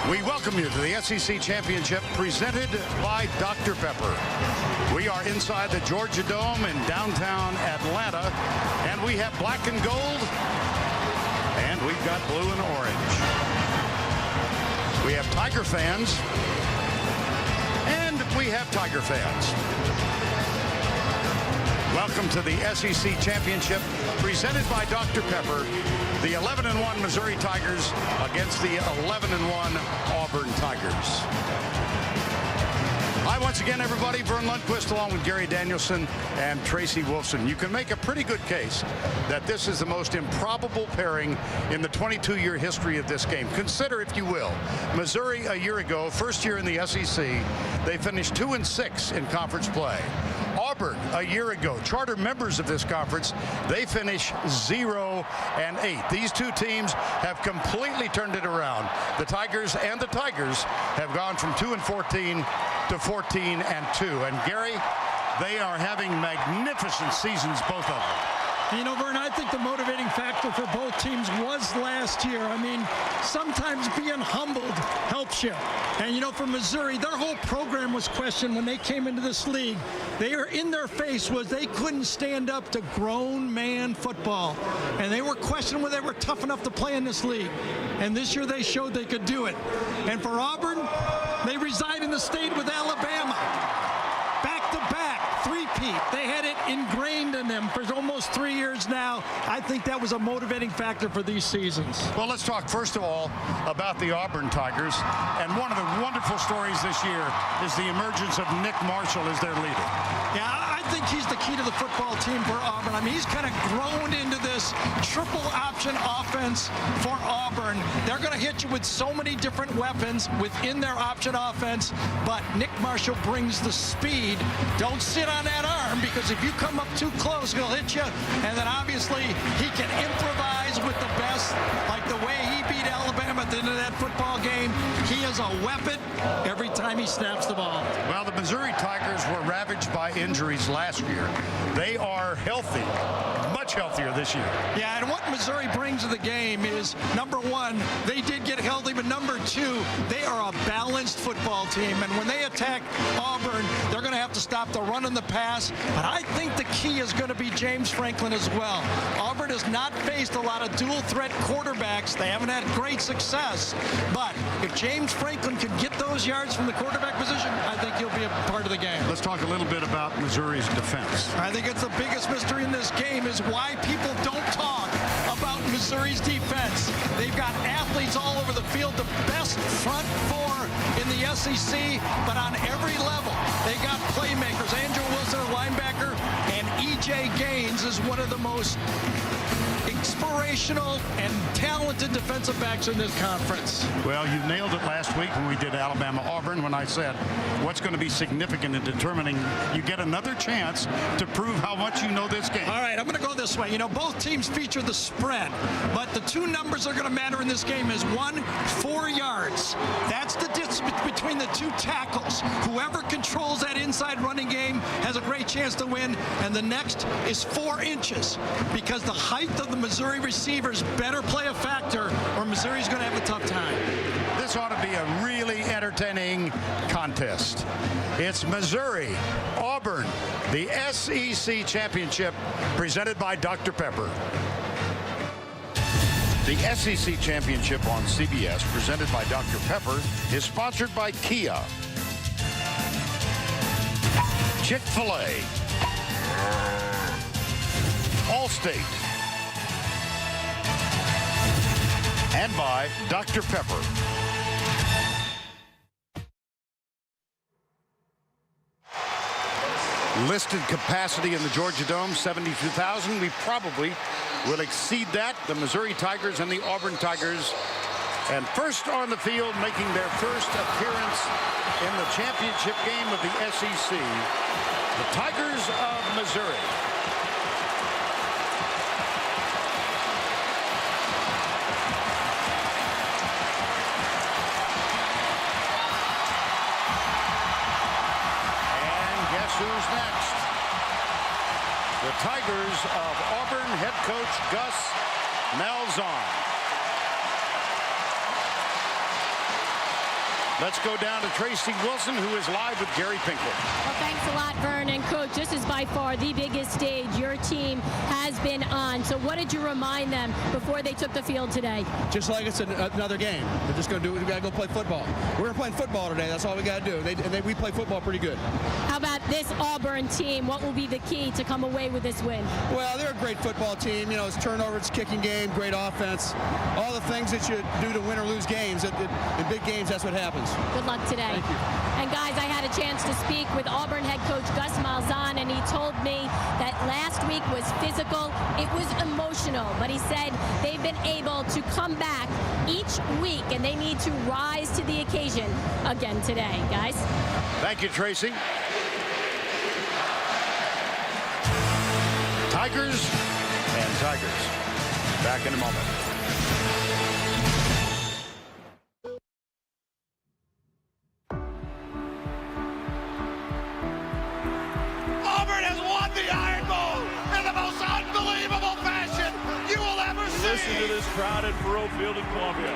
We welcome you to the SEC Championship presented by Dr. Pepper. We are inside the Georgia Dome in downtown Atlanta, and we have black and gold, and we've got blue and orange. We have Tiger fans, and we have Tiger fans. Welcome to the SEC Championship presented by Dr. Pepper. The 11-1 Missouri Tigers against the 11-1 Auburn Tigers. Hi once again, everybody. Vern Lundquist along with Gary Danielson and Tracy Wolfson. You can make a pretty good case that this is the most improbable pairing in the 22-year history of this game. Consider, if you will, Missouri a year ago, first year in the SEC, they finished 2-6 in conference play. Auburn a year ago, charter members of this conference, they finish 0-8. These two teams have completely turned it around. The Tigers and the Tigers have gone from 2-14 to 14-2. And Gary, they are having magnificent seasons, both of them. You know, Vern, I think the motivating factor for both teams was last year. I mean, sometimes being humbled helps you. And, you know, for Missouri, their whole program was questioned when they came into this league. They were in their face was they couldn't stand up to grown man football. And they were questioned whether they were tough enough to play in this league. And this year they showed they could do it. And for Auburn, they reside in the state with Alabama. Back-to-back, three-peat. They had it ingrained in them for almost 3 years now. I think that was a motivating factor for these seasons. Well, let's talk first of all about the Auburn Tigers. And one of the wonderful stories this year is the emergence of Nick Marshall as their leader. Yeah, I think he's the key to the football team for Auburn. I mean, he's kind of grown into this triple option offense for Auburn. They're going to hit you with so many different weapons within their option offense, but Nick Marshall brings the speed. Don't sit on that arm, because if you come up too close, he'll hit you. And then obviously he can improvise with the best, like the way he beat Alabama at the end of that football game. He is a weapon every time he snaps the ball. Well, the Missouri Tigers were ravaged by injuries last year. They are healthy, much healthier this year. Yeah, and what Missouri brings to the game is, number one, they did get healthy, but number two, they are a balanced football team. And when they attack Auburn, they're going to have to stop the run and the pass. But I think the key is going to be James Franklin as well. Auburn has not faced a lot of dual-threat quarterbacks. They haven't had great success. But if James Franklin can get those yards from the quarterback position, I think he'll be a part of the game. Let's talk a little bit about Missouri's defense. I think it's the biggest mystery in this game is why people don't talk about Missouri's defense. They've got athletes all over the field, the best front four in the SEC, but on every level. They got playmakers. Andrew Wilson, a linebacker, and E.J. Gaines is one of the most inspirational and talented defensive backs in this conference. Well, you nailed it last week when we did Alabama-Auburn, when I said what's going to be significant in determining you get another chance to prove how much you know this game. All right, I'm going to go this way. You know, both teams feature the spread, but the two numbers that are going to matter in this game is 1, 4 yards. That's the distance between the two tackles. Whoever controls that inside running game has a great chance to win, and the next is 4 inches, because the height of the Missouri receivers better play a factor, or Missouri's going to have a tough time. This ought to be a really entertaining contest. It's Missouri, Auburn, the SEC Championship presented by Dr. Pepper. The SEC Championship on CBS presented by Dr. Pepper is sponsored by Kia, Chick-fil-A, Allstate, and by Dr. Pepper. Listed capacity in the Georgia Dome, 72,000. We probably will exceed that. The Missouri Tigers and the Auburn Tigers. And first on the field, making their first appearance in the championship game of the SEC, the Tigers of Missouri. Who's next? The Tigers of Auburn head coach Gus Malzahn. Let's go down to Tracy Wilson, who is live with Gary Pinkel. Well, thanks a lot, Vern. And, Coach, this is by far the biggest stage your team has been on. So what did you remind them before they took the field today? Just like it's another game. We're just going to do it. We got to go play football. We're playing football today. That's all we got to do. We play football pretty good. How about this Auburn team? What will be the key to come away with this win? Well, they're a great football team. You know, it's turnovers, kicking game, great offense. All the things that you do to win or lose games. In big games, that's what happens. Good luck today. Thank you. And guys, I had a chance to speak with Auburn head coach Gus Malzahn, and he told me that last week was physical. It was emotional, but he said they've been able to come back each week, and they need to rise to the occasion again today, guys. Thank you, Tracy. Tigers and Tigers. Back in a moment. Auburn has won the Iron Bowl in the most unbelievable fashion you will ever see. Listen to this crowd at Faurot Field in Columbia.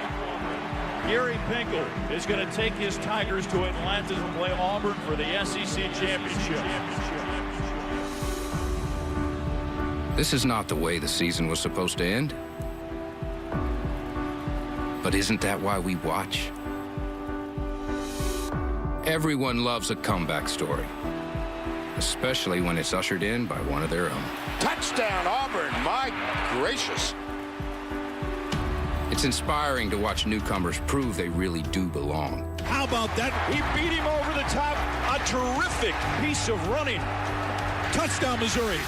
Gary Pinkel is going to take his Tigers to Atlanta to play Auburn for the SEC Championship. This is not the way the season was supposed to end. But isn't that why we watch? Everyone loves a comeback story, especially when it's ushered in by one of their own. Touchdown, Auburn. My gracious. It's inspiring to watch newcomers prove they really do belong. How about that? He beat him over the top. A terrific piece of running. Touchdown, Missouri.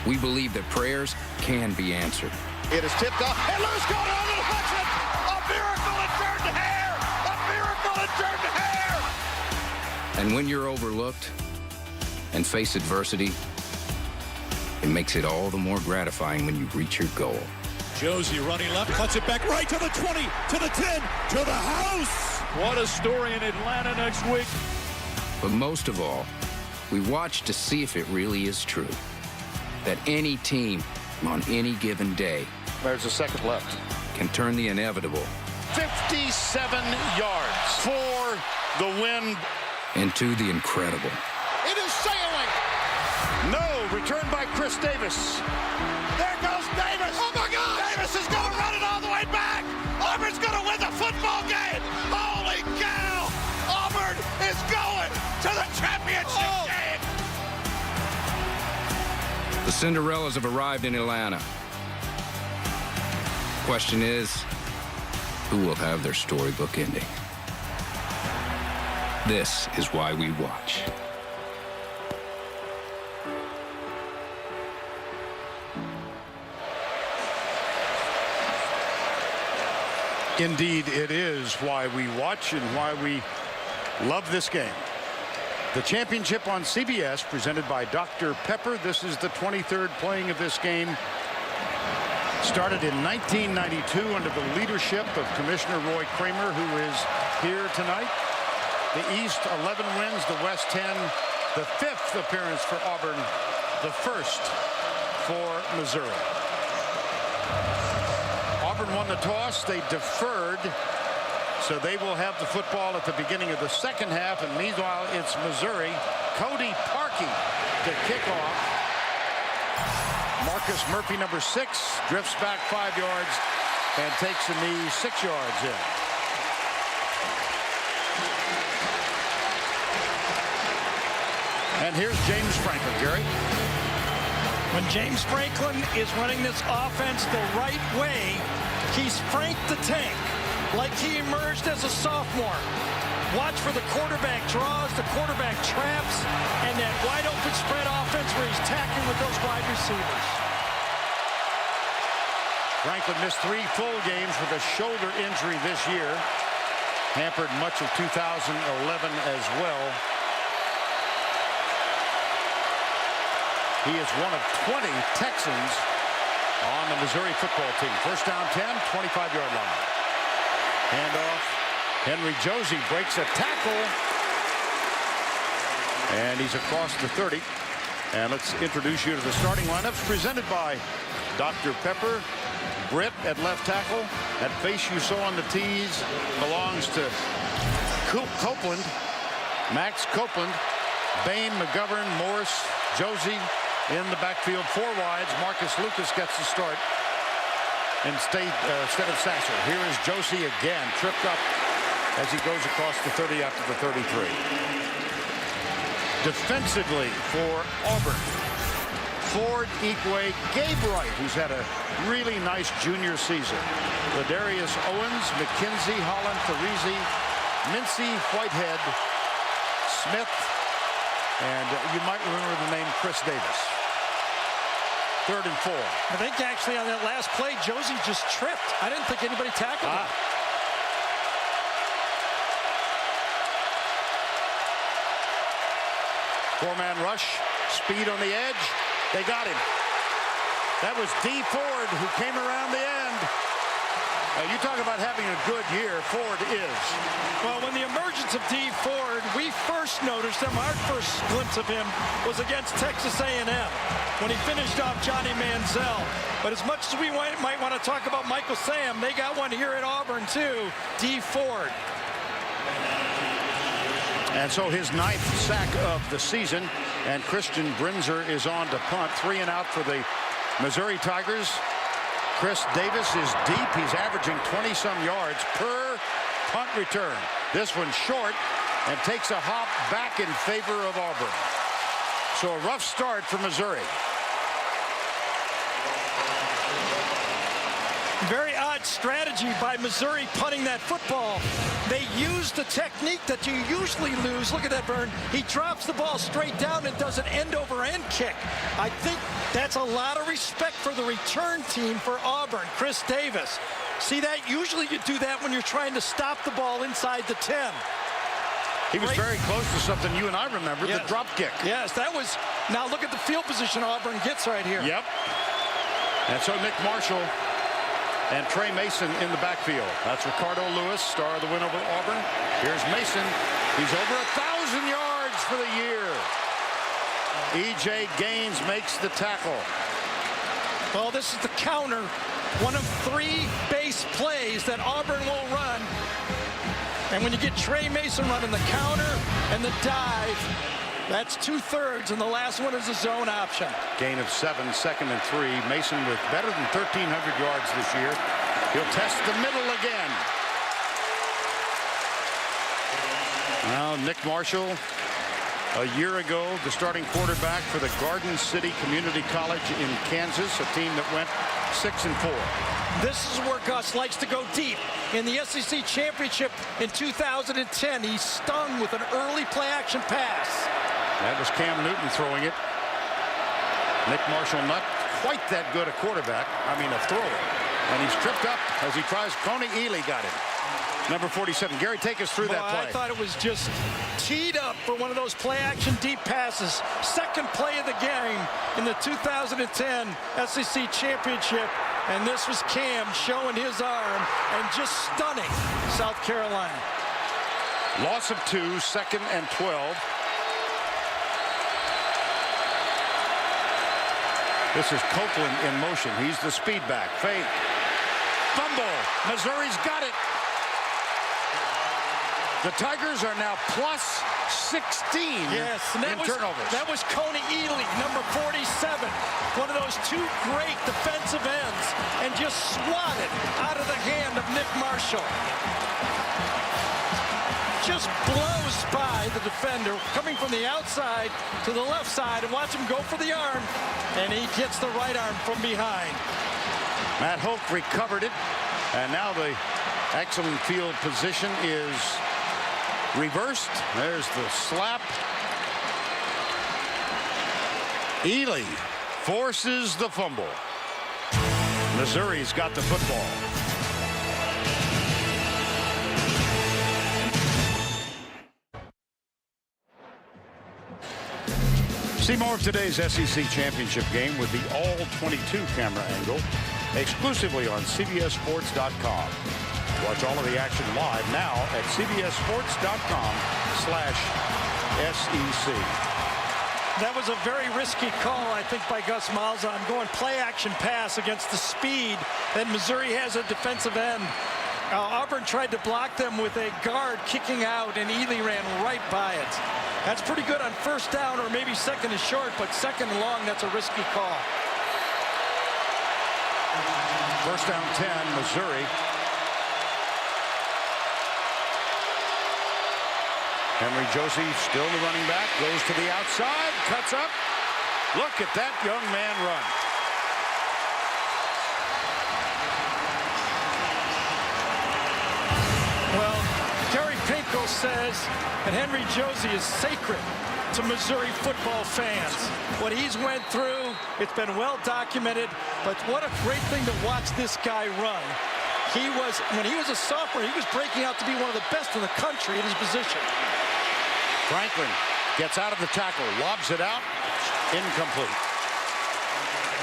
We believe that prayers can be answered. It is tipped off. And loose going on the deflection. A miracle in turned hair. A miracle in turned hair. And when you're overlooked and face adversity, it makes it all the more gratifying when you reach your goal. Josie running left, cuts it back right to the 20, to the 10, to the house. What a story in Atlanta next week. But most of all, we watch to see if it really is true that any team on any given day There's a second left. can turn the inevitable 57 yards for the win. into the incredible. It is sailing. No, returned by Chris Davis. There goes Davis. Oh, my God. Davis is going to run it all the way back. Auburn's going to win the football game. Holy cow. Auburn is going to the championship game. The Cinderellas have arrived in Atlanta. Question is, who will have their storybook ending? This is why we watch. Indeed, it is why we watch and why we love this game. The championship on CBS, presented by Dr. Pepper. This is the 23rd playing of this game. Started in 1992 under the leadership of Commissioner Roy Kramer, who is here tonight. The East, 11 wins, the West 10. The 5th appearance for Auburn, the 1st for Missouri. Auburn won the toss. They deferred, so they will have the football at the beginning of the second half. And meanwhile, it's Missouri. Cody Parkey to kick off. Marcus Murphy, number 6, drifts back 5 yards and takes a knee 6 yards in. And here's James Franklin, Gary. When James Franklin is running this offense the right way, he's Frank the Tank, like he emerged as a sophomore. Watch for the quarterback draws, the quarterback traps, and that wide open spread offense where he's tackling with those wide receivers. Franklin missed 3 full games with a shoulder injury this year. Hampered much of 2011 as well. He is one of 20 Texans on the Missouri football team. First down 10, 25-yard line. Handoff. Henry Josie breaks a tackle. And he's across the 30. And let's introduce you to the starting lineups presented by Dr. Pepper. Britt at left tackle. That face you saw on the tees belongs to Copeland, Max Copeland, Bain, McGovern, Morris, Josie in the backfield. 4 wides. Marcus Lucas gets the start instead of Sasser. Here is Josie again, tripped up as he goes across the 30 after the 33. Defensively for Auburn, Ford, Ikwe, Gabe Wright, who's had a really nice junior season. Ladarius Owens, McKenzie, Holland, Therese, Mincy, Whitehead, Smith, and you might remember the name Chris Davis. 3rd and 4. I think actually on that last play, Josie just tripped. I didn't think anybody tackled him. 4-man rush, speed on the edge. They got him. That was D. Ford who came around the end. You talk about having a good year. Ford is. Well, when the emergence of D. Ford, we first noticed him. Our first glimpse of him was against Texas A&M when he finished off Johnny Manziel. But as much as we might want to talk about Michael Sam, they got one here at Auburn too, D. Ford. And so his 9th sack of the season, and Christian Brinzer is on to punt. 3 and out for the Missouri Tigers. Chris Davis is deep. He's averaging 20-some yards per punt return. This one's short and takes a hop back in favor of Auburn. So a rough start for Missouri. Very odd strategy by Missouri punting that football. They used the technique that you usually lose. Look at that, Vern. He drops the ball straight down and does an end-over-end kick. I think that's a lot of respect for the return team for Auburn. Chris Davis. See that? Usually you do that when you're trying to stop the ball inside the 10. He was very close to something you and I remember, yes. The drop kick. Yes, that was. Now look at the field position Auburn gets right here. Yep. And so Nick Marshall and Trey Mason in the backfield. That's Ricardo Lewis, star of the win over Auburn. Here's Mason. He's over 1,000 yards for the year. E.J. Gaines makes the tackle. Well, this is the counter. One of 3 base plays that Auburn will run. And when you get Trey Mason running the counter and the dive, that's 2/3, and the last one is a zone option. Gain of 7, 2nd and 3. Mason with better than 1,300 yards this year. He'll test the middle again. Now Nick Marshall, a year ago, the starting quarterback for the Garden City Community College in Kansas, a team that went 6 and 4. This is where Gus likes to go deep. In the SEC Championship in 2010, he stung with an early play-action pass. That was Cam Newton throwing it. Nick Marshall not quite that good a quarterback. I mean a thrower. And he's tripped up as he tries. Coney Ely got him. Number 47. Gary, take us through that play. I thought it was just teed up for one of those play-action deep passes. Second play of the game in the 2010 SEC Championship. And this was Cam showing his arm and just stunning South Carolina. Loss of 2, 2nd and 12. This is Copeland in motion. He's the speed back. Fake. Fumble. Missouri's got it. The Tigers are now plus 16 yes, and that in was, turnovers. That was Coney Ely, number 47. One of those 2 great defensive ends, and just swatted out of the hand of Nick Marshall. Just blows by the defender, coming from the outside to the left side, and watch him go for the arm, and he gets the right arm from behind. Matt Hoke recovered it, and now the excellent field position is reversed. There's the slap. Ely forces the fumble. Missouri's got the football. See more of today's SEC Championship game with the all-22 camera angle exclusively on CBSSports.com. Watch all of the action live now at CBSSports.com/SEC. That was a very risky call, I think, by Gus Malzahn, going play-action pass against the speed that Missouri has at defensive end. Auburn tried to block them with a guard kicking out, and Ely ran right by it. That's pretty good on first down, or maybe second is short, but second and long, that's a risky call. First down 10, Missouri. Henry Josie, still the running back, goes to the outside, cuts up. Look at that young man run. Well, Gary Pinkel says that Henry Josie is sacred to Missouri football fans. What he's went through, it's been well documented, but what a great thing to watch this guy run. When he was a sophomore, he was breaking out to be one of the best in the country in his position. Franklin gets out of the tackle, lobs it out, incomplete.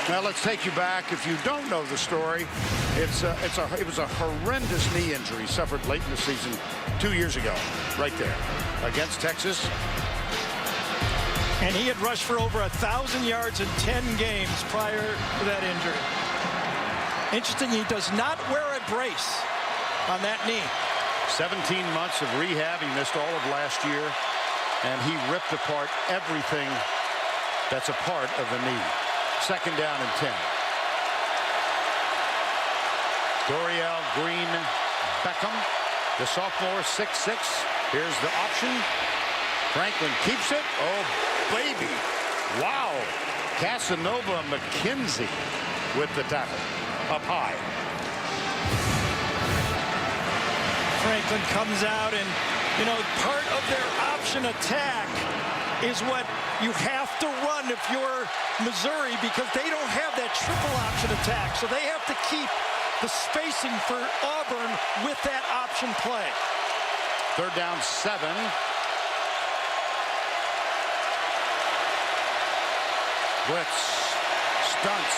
Now let's take you back. If you don't know the story, it was a horrendous knee injury suffered late in the season 2 years ago, right there, against Texas. And he had rushed for over 1,000 yards in 10 games prior to that injury. Interesting, he does not wear a brace on that knee. 17 months of rehab. He missed all of last year, and he ripped apart everything that's a part of the knee. Second down and 10. Dorial Green Beckham, the sophomore, 6'6". Here's the option. Franklin keeps it. Oh, baby. Wow. Casanova McKenzie with the tackle. Up high. Franklin comes out, and, you know, part of their option attack is what you have to run if you're Missouri, because they don't have that triple option attack. So they have to keep the spacing for Auburn with that option play. Third down 7. Blitz. Stunts.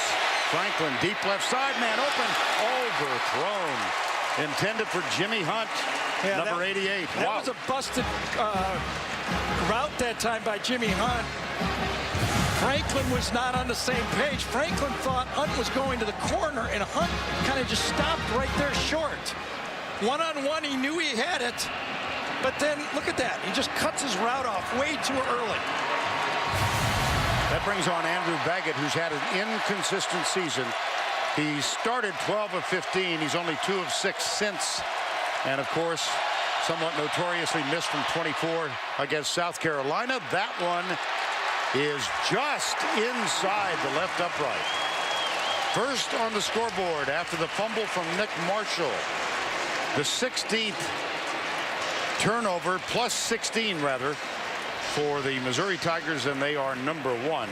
Franklin deep left side, man open. Overthrown. Intended for Jimmy Hunt, yeah, number 88. That was a busted route that time by Jimmy Hunt. Franklin was not on the same page. Franklin thought Hunt was going to the corner, and Hunt kind of just stopped right there short. One-on-one, he knew he had it, but then look at that. He just cuts his route off way too early. That brings on Andrew Baggett, who's had an inconsistent season. He started 12 of 15. He's only 2 of 6 since. And, of course, somewhat notoriously missed from 24 against South Carolina. That one is just inside the left upright. First on the scoreboard after the fumble from Nick Marshall. The 16th turnover, plus 16, rather, for the Missouri Tigers, and they are number 1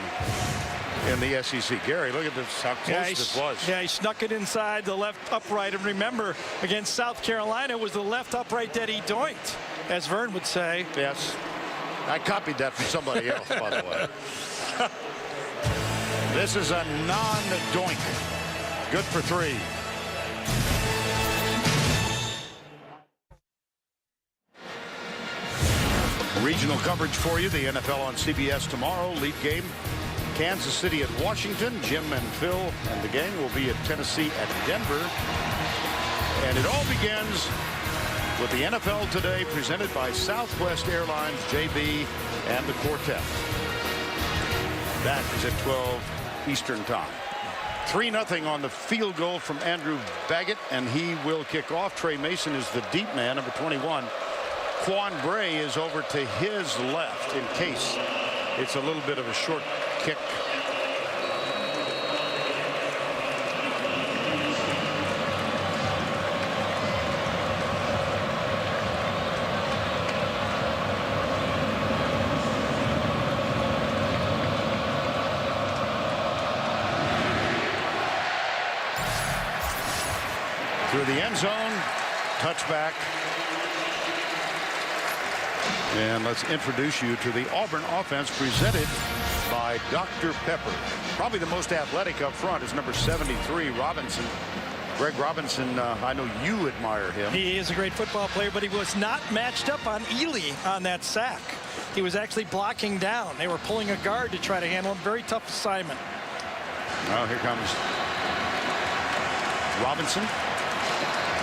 in the SEC. Gary, look at this, how close this was. Yeah, he snuck it inside the left upright. And remember, against South Carolina, it was the left upright that he doinked, as Vern would say. Yes. I copied that from somebody else, by the way. This is a non-doink. Good for 3. Regional coverage for you. The NFL on CBS tomorrow. Lead game, Kansas City at Washington. Jim and Phil and the gang will be at Tennessee at Denver. And it all begins with the NFL Today, presented by Southwest Airlines, JB, and the Quartet. That is at 12 Eastern Time. 3-0 on the field goal from Andrew Baggett, and he will kick off. Trey Mason is the deep man, number 21. Quan Bray is over to his left in case it's a little bit of a short kick. Through the end zone, touchback. And let's introduce you to the Auburn offense presented by Dr. Pepper. Probably the most athletic up front is number 73, Robinson. Greg Robinson, I know you admire him. He is a great football player, but he was not matched up on Ely on that sack. He was actually blocking down. They were pulling a guard to try to handle him. Very tough assignment. Well, here comes Robinson.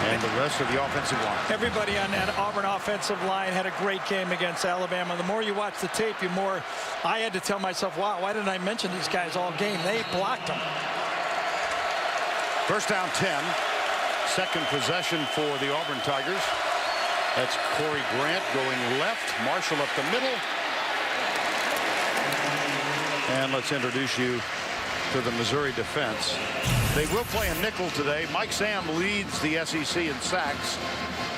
And the rest of the offensive line. Everybody on that Auburn offensive line had a great game against Alabama. The more you watch the tape, the more I had to tell myself, wow, why didn't I mention these guys all game? They blocked them. First down 10. Second possession for the Auburn Tigers. That's Corey Grant going left. Marshall up the middle. And let's introduce you to the Missouri defense. They will play a nickel today. Mike Sam leads the SEC in sacks.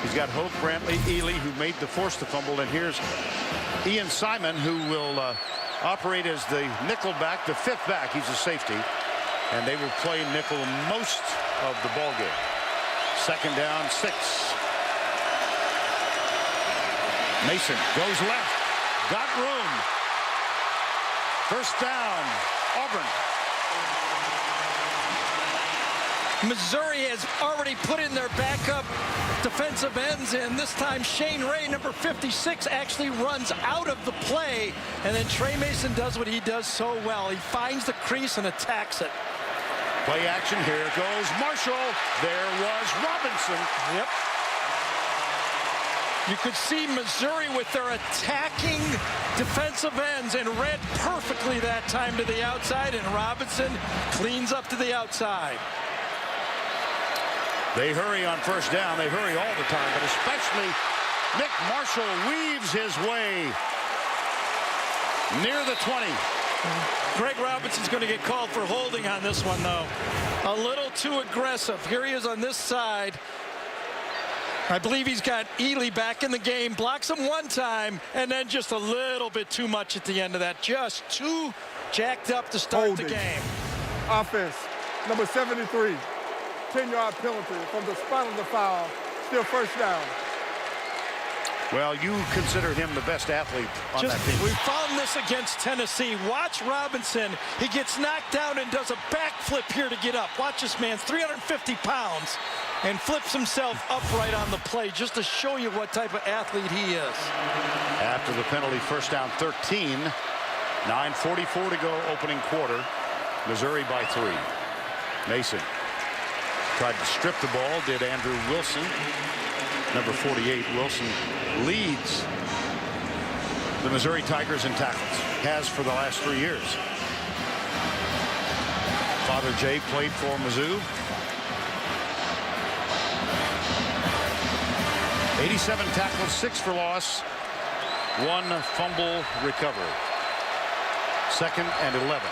He's got Hope, Brantley, Ely, who made the force the fumble. And here's Ian Simon, who will operate as the nickel back, the fifth back. He's a safety. And they will play nickel most of the ball game. Second down, 6. Mason goes left. Got room. First down, Auburn. Missouri has already put in their backup defensive ends, and this time Shane Ray, number 56, actually runs out of the play, and then Trey Mason does what he does so well. He finds the crease and attacks it. Play action, here goes Marshall. There was Robinson. Yep. You could see Missouri with their attacking defensive ends and read perfectly that time to the outside, and Robinson cleans up to the outside. They hurry on first down. They hurry all the time, but especially Nick Marshall weaves his way near the 20. Greg Robinson's going to get called for holding on this one, though. A little too aggressive. Here he is on this side. I believe he's got Ely back in the game, blocks him one time, and then just a little bit too much at the end of that. Just too jacked up to start the game. Offense, number 73, 10-yard penalty from the spot of the foul, still first down. Well, you consider him the best athlete on that team. We found this against Tennessee. Watch Robinson. He gets knocked down and does a backflip here to get up. Watch this man, 350 pounds, and flips himself upright on the play just to show you what type of athlete he is. After the penalty, first down 13. 9:44 to go, opening quarter. Missouri by 3. Mason tried to strip the ball, did Andrew Wilson. Number 48, Wilson, leads the Missouri Tigers in tackles. Has for the last 3 years. Father Jay played for Mizzou. 87 tackles, 6 for loss, 1 fumble recovery. Second and 11.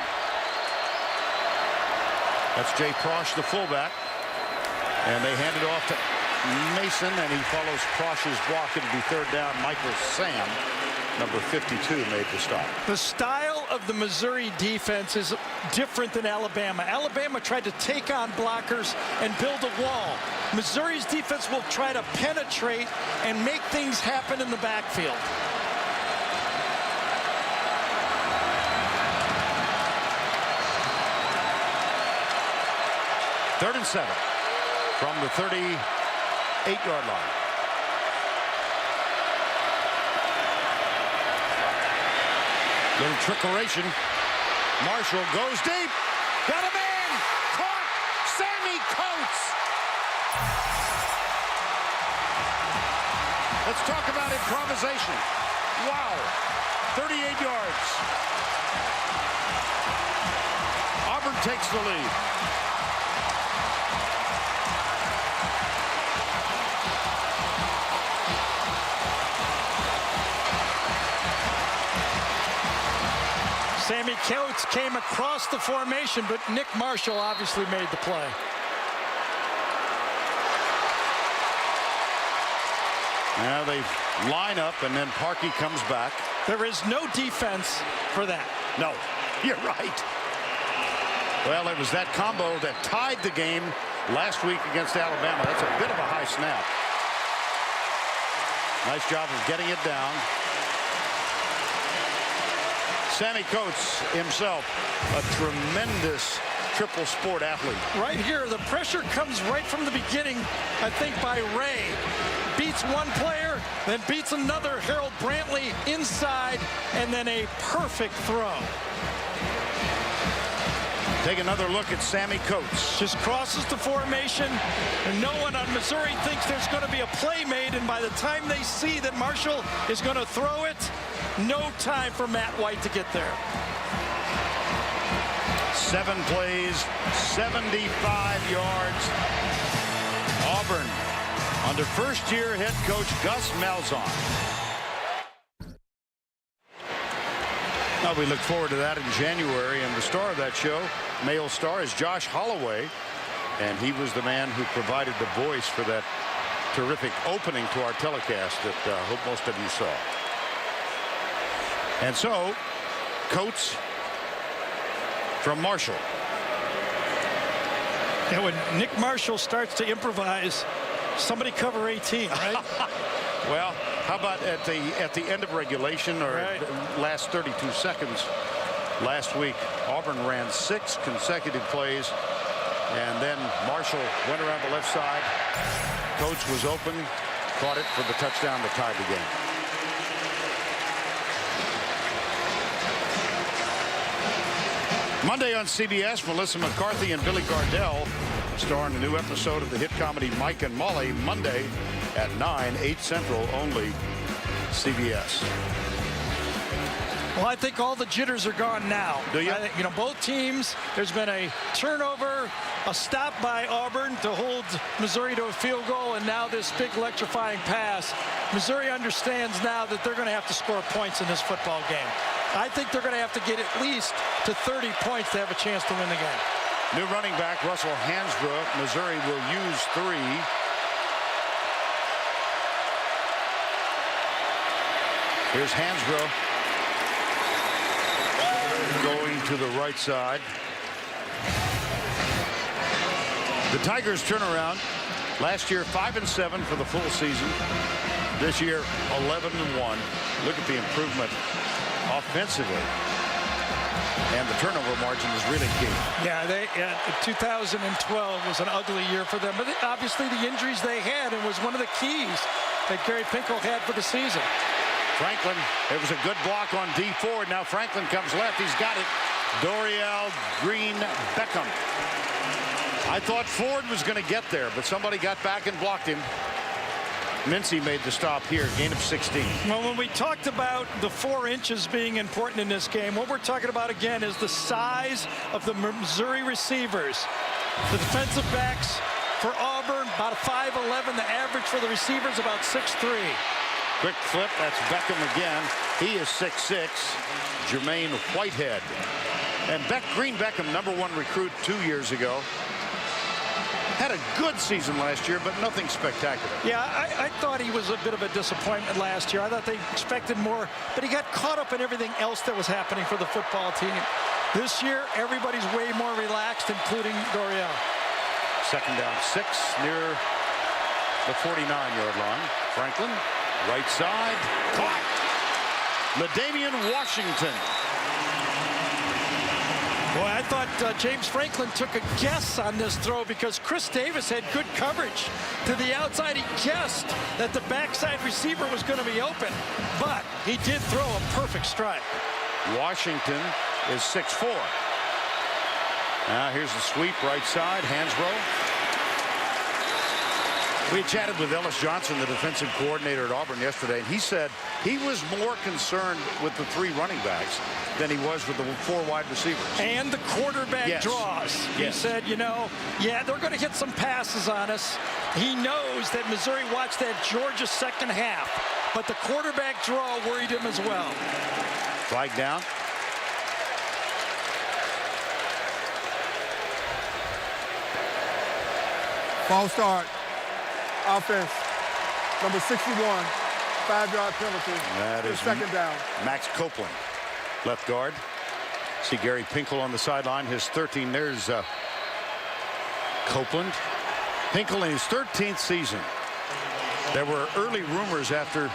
That's Jay Prosch, the fullback. And they hand it off to Mason, and he follows Prosch's block. It'll be third down. Michael Sam, number 52, made the stop. The style of the Missouri defense is different than Alabama. Alabama tried to take on blockers and build a wall. Missouri's defense will try to penetrate and make things happen in the backfield. Third and 7 from the 38-yard line. Little trickeration. Marshall goes deep. Got him in. Caught. Sammy Coates. Let's talk about improvisation. Wow. 38 yards. Auburn takes the lead. Sammy Coates came across the formation, but Nick Marshall obviously made the play. Now they line up, and then Parkey comes back. There is no defense for that. No, you're right. Well, it was that combo that tied the game last week against Alabama. That's a bit of a high snap. Nice job of getting it down. Sammy Coates himself, a tremendous triple sport athlete. Right here, the pressure comes right from the beginning, I think, by Ray. Beats one player, then beats another, Harold Brantley inside, and then a perfect throw. Take another look at Sammy Coates. Just crosses the formation, and no one on Missouri thinks there's going to be a play made, and by the time they see that Marshall is going to throw it, no time for Matt White to get there. 7 plays, 75 yards. Auburn under first-year head coach Gus Malzahn. Now we look forward to that in January, and the star of that show, male star, is Josh Holloway, and he was the man who provided the voice for that terrific opening to our telecast that I hope most of you saw. And so, Coates from Marshall. And when Nick Marshall starts to improvise, somebody cover 18, right? Well, how about at the end of regulation, or last 32 seconds last week, Auburn ran 6 consecutive plays, and then Marshall went around the left side. Coates was open, caught it for the touchdown that tied the game. Monday on CBS, Melissa McCarthy and Billy Gardell star in a new episode of the hit comedy Mike and Molly, Monday at 9, 8 Central, only CBS. Well, I think all the jitters are gone now. Do you? I think, you know, both teams, there's been a turnover, a stop by Auburn to hold Missouri to a field goal, and now this big electrifying pass. Missouri understands now that they're going to have to score points in this football game. I think they're going to have to get at least to 30 points to have a chance to win the game. New running back Russell Hansbrough. Missouri will use 3. Here's Hansbrough going to the right side. The Tigers turnaround last year 5-7 for the full season. This year 11-1. Look at the improvement offensively, and the turnover margin is really key. Yeah, 2012 was an ugly year for them, but obviously the injuries they had, and was one of the keys that Gary Pinkel had for the season. Franklin, it was a good block on D. Ford. Now Franklin comes left. He's got it. Dorial Green Beckham. I thought Ford was going to get there, but somebody got back and blocked him. Mincy made the stop here, gain of 16. Well, when we talked about the 4 inches being important in this game, what we're talking about again is the size of the Missouri receivers. The defensive backs for Auburn, about 5'11". The average for the receivers, about 6'3". Quick flip, that's Beckham again. He is 6'6". Jermaine Whitehead. And Green Beckham, #1 recruit 2 years ago. Had a good season last year, but nothing spectacular. Yeah, I thought he was a bit of a disappointment last year. I thought they expected more, but he got caught up in everything else that was happening for the football team. This year, everybody's way more relaxed, including Dorial. 2nd down 6 near the 49-yard line. Franklin, right side, caught. LaDamian Washington. Boy, I thought James Franklin took a guess on this throw because Chris Davis had good coverage to the outside. He guessed that the backside receiver was going to be open, but he did throw a perfect strike. Washington is 6'4". Now here's the sweep, right side, Hansbrough. We chatted with Ellis Johnson, the defensive coordinator at Auburn yesterday, and he said he was more concerned with the 3 running backs than he was with the 4 wide receivers. And the quarterback draws. He said, you know, yeah, they're going to hit some passes on us. He knows that Missouri watched that Georgia second half, but the quarterback draw worried him as well. Flag down. False start. Offense. Number 61. 5-yard penalty. That is 2nd down. Max Copeland, left guard. See Gary Pinkel on the sideline. His 13. There's Copeland. Pinkel in his 13th season. There were early rumors after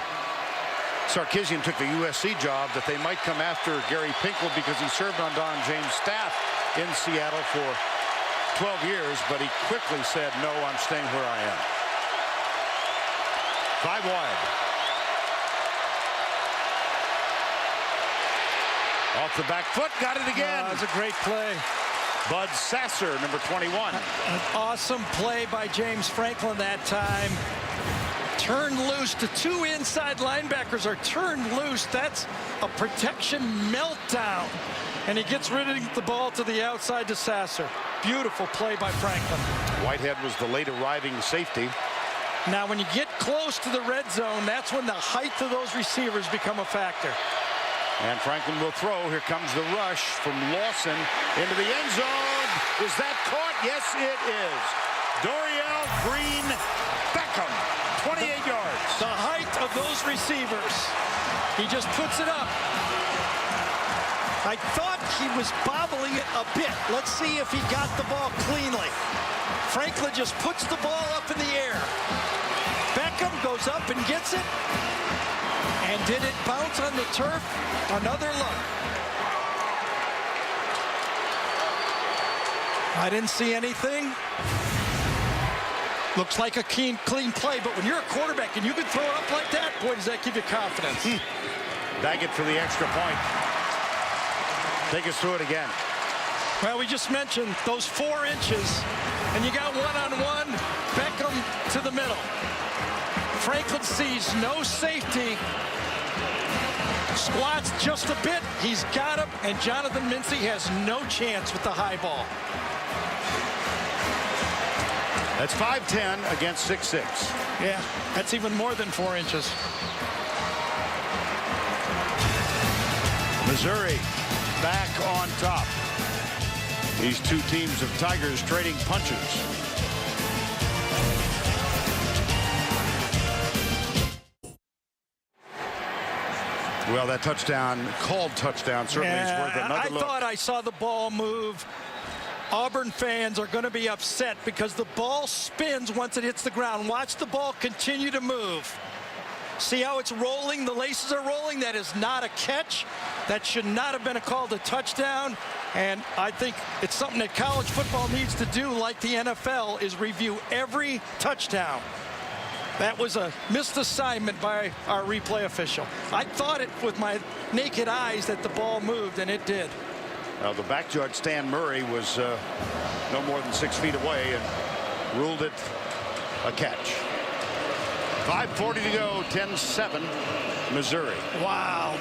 Sarkisian took the USC job that they might come after Gary Pinkel because he served on Don James' staff in Seattle for 12 years, but he quickly said, no, I'm staying where I am. 5 wide. Off the back foot, got it again. That was a great play. Bud Sasser, number 21. An awesome play by James Franklin that time. Turned loose. The two inside linebackers are turned loose. That's a protection meltdown. And he gets rid of the ball to the outside to Sasser. Beautiful play by Franklin. Whitehead was the late arriving safety. Now, when you get close to the red zone, that's when the height of those receivers become a factor. And Franklin will throw. Here comes the rush from Lawson into the end zone. Is that caught? Yes, it is. Dorial Green Beckham, 28 yards. The height of those receivers. He just puts it up. I thought he was bobbling it a bit. Let's see if he got the ball cleanly. Franklin just puts the ball up in the air. Beckham goes up and gets it. And did it bounce on the turf? Another look. I didn't see anything. Looks like a clean play, but when you're a quarterback and you can throw it up like that, boy, does that give you confidence. Baggett for the extra point. Take us through it again. Well, we just mentioned those 4 inches, and you got one-on-one, Beckham to the middle. Franklin sees no safety. Squats just a bit. He's got him, and Jonathan Mincy has no chance with the high ball. That's 5'10" against 6'6". Yeah, that's even more than 4 inches. Missouri back on top. These two teams of Tigers trading punches. Well, that touchdown, called touchdown, certainly is worth another look. I thought I saw the ball move. Auburn fans are going to be upset because the ball spins once it hits the ground. Watch the ball continue to move. See how it's rolling? The laces are rolling. That is not a catch. That should not have been a call to touchdown. And I think it's something that college football needs to do, like the NFL, is review every touchdown. That was a missed assignment by our replay official. I thought it with my naked eyes that the ball moved, and it did. Now, the back judge, Stan Murray, was no more than 6 feet away and ruled it a catch. 5:40 to go, 10-7, Missouri. Wow.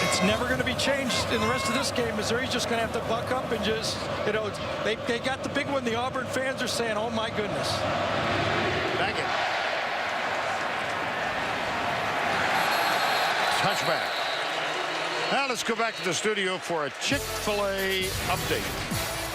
It's never going to be changed in the rest of this game. Missouri's just going to have to buck up and just, you know, they got the big one. The Auburn fans are saying, oh, my goodness. Baggett. Touchback. Now let's go back to the studio for a Chick-fil-A update.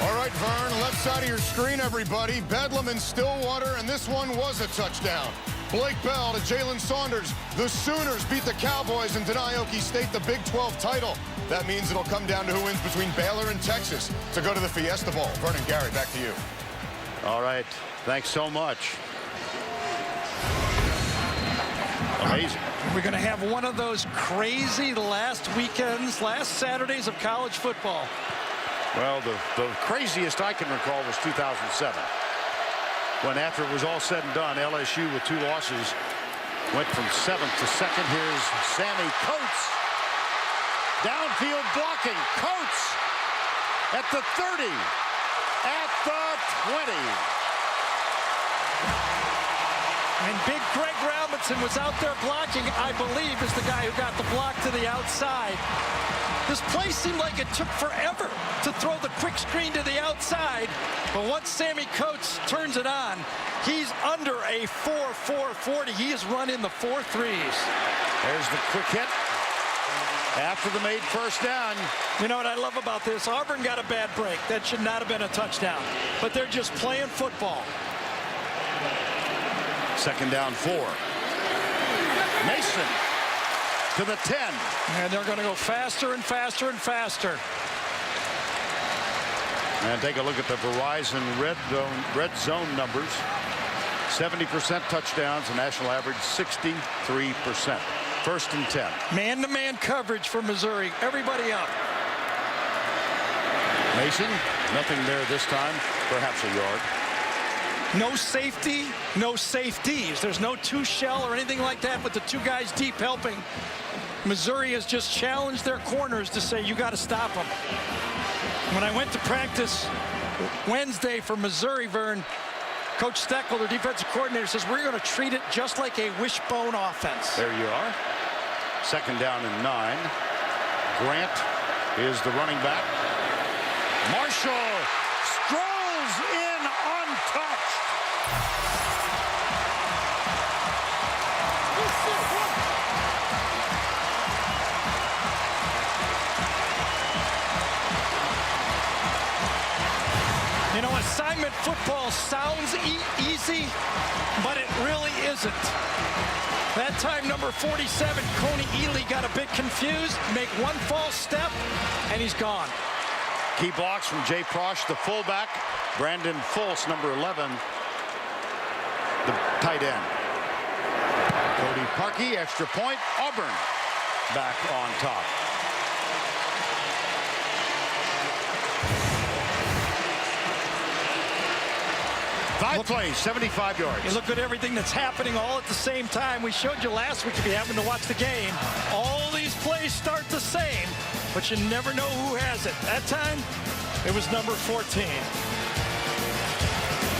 All right, Vern, left side of your screen, everybody. Bedlam in Stillwater, and this one was a touchdown. Blake Bell to Jalen Saunders. The Sooners beat the Cowboys and deny Okie State the Big 12 title. That means it'll come down to who wins between Baylor and Texas to go to the Fiesta Bowl. Vernon, Gary, back to you. All right. Thanks so much. Amazing. We're going to have one of those crazy last weekends, last Saturdays of college football. Well, the craziest I can recall was 2007. When after it was all said and done, LSU with 2 losses went from 7th to 2nd. Here's Sammy Coates. Downfield blocking. Coates at the 30. At the 20. And big Greg Robinson was out there blocking, I believe, is the guy who got the block to the outside. This play seemed like it took forever to throw the quick screen to the outside. But once Sammy Coates turns it on, he's under a 4.40. He is running the 4.3s. There's the quick hit after the made first down. You know what I love about this? Auburn got a bad break. That should not have been a touchdown. But they're just playing football. 2nd down 4. Mason to the 10. And they're going to go faster and faster and faster. And take a look at the Verizon red zone numbers. 70% touchdowns, a national average 63%. 1st and 10. Man-to-man coverage for Missouri. Everybody up. Mason, nothing there this time. Perhaps a yard. No safety, no safeties. There's no 2 shell or anything like that with the 2 guys deep helping. Missouri has just challenged their corners to say, you got to stop them. When I went to practice Wednesday for Missouri, Vern, Coach Steckel, their defensive coordinator, says we're going to treat it just like a wishbone offense. There you are. 2nd down and 9. Grant is the running back. Marshall strolls in untouched. You know, assignment football sounds easy, but it really isn't. That time, number 47, Coney Ely, got a bit confused, make one false step, and he's gone. Key blocks from Jay Prosch, the fullback. Brandon Fultz, number 11, the tight end. Cody Parkey, extra point. Auburn back on top. Five plays, 75 yards. You look at everything that's happening all at the same time. We showed you last week if you happen to watch the game. All these plays start the same, but you never know who has it. That time, it was number 14.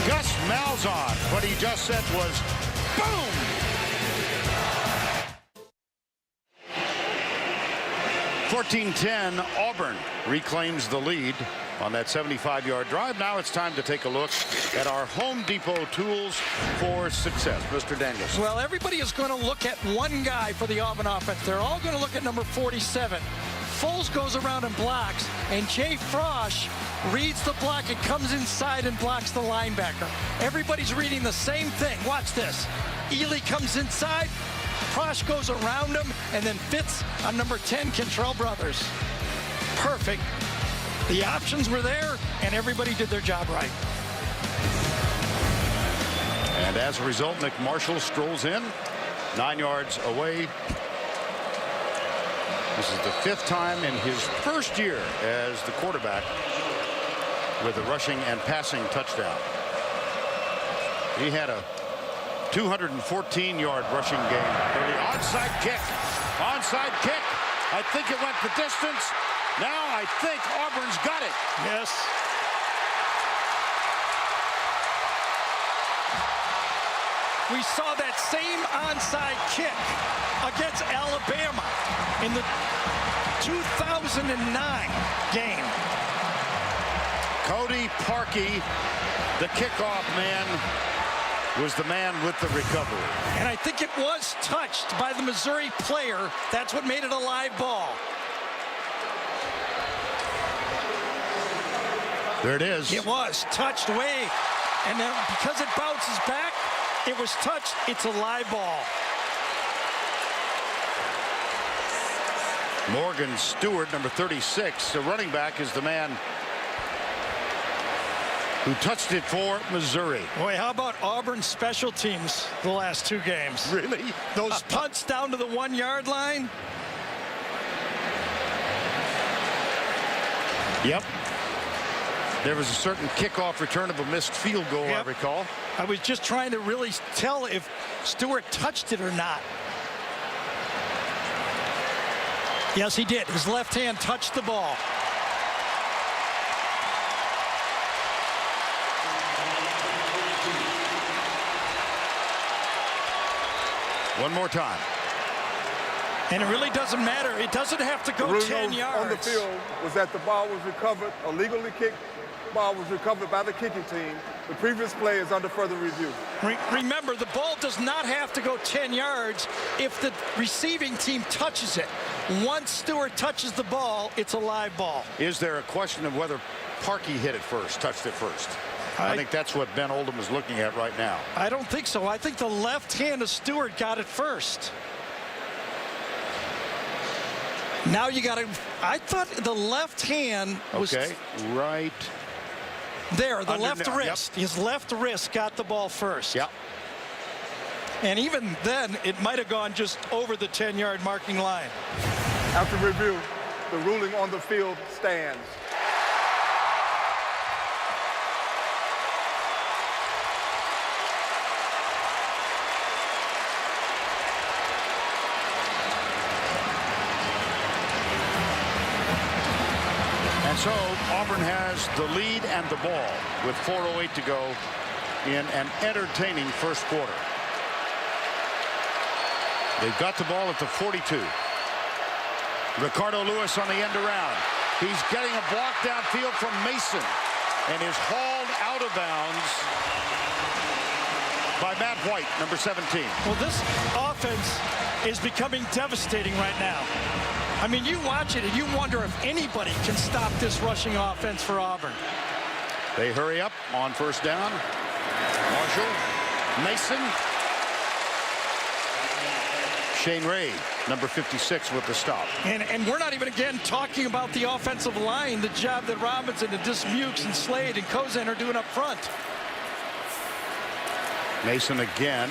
Gus Malzahn, what he just said was, boom! (14-10), Auburn reclaims the lead on that 75-yard drive. Now it's time to take a look at our Home Depot tools for success. Mr. Daniels. Well, everybody is going to look at one guy for the Auburn offense. They're all going to look at number 47. Foles goes around and blocks, and Jay Prosch reads the block and comes inside and blocks the linebacker. Everybody's reading the same thing. Watch this. Ely comes inside, Prosch goes around him, and then fits on number 10, Kentrell Brothers. Perfect. The options were there, and everybody did their job right. And as a result, Nick Marshall strolls in 9 yards away. This is the 5th time in his first year as the quarterback with a rushing and passing touchdown. He had a 214-yard rushing game. The onside kick. Onside kick. I think it went the distance. Now I think Auburn's got it. Yes. We saw that same onside kick against Alabama in the 2009 game. Cody Parkey, the kickoff man, was the man with the recovery. And I think it was touched by the Missouri player. That's what made it a live ball. There it is. It was touched away. And then because it bounces back, it was touched. It's a live ball. Morgan Stewart, number 36, the running back, is the man who touched it for Missouri. Boy, how about Auburn special teams the last 2 games? Really? Those punts down to the 1-yard line. Yep. There was a certain kickoff return of a missed field goal, I recall. I was just trying to really tell if Stewart touched it or not. Yes, he did. His left hand touched the ball. One more time. And it really doesn't matter. It doesn't have to go 10 yards. On the field was that the ball was recovered, a legally kicked ball was recovered by the kicking team. The previous play is under further review. Remember, the ball does not have to go 10 yards if the receiving team touches it. Once Stewart touches the ball, it's a live ball. Is there a question of whether Parkey hit it first, touched it first? I think that's what Ben Oldham is looking at right now. I don't think so. I think the left hand of Stewart got it first. Now you got to. I thought the left hand was right there. The left wrist. His left wrist got the ball first. Yep. And even then, it might have gone just over the 10-yard marking line. After review, the ruling on the field stands. So Auburn has the lead and the ball with 4:08 to go in an entertaining first quarter. They've got the ball at the 42. Ricardo Lewis on the end around. He's getting a block downfield from Mason and is hauled out of bounds by Matt White, number 17. Well, this offense is becoming devastating right now. I mean, you watch it and you wonder if anybody can stop this rushing offense for Auburn. They hurry up on first down. Marshall, Mason. Shane Ray, number 56, with the stop. And we're not even, again, talking about the offensive line, the job that Robinson and Dismukes and Slade and Kozan are doing up front. Mason again.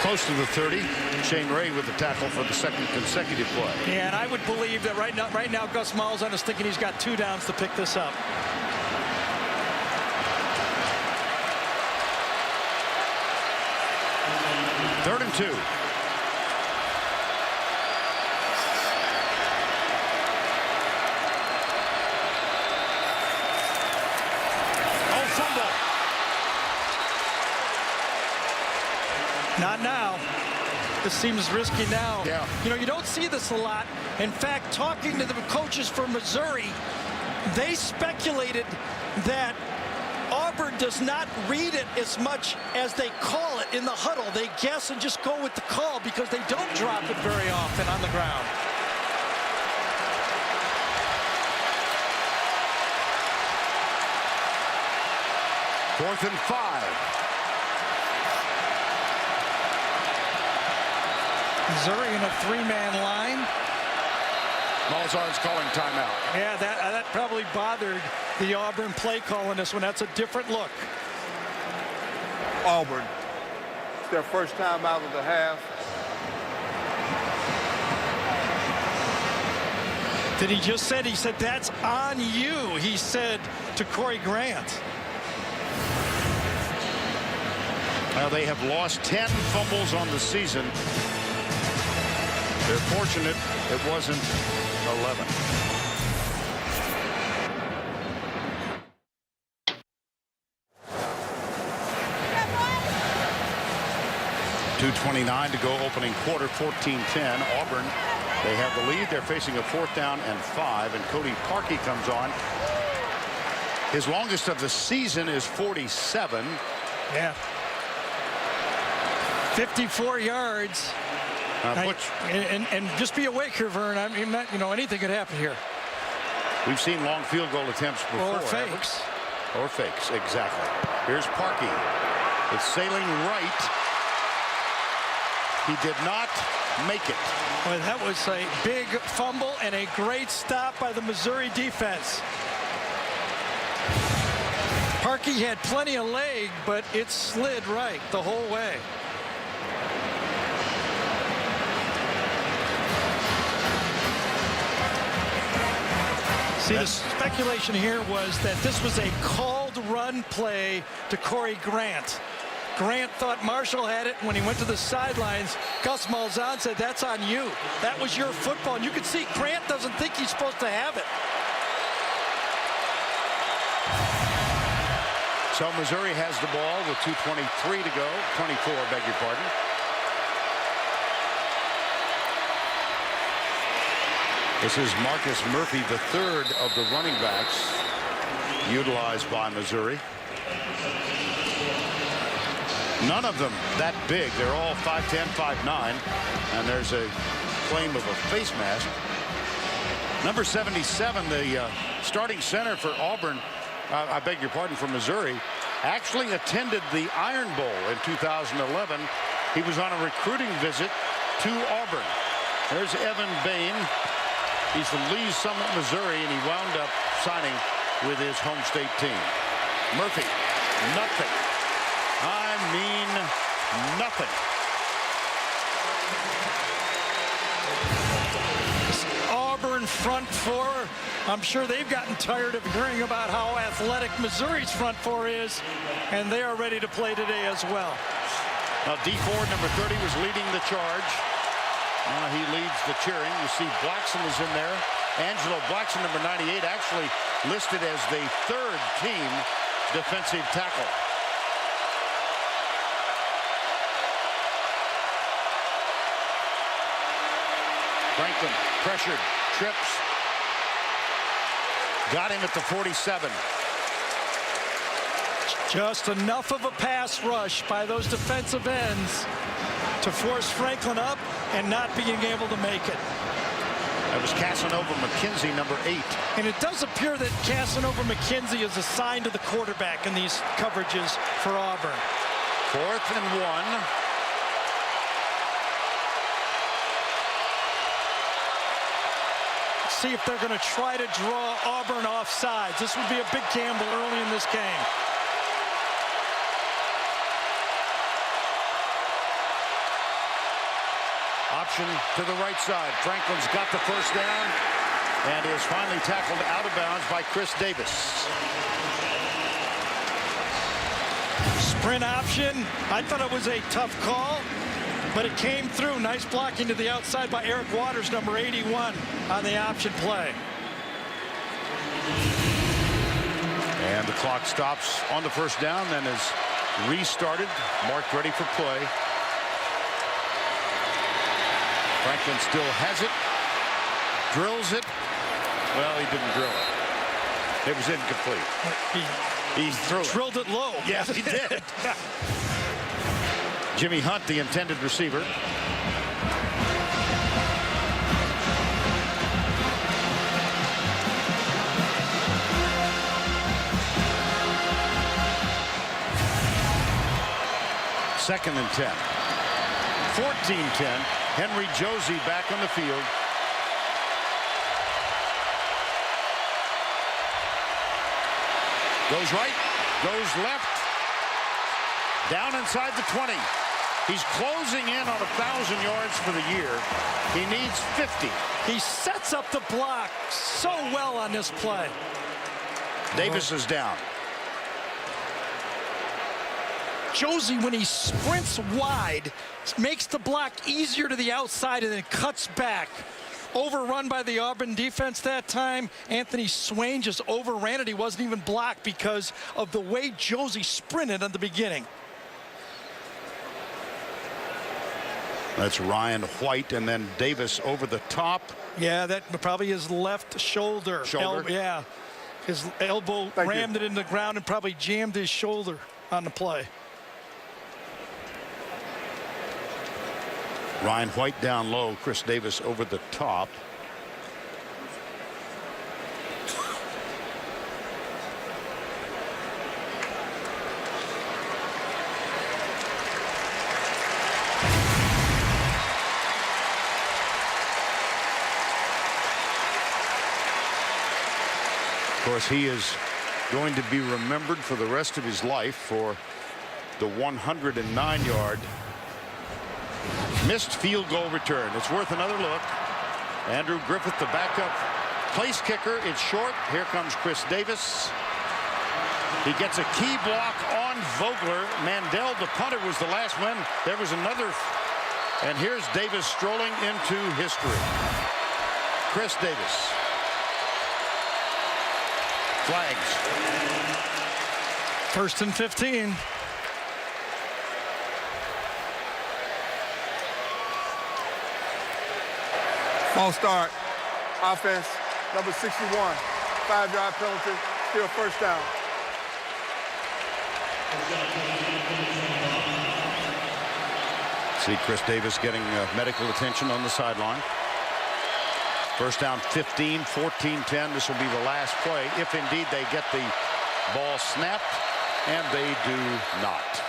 Close to the 30. Shane Ray with the tackle for the second consecutive play. And I would believe that right now Gus Malzahn is thinking he's got 2 downs to pick this up. Third and 2. Oh, fumble. Not now. This seems risky now. Yeah. You know, you don't see this a lot. In fact, talking to the coaches for Missouri, they speculated that Auburn does not read it as much as they call it in the huddle. They guess and just go with the call because they don't drop it very often on the ground. Fourth and 5. Missouri in a 3-man line. Malzahn's calling timeout. Yeah, that probably bothered the Auburn play call in this one. That's a different look. Auburn. It's their first time out of the half. Did he just said? He said, that's on you, he said to Corey Grant. Well, they have lost 10 fumbles on the season. They're fortunate it wasn't 11. .229 to go opening quarter, 14-10. Auburn, they have the lead. They're facing a 4th down and 5, and Cody Parkey comes on. His longest of the season is 47. Yeah. 54 yards. And just be awake here, Vern. I mean, you know, anything could happen here. We've seen long field goal attempts before. Or fakes. Or fakes, exactly. Here's Parkey. It's sailing right. He did not make it. Well, that was a big fumble and a great stop by the Missouri defense. Parkey had plenty of leg, but it slid right the whole way. See, the speculation here was that this was a called run play to Corey Grant. Grant thought Marshall had it. When he went to the sidelines, Gus Malzahn said, that's on you. That was your football. And you can see Grant doesn't think he's supposed to have it. So Missouri has the ball with 2:23 to go. 24, beg your pardon. This is Marcus Murphy, the third of the running backs utilized by Missouri. None of them that big. They're all 5'10", 5'9", and there's a claim of a face mask. Number 77, the starting center for Auburn, I beg your pardon, for Missouri, actually attended the Iron Bowl in 2011. He was on a recruiting visit to Auburn. There's Evan Bain. He's from Lee's Summit, Missouri, and he wound up signing with his home state team. Murphy, nothing. I mean, nothing. Auburn front four. I'm sure they've gotten tired of hearing about how athletic Missouri's front four is, and they are ready to play today as well. Now, D Ford, number 30, was leading the charge. He leads the cheering. You see Blackson is in there, Angelo Blackson, number 98, actually listed as the third team defensive tackle. Franklin pressured, trips. Got him at the 47. Just enough of a pass rush by those defensive ends to force Franklin up and not being able to make it. That was Casanova McKenzie, number 8. And it does appear that Casanova McKenzie is assigned to the quarterback in these coverages for Auburn. 4th and 1. See if they're going to try to draw Auburn off sides. This would be a big gamble early in this game. Option to the right side. Franklin's got the first down and is finally tackled out of bounds by Chris Davis. Sprint option. I thought it was a tough call, but it came through. Nice blocking to the outside by Eric Waters, number 81, on the option play. And the clock stops on the first down, then is restarted, marked ready for play. Franklin still has it, drills it. Well, he didn't drill it. It was incomplete. He threw it. Drilled it low. Yes, he did. Jimmy Hunt, the intended receiver. Second and 10. 14-10. Henry Josie back on the field. Goes right, goes left. Down inside the 20. He's closing in on 1,000 yards for the year. He needs 50. He sets up the block so well on this play. Davis is down. Josie, when he sprints wide, makes the block easier to the outside and then cuts back. Overrun by the Auburn defense that time. Anthony Swain just overran it. He wasn't even blocked because of the way Josie sprinted at the beginning. That's Ryan White, and then Davis over the top. Yeah, that probably his left shoulder. Yeah, his elbow rammed it in the ground and probably jammed his shoulder on the play. Ryan White down low, Chris Davis over the top. Of course, he is going to be remembered for the rest of his life for the 109-yard missed field goal return. It's worth another look. Andrew Griffith, the backup place kicker. It's short. Here comes Chris Davis. He gets a key block on Vogler. Mandel, the punter, was the last one. There was another. And here's Davis strolling into history. Chris Davis. Flags. 1st and 15. False start. Offense, number 61. 5-yard penalty. Still first down. See Chris Davis getting medical attention on the sideline. First down 15, 14-10. This will be the last play if indeed they get the ball snapped, and they do not.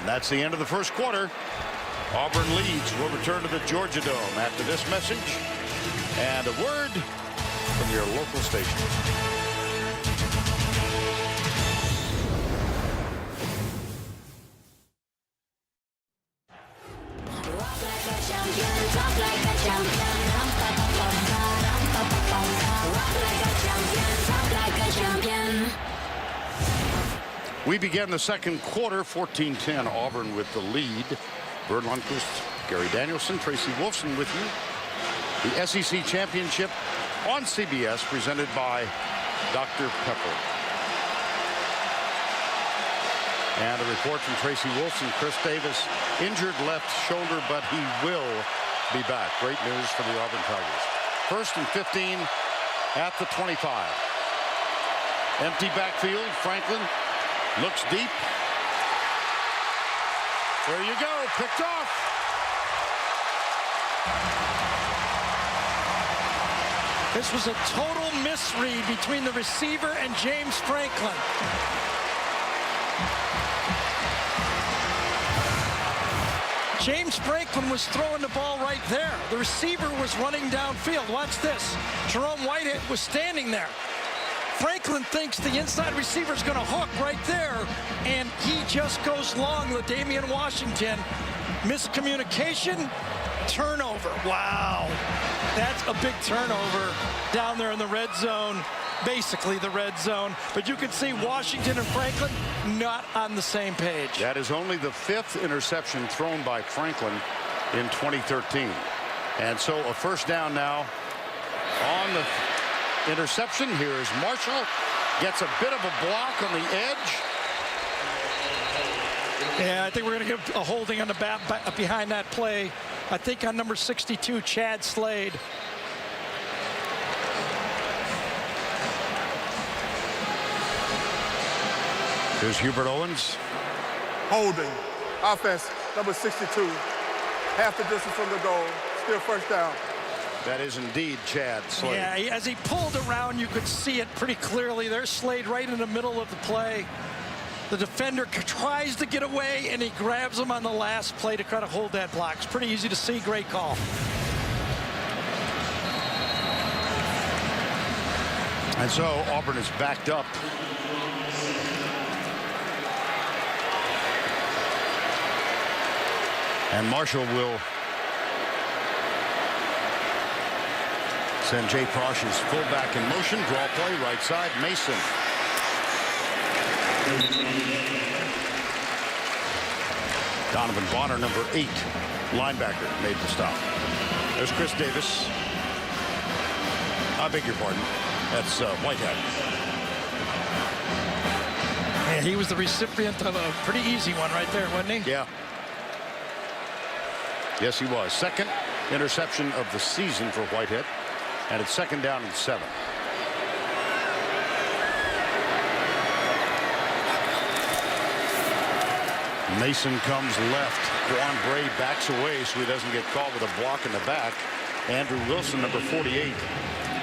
That's the end of the first quarter. Auburn leads. We'll return to the Georgia Dome after this message and a word from your local station. We begin the second quarter, 14-10, Auburn with the lead. Vern Lundquist, Gary Danielson, Tracy Wolfson with you. The SEC Championship on CBS, presented by Dr. Pepper. And a report from Tracy Wolfson. Chris Davis, injured left shoulder, but he will be back. Great news for the Auburn Tigers. First and 15 at the 25. Empty backfield. Franklin looks deep. There you go. Picked off. This was a total misread between the receiver and James Franklin. James Franklin was throwing the ball right there. The receiver was running downfield. Watch this. Jerome Whitehead was standing there. Franklin thinks the inside receiver is going to hook right there, and he just goes long with Damian Washington. Miscommunication, turnover. Wow. That's a big turnover down there in the red zone, basically the red zone. But you can see Washington and Franklin not on the same page. That is only the 5th interception thrown by Franklin in 2013. And so a first down now on the interception. Here is Marshall. Gets a bit of a block on the edge. Yeah, I think we're going to give a holding on the back behind that play. I think on number 62, Chad Slade. Here's Hubert Owens. Holding. Offense, number 62. Half the distance from the goal. Still first down. That is indeed Chad Slade. Yeah, as he pulled around, you could see it pretty clearly. There's Slade right in the middle of the play. The defender tries to get away, and he grabs him on the last play to try to hold that block. It's pretty easy to see. Great call. And so Auburn is backed up. And Marshall will send Jay Prosh's fullback in motion. Draw play, right side, Mason. Donovan Bonner, number 8, linebacker, made the stop. There's Chris Davis. I beg your pardon. That's Whitehead. Yeah, he was the recipient of a pretty easy one right there, wasn't he? Yeah. Yes, he was. Second interception of the season for Whitehead. And it's second down and 7. Mason comes left. Quan Bray backs away so he doesn't get caught with a block in the back. Andrew Wilson, number 48,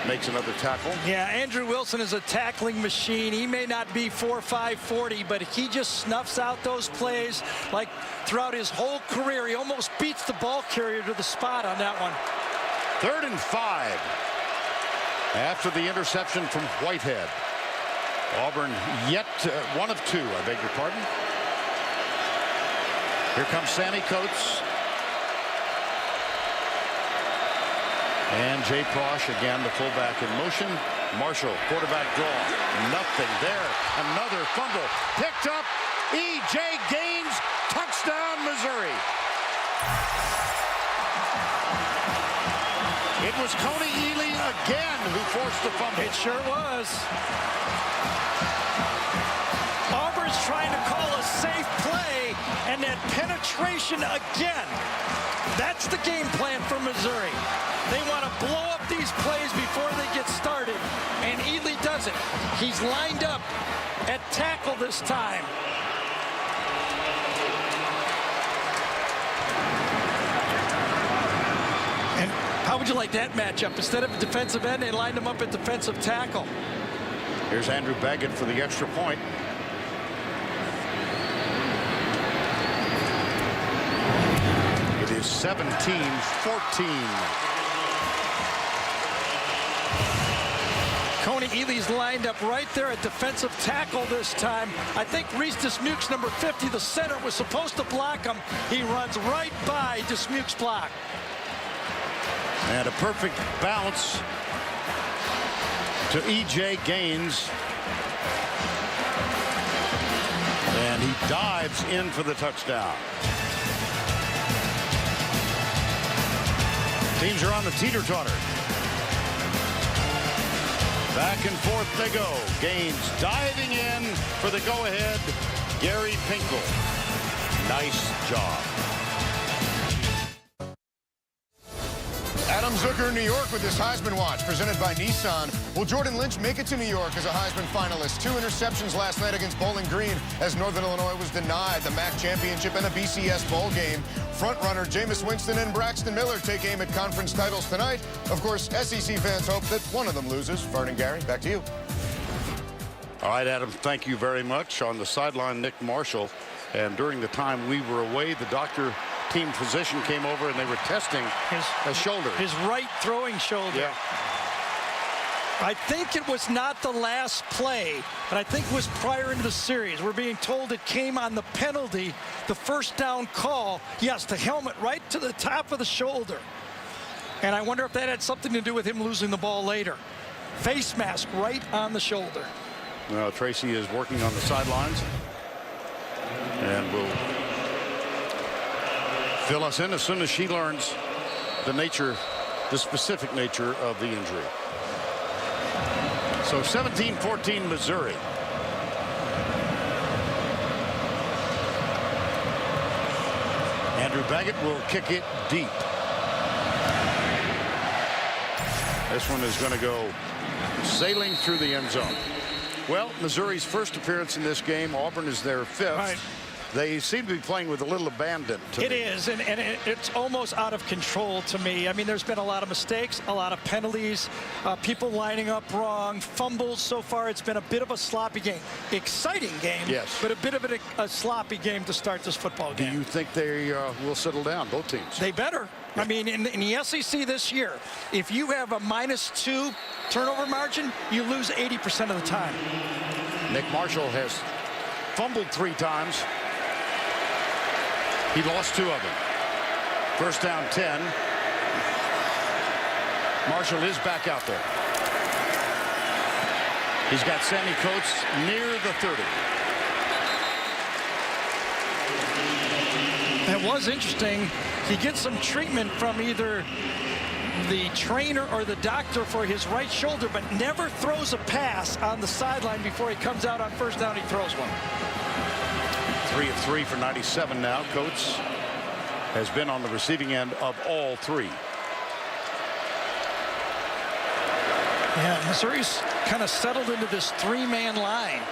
makes another tackle. Yeah, Andrew Wilson is a tackling machine. He may not be 4.5 40, but he just snuffs out those plays like throughout his whole career. He almost beats the ball carrier to the spot on that one. 3rd and 5 after the interception from Whitehead. Auburn yet 1 of 2, I beg your pardon. Here comes Sammy Coates. And Jay Prosh again, the fullback in motion. Marshall, quarterback draw. Nothing there. Another fumble. Picked up. E.J. Gaines. Touchdown, Missouri. It was Coney Ely again who forced the fumble. It sure was. Auburn's trying to call a safe play, and that penetration again. That's the game plan for Missouri. They want to blow up these plays before they get started, and Ely does it. He's lined up at tackle this time. And how would you like that matchup? Instead of a defensive end, they lined him up at defensive tackle. Here's Andrew Baggett for the extra point. It is 17-14. Coney Ely's lined up right there at defensive tackle this time. I think Reese Dismukes, number 50, the center, was supposed to block him. He runs right by Dismukes' block. And a perfect bounce to E.J. Gaines. He dives in for the touchdown. Teams are on the teeter-totter. Back and forth they go. Gaines diving in for the go-ahead. Gary Pinkel. Nice job. Adam Zucker, New York, with this Heisman Watch presented by Nissan. Will Jordan Lynch make it to New York as a Heisman finalist? 2 interceptions last night against Bowling Green as Northern Illinois was denied the MAC championship and a BCS bowl game. Frontrunner Jameis Winston and Braxton Miller take aim at conference titles tonight. Of course, SEC fans hope that one of them loses. Vern and Gary, back to you. All right, Adam, thank you very much. On the sideline, Nick Marshall. And during the time we were away, the team physician came over and they were testing his shoulder. His right throwing shoulder. Yeah. I think it was not the last play, but I think it was prior into the series. We're being told it came on the penalty, the first down call. Yes, the helmet right to the top of the shoulder. And I wonder if that had something to do with him losing the ball later. Face mask right on the shoulder. Well, Tracy is working on the sidelines and will fill us in as soon as she learns the specific nature of the injury. So 17-14 Missouri. Andrew Baggett will kick it deep. This one is going to go sailing through the end zone. Well, Missouri's first appearance in this game. Auburn is their 5th. Right. They seem to be playing with a little abandon to It me. is, and it's almost out of control to me. I mean, there's been a lot of mistakes, a lot of penalties, people lining up wrong, fumbles. So far, it's been a bit of a sloppy game. Exciting game, yes, but a bit of a sloppy game to start this football game. Do you think they will settle down, both teams? They better. I mean, in the SEC this year, if you have a -2 turnover margin, you lose 80% of the time. Nick Marshall has fumbled 3 times. He lost 2 of them. First down 10. Marshall is back out there. He's got Sammy Coates near the 30. It was interesting. He gets some treatment from either the trainer or the doctor for his right shoulder, but never throws a pass on the sideline before he comes out on first down. He throws one. 3 of 3 for 97 now. Coates has been on the receiving end of all 3. Yeah, Missouri's kind of settled into this 3-man line.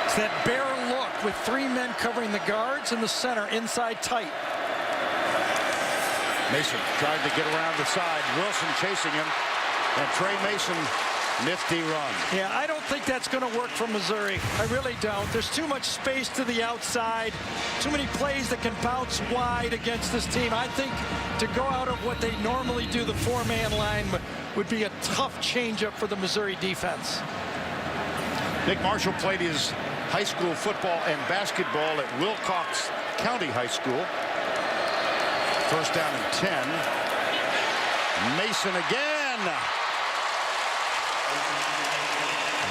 It's that bare look with 3 men covering the guards and the center inside tight. Mason tried to get around the side. Wilson chasing him. And Trey Mason, nifty run. Yeah, I don't think that's going to work for Missouri. I really don't. There's too much space to the outside. Too many plays that can bounce wide against this team. I think to go out of what they normally do, the 4-man line, would be a tough changeup for the Missouri defense. Nick Marshall played his high school football and basketball at Wilcox County High School. First down and 10. Mason again.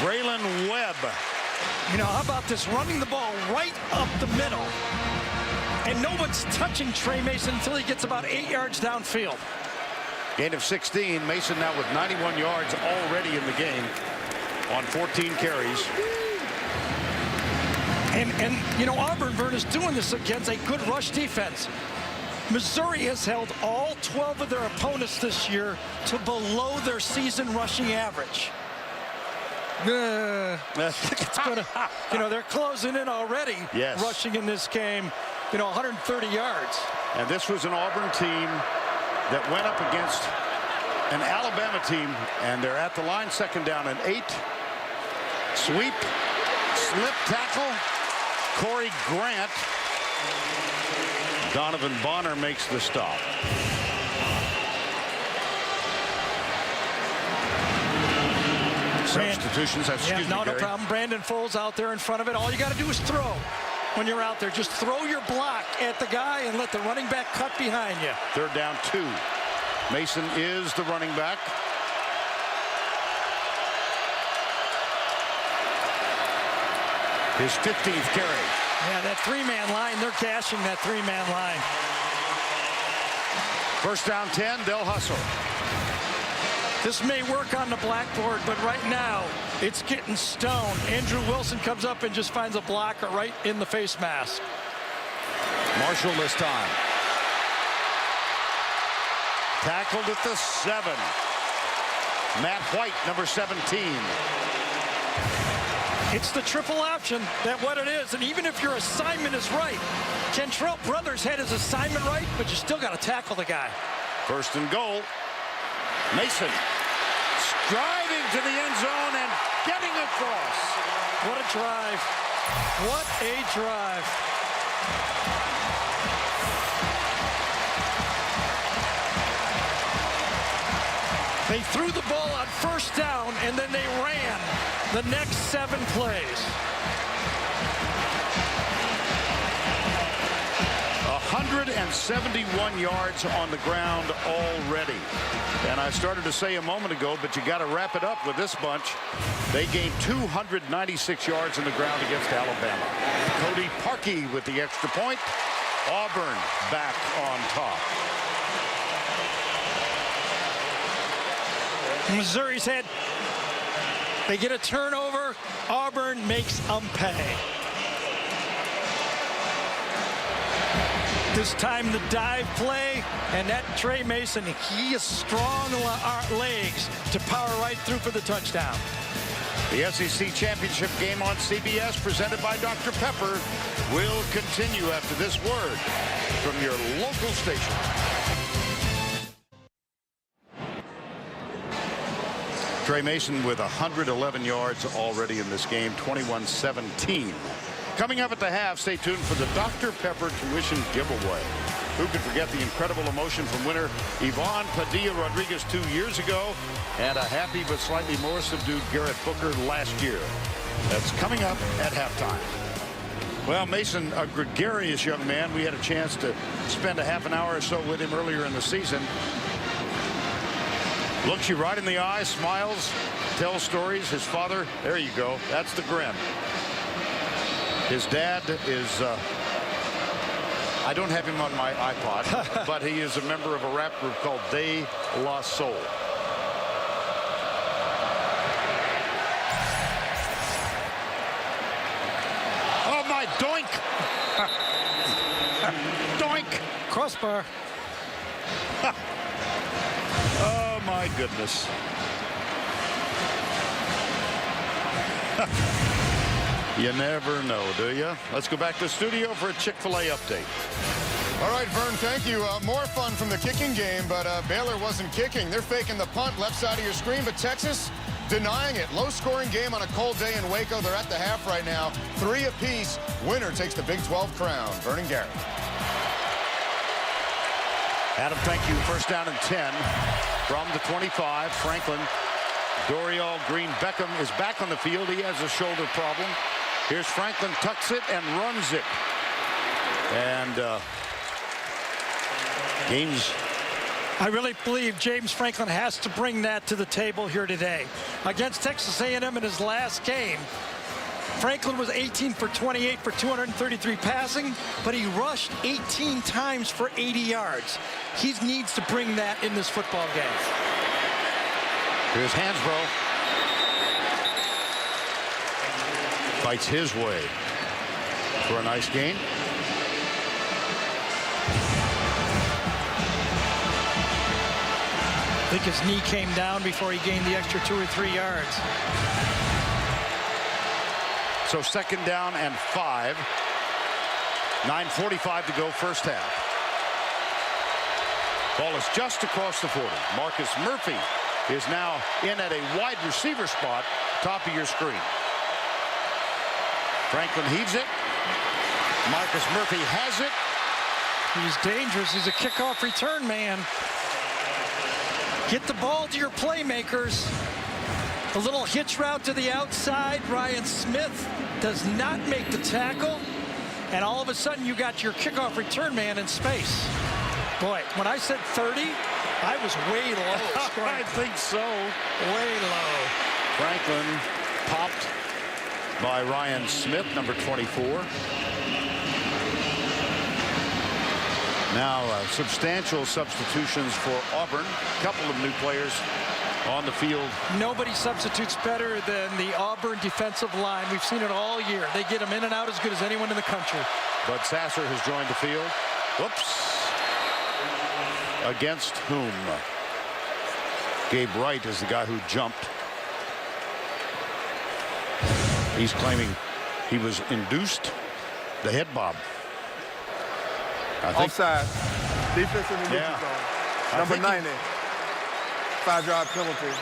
Braylon Webb. You know, how about this, running the ball right up the middle, and no one's touching Trey Mason until he gets about 8 yards downfield. Gain of 16. Mason now with 91 yards already in the game on 14 carries. And you know, Auburn, Vern, is doing this against a good rush defense. Missouri has held all 12 of their opponents this year to below their season rushing average. It's gonna, you know, they're closing in already. Yes. Rushing in this game, you know, 130 yards. And this was an Auburn team that went up against an Alabama team, and they're at the line, second down and 8. Sweep, slip tackle, Corey Grant. Donovan Bonner makes the stop. Substitutions. Excuse me, no Gary. problem. Brandon Foles out there in front of it. All you got to do is throw when you're out there. Just throw your block at the guy and let the running back cut behind you. Third down 2. Mason is the running back. His 15th carry. Yeah, that three-man line, they're cashing that three-man line. First down 10, they'll hustle. This may work on the blackboard, but right now it's getting stoned. Andrew Wilson comes up and just finds a blocker right in the face mask. Marshall this time. Tackled at the 7. Matt White, number 17. It's the triple option, that's what it is. And even if your assignment is right, Cantrell Brothers had his assignment right, but you still got to tackle the guy. First and goal. Mason driving to the end zone and getting across. What a drive. What a drive. They threw the ball on first down, and then they ran the next 7 plays. 171 yards on the ground already. And I started to say a moment ago, but you got to wrap it up with this bunch. They gained 296 yards on the ground against Alabama. Cody Parkey with the extra point. Auburn back on top. Missouri's head. They get a turnover. Auburn makes them pay. This time the dive play, and that Trey Mason, he has strong legs to power right through for the touchdown. The SEC Championship game on CBS, presented by Dr. Pepper, will continue after this word from your local station. Trey Mason with 111 yards already in this game, 21-17. Coming up at the half, stay tuned for the Dr. Pepper tuition giveaway. Who could forget the incredible emotion from winner Yvonne Padilla-Rodriguez 2 years ago and a happy but slightly more subdued Garrett Booker last year? That's coming up at halftime. Well, Mason, a gregarious young man. We had a chance to spend a half an hour or so with him earlier in the season. Looks you right in the eye, smiles, tells stories. His father, there you go, that's the grin. His dad is, I don't have him on my iPod, but he is a member of a rap group called De La Soul. Oh, my doink! Doink! Crossbar. Oh, my goodness. You never know, do you? Let's go back to the studio for a Chick-fil-A update. All right, Vern, thank you. More fun from the kicking game, but Baylor wasn't kicking. They're faking the punt left side of your screen, but Texas denying it. Low-scoring game on a cold day in Waco. They're at the half right now. 3 apiece. Winner takes the Big 12 crown. Vernon Garrett. Adam, thank you. First down and 10 from the 25. Franklin. Dorial Green-Beckham is back on the field. He has a shoulder problem. Here's Franklin, tucks it and runs it. And gains. I really believe James Franklin has to bring that to the table here today. Against Texas A&M in his last game, Franklin was 18 for 28 for 233 passing, but he rushed 18 times for 80 yards. He needs to bring that in this football game. Here's Hansbrough. Fights his way for a nice gain. I think his knee came down before he gained the extra 2 or 3 yards. So second down and 5. 9:45 to go first half. Ball is just across the 40. Marcus Murphy is now in at a wide receiver spot, top of your screen. Franklin heaves it. Marcus Murphy has it. He's dangerous. He's a kickoff return man. Get the ball to your playmakers. A little hitch route to the outside. Ryan Smith does not make the tackle. And all of a sudden, you got your kickoff return man in space. Boy, when I said 30, I was way low. I think so. Way low. Franklin popped by Ryan Smith, number 24. Now substantial substitutions for Auburn. A couple of new players on the field. Nobody substitutes better than the Auburn defensive line. We've seen it all year. They get them in and out as good as anyone in the country. But Sasser has joined the field. Whoops. Against whom? Gabe Wright is the guy who jumped. He's claiming he was induced the head bob. I think Offside. Defense in the neutral zone. Number 90. 5-yard penalty.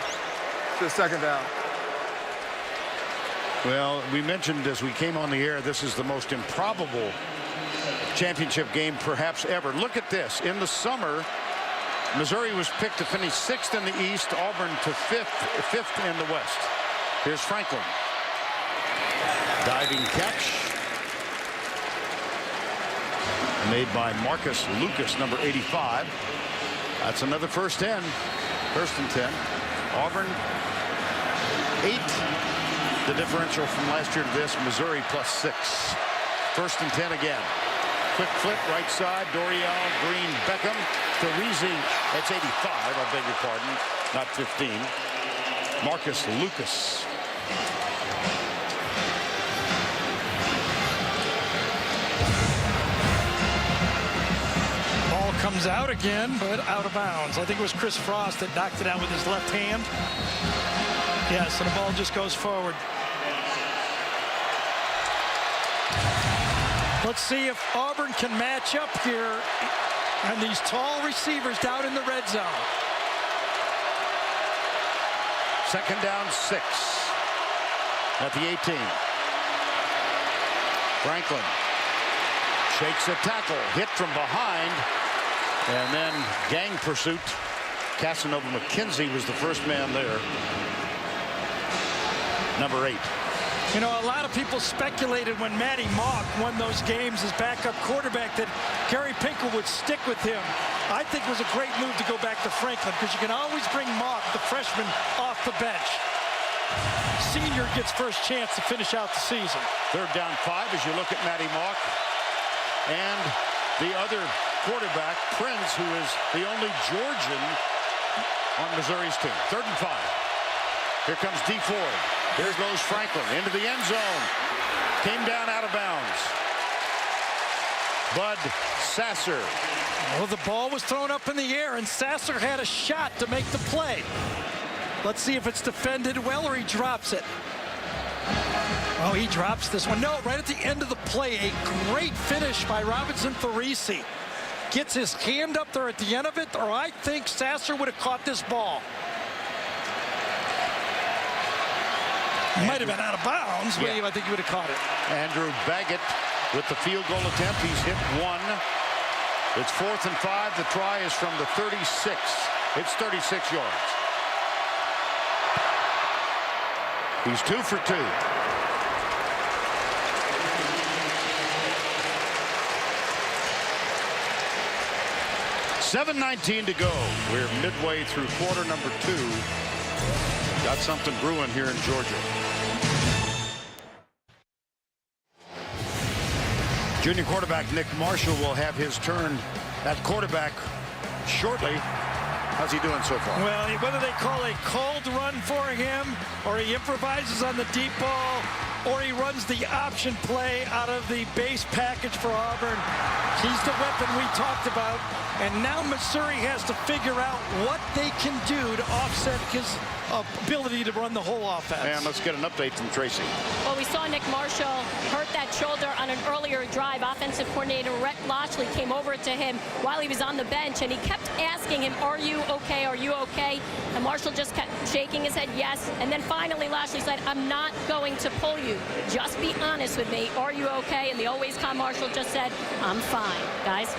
To second down. Well, we mentioned as we came on the air, this is the most improbable championship game perhaps ever. Look at this. In the summer, Missouri was picked to finish 6th in the East, Auburn to 5th in the West. Here's Franklin. Diving catch. Made by Marcus Lucas, number 85. That's another first and 10. Auburn 8. The differential from last year to this, Missouri +6. First and 10 again. Quick flip, right side, Dorial, Green, Beckham, Therizi. That's 85, I beg your pardon, not 15. Marcus Lucas. Ball comes out again, but out of bounds. I think it was Chris Frost that knocked it out with his left hand. Yes, and the ball just goes forward. Let's see if Auburn can match up here and these tall receivers down in the red zone. Second down, 6 at the 18. Franklin shakes a tackle, hit from behind, and then gang pursuit. Casanova McKenzie was the first man there. Number 8. You know, a lot of people speculated when Matty Mock won those games as backup quarterback that Gary Pinkel would stick with him. I think it was a great move to go back to Franklin because you can always bring Mock, the freshman, off the bench. Senior gets first chance to finish out the season. Third down 5 as you look at Matty Mock. And the other quarterback, Prince, who is the only Georgian on Missouri's team. Third and 5. Here comes D. Ford. Here goes Franklin into the end zone. Came down out of bounds. Bud Sasser. Well, the ball was thrown up in the air, and Sasser had a shot to make the play. Let's see if it's defended well or he drops it. Oh, he drops this one. No, right at the end of the play, a great finish by Robinson Therizi. Gets his hand up there at the end of it, or I think Sasser would have caught this ball. Might have been out of bounds, but I think he would have caught it. Andrew Baggett with the field goal attempt. He's hit 1. It's 4th and 5. The try is from the 36. It's 36 yards. He's 2 for 2. $7:19 to go. We're midway through quarter number 2. Got something brewing here in Georgia. Junior quarterback Nick Marshall will have his turn at quarterback shortly. How's he doing so far? Well, whether they call a called run for him, or he improvises on the deep ball, or he runs the option play out of the base package for Auburn, he's the weapon we talked about. And now Missouri has to figure out what they can do to offset his ability to run the whole offense. And let's get an update from Tracy. Well, we saw Nick Marshall hurt that shoulder on an earlier drive. Offensive coordinator Rhett Lochley came over to him while he was on the bench, and he kept asking him, "Are you okay? Are you okay?" And Marshall just kept shaking his head yes. And then finally Lochley said, "I'm not going to pull you. Just be honest with me. Are you okay?" And the always calm Marshall just said, "I'm fine, guys."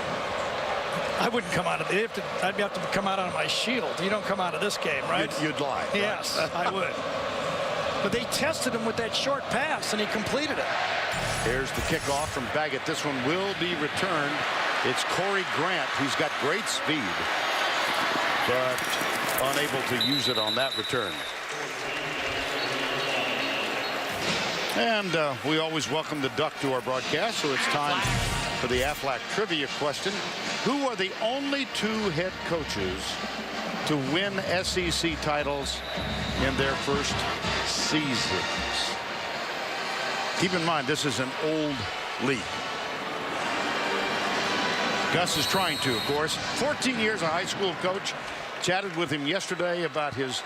I wouldn't come out of it. I'd have to come out on my shield. You don't come out of this game, right? You'd lie. Yes, I would. But they tested him with that short pass, and he completed it. Here's the kickoff from Baggett. This one will be returned. It's Corey Grant, who's got great speed, but unable to use it on that return. And we always welcome the Duck to our broadcast, so it's time for the Aflac trivia question. Who are the only 2 head coaches to win SEC titles in their first seasons? Keep in mind, this is an old league. Gus is trying to, of course. 14 years a high school coach. Chatted with him yesterday about his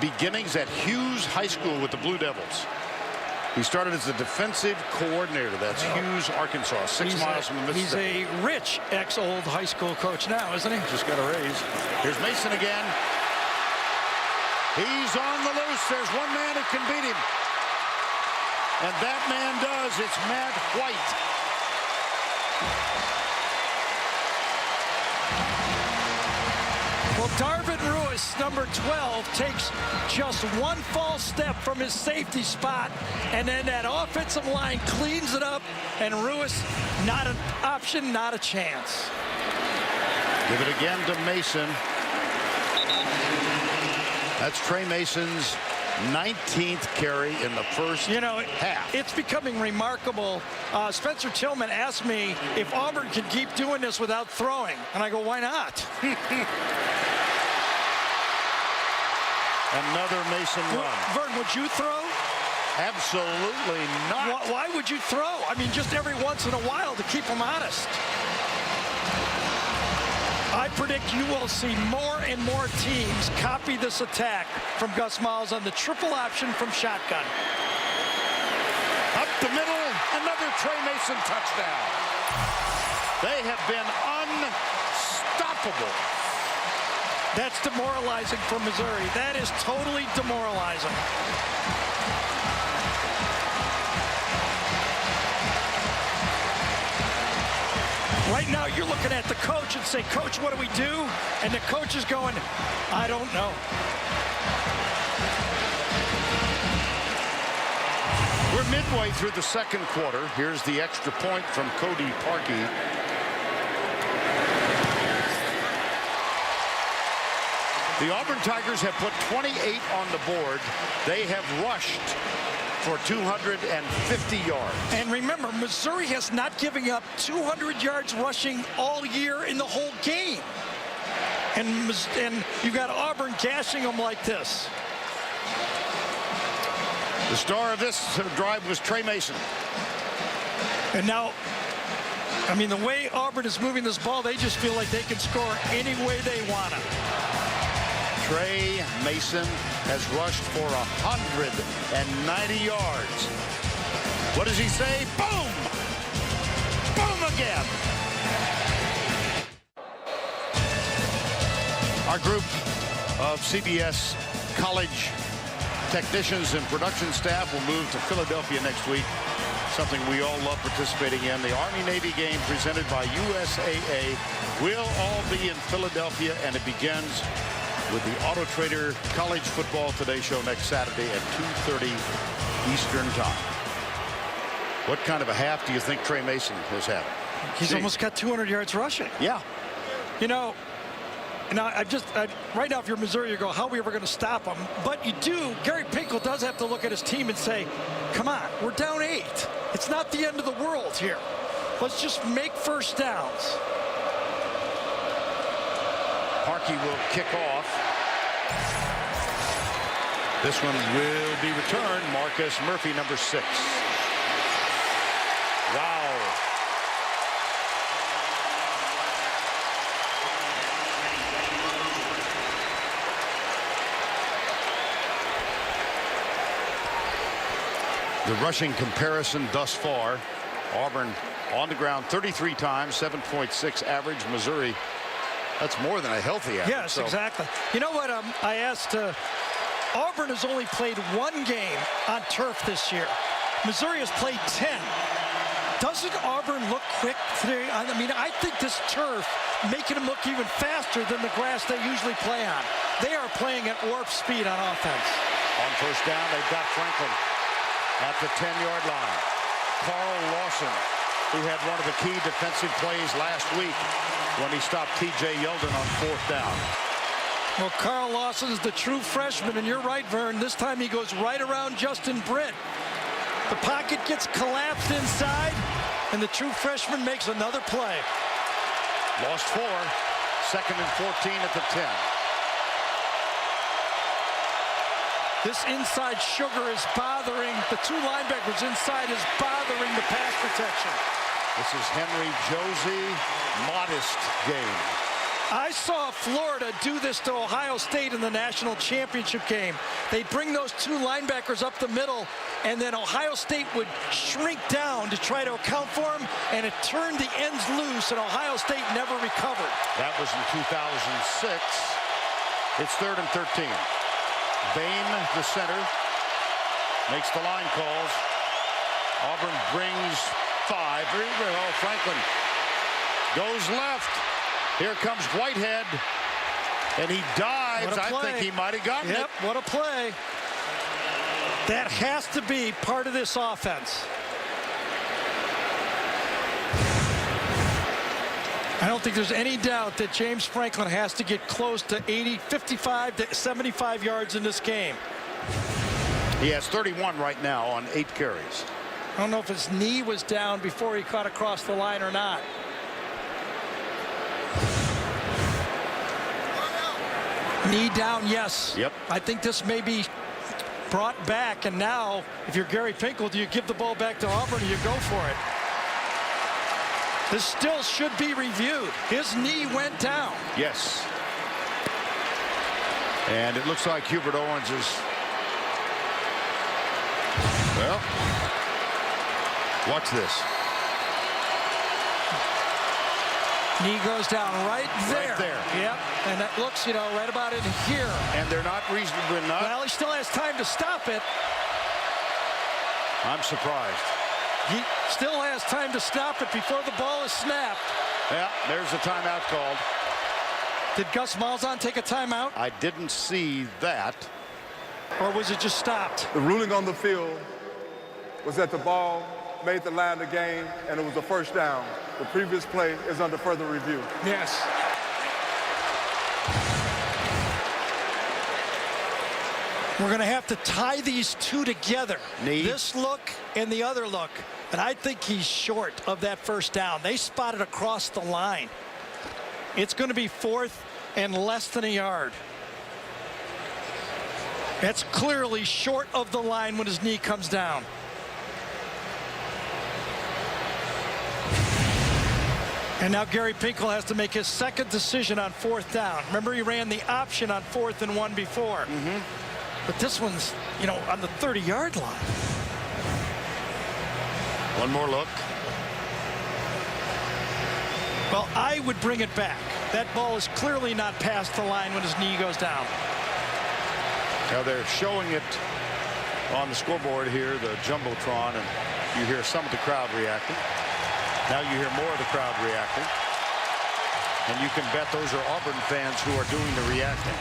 beginnings at Hughes High School with the Blue Devils. He started as the defensive coordinator. That's Hughes, Arkansas, 6 miles from the Mississippi. He's a rich ex-old high school coach now, isn't he? Just got a raise. Here's Mason again. He's on the loose. There's one man who can beat him. And that man does. It's Matt White. Well, Darvin Ruiz, number 12, takes just one false step from his safety spot, and then that offensive line cleans it up, and Ruiz, not an option, not a chance. Give it again to Mason. That's Trey Mason's 19th carry in the first half. It's becoming remarkable. Spencer Tillman asked me if Auburn can keep doing this without throwing, and I go, why not? Another Mason run. Vern, would you throw? Absolutely not. Why would you throw? I mean, just every once in a while to keep them honest. I predict you will see more and more teams copy this attack from Gus Miles on the triple option from shotgun. Up the middle, another Trey Mason touchdown. They have been unstoppable. That's demoralizing for Missouri. That is totally demoralizing. Right now, you're looking at the coach and say, Coach, what do we do? And the coach is going, I don't know. We're midway through the second quarter. Here's the extra point from Cody Parkey. The Auburn Tigers have put 28 on the board. They have rushed for 250 yards. And remember, Missouri has not given up 200 yards rushing all year in the whole game. And you got Auburn gashing them like this. The star of this drive was Trey Mason. And now, I mean, the way Auburn is moving this ball, they just feel like they can score any way they want to. Trey Mason has rushed for 190 yards. What does he say? Boom! Boom again! Our group of CBS college technicians and production staff will move to Philadelphia next week. Something we all love participating in. The Army-Navy game presented by USAA will all be in Philadelphia, and it begins with the Auto Trader College Football Today show next Saturday at 2:30 Eastern Time. What kind of a half do you think Trey Mason has had? He's almost got 200 yards rushing. Yeah. You know, right now, if you're Missouri, you go, how are we ever going to stop him? But you do. Gary Pinkel does have to look at his team and say, come on, we're down 8. It's not the end of the world here. Let's just make first downs. Parkey will kick off. This one will be returned. Marcus Murphy, number 6. Wow. The rushing comparison thus far. Auburn on the ground 33 times, 7.6 average. Missouri, that's more than a healthy average. Yes, exactly. You know what? I asked, Auburn has only played 1 game on turf this year. Missouri has played 10. Doesn't Auburn look quick today? I mean, I think this turf making them look even faster than the grass they usually play on. They are playing at warp speed on offense. On first down, they've got Franklin at the 10-yard line. Carl Lawson, who had one of the key defensive plays last week when he stopped T.J. Yeldon on 4th down. Well, Carl Lawson is the true freshman, and you're right, Vern. This time he goes right around Justin Britt. The pocket gets collapsed inside, and the true freshman makes another play. Lost 4. 2nd and 14 at the 10. This inside sugar is bothering the 2 linebackers inside, is bothering the pass protection. This is Henry Josie. Modest game. I saw Florida do this to Ohio State in the national championship game. They'd bring those 2 linebackers up the middle, and then Ohio State would shrink down to try to account for them, and it turned the ends loose, and Ohio State never recovered. That was in 2006. It's 3rd and 13. Bain, the center, makes the line calls. Auburn brings 5. Oh, Franklin goes left. Here comes Whitehead, and he dives. I think he might have gotten it. What a play. That has to be part of this offense. I don't think there's any doubt that James Franklin has to get close to 55 to 75 yards in this game. He has 31 right now on 8 carries. I don't know if his knee was down before he caught across the line or not. Knee down, yes. Yep. I think this may be brought back, and now, if you're Gary Pinkel, do you give the ball back to Auburn or you go for it? This still should be reviewed. His knee went down. Yes. And it looks like Hubert Owens is, well, watch this. Knee goes down right there. Right there. Yep. And that looks, right about in here. And they're not reasonably enough. Well, he still has time to stop it. I'm surprised. He still has time to stop it before the ball is snapped. Yeah, there's a timeout called. Did Gus Malzahn take a timeout? I didn't see that. Or was it just stopped? The ruling on the field was that the ball made the line of the game, and it was a first down. The previous play is under further review. Yes. We're going to have to tie these 2 together. Knee. This look and the other look. And I think he's short of that first down. They spotted across the line. It's going to be 4th and less than a yard. That's clearly short of the line when his knee comes down. And now Gary Pinkel has to make his 2nd decision on 4th down. Remember, he ran the option on 4th and 1 before. But this one's, on the 30-yard line. One more look. Well, I would bring it back. That ball is clearly not past the line when his knee goes down. Now they're showing it on the scoreboard here, the Jumbotron, and you hear some of the crowd reacting. Now you hear more of the crowd reacting. And you can bet those are Auburn fans who are doing the reacting.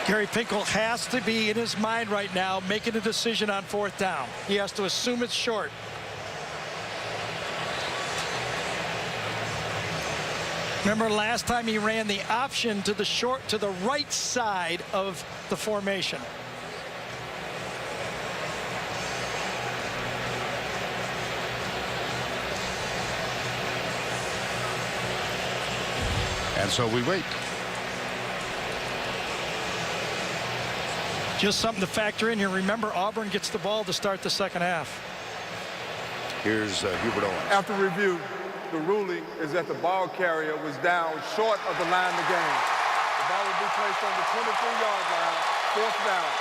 Gary Pinkel has to be in his mind right now making a decision on 4th down. He has to assume it's short. Remember last time he ran the option to the right side of the formation. And so we wait. Just something to factor in here. Remember, Auburn gets the ball to start the 2nd half. Here's Hubert Owens. After review, the ruling is that the ball carrier was down short of the line of the game. The ball will be placed on the 23-yard line, 4th down.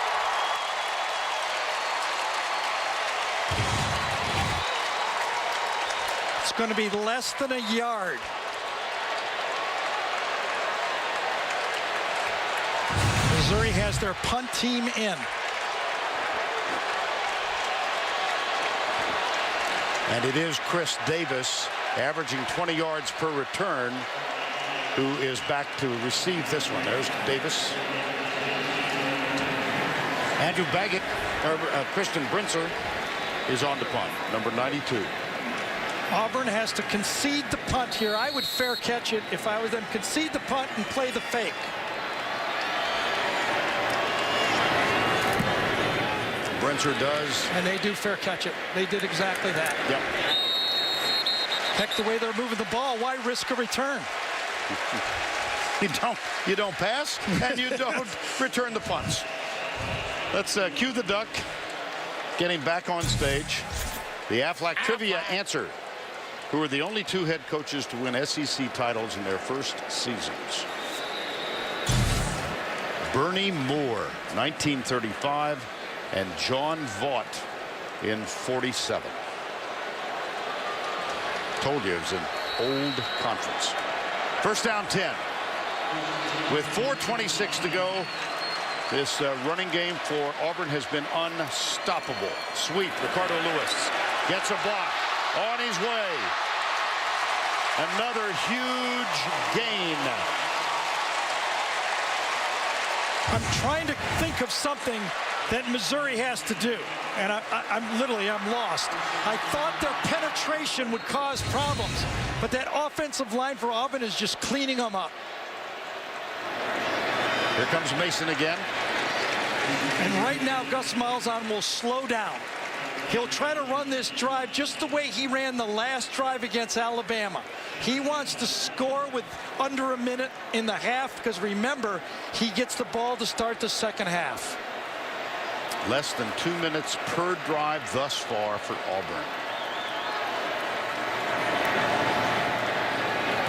It's going to be less than a yard. Missouri has their punt team in. And it is Chris Davis, averaging 20 yards per return, who is back to receive this one. There's Davis. Andrew Baggett, Christian Brinzer is on the punt, number 92. Auburn has to concede the punt here. I would fair catch it if I was them. Concede the punt and play the fake. Brenzer does. And they do fair catch it. They did exactly that. Yep. Heck, the way they're moving the ball, why risk a return? You don't pass, and you don't return the punts. Let's cue the duck. Getting back on stage. The Aflac Trivia answer. Who are the only two head coaches to win SEC titles in their first seasons? Bernie Moore, 1935, and John Vaught in 47. Told you it was an old conference. First down 10. With 4:26 to go, this running game for Auburn has been unstoppable. Sweep, Ricardo Lewis gets a block on his way. Another huge gain. I'm trying to think of something that Missouri has to do, and I'm lost. I thought their penetration would cause problems, but that offensive line for Auburn is just cleaning them up. Here comes Mason again. And right now, Gus Malzahn will slow down. He'll try to run this drive just the way he ran the last drive against Alabama. He wants to score with under a minute in the half, because remember, he gets the ball to start the second half. Less than 2 minutes per drive thus far for Auburn.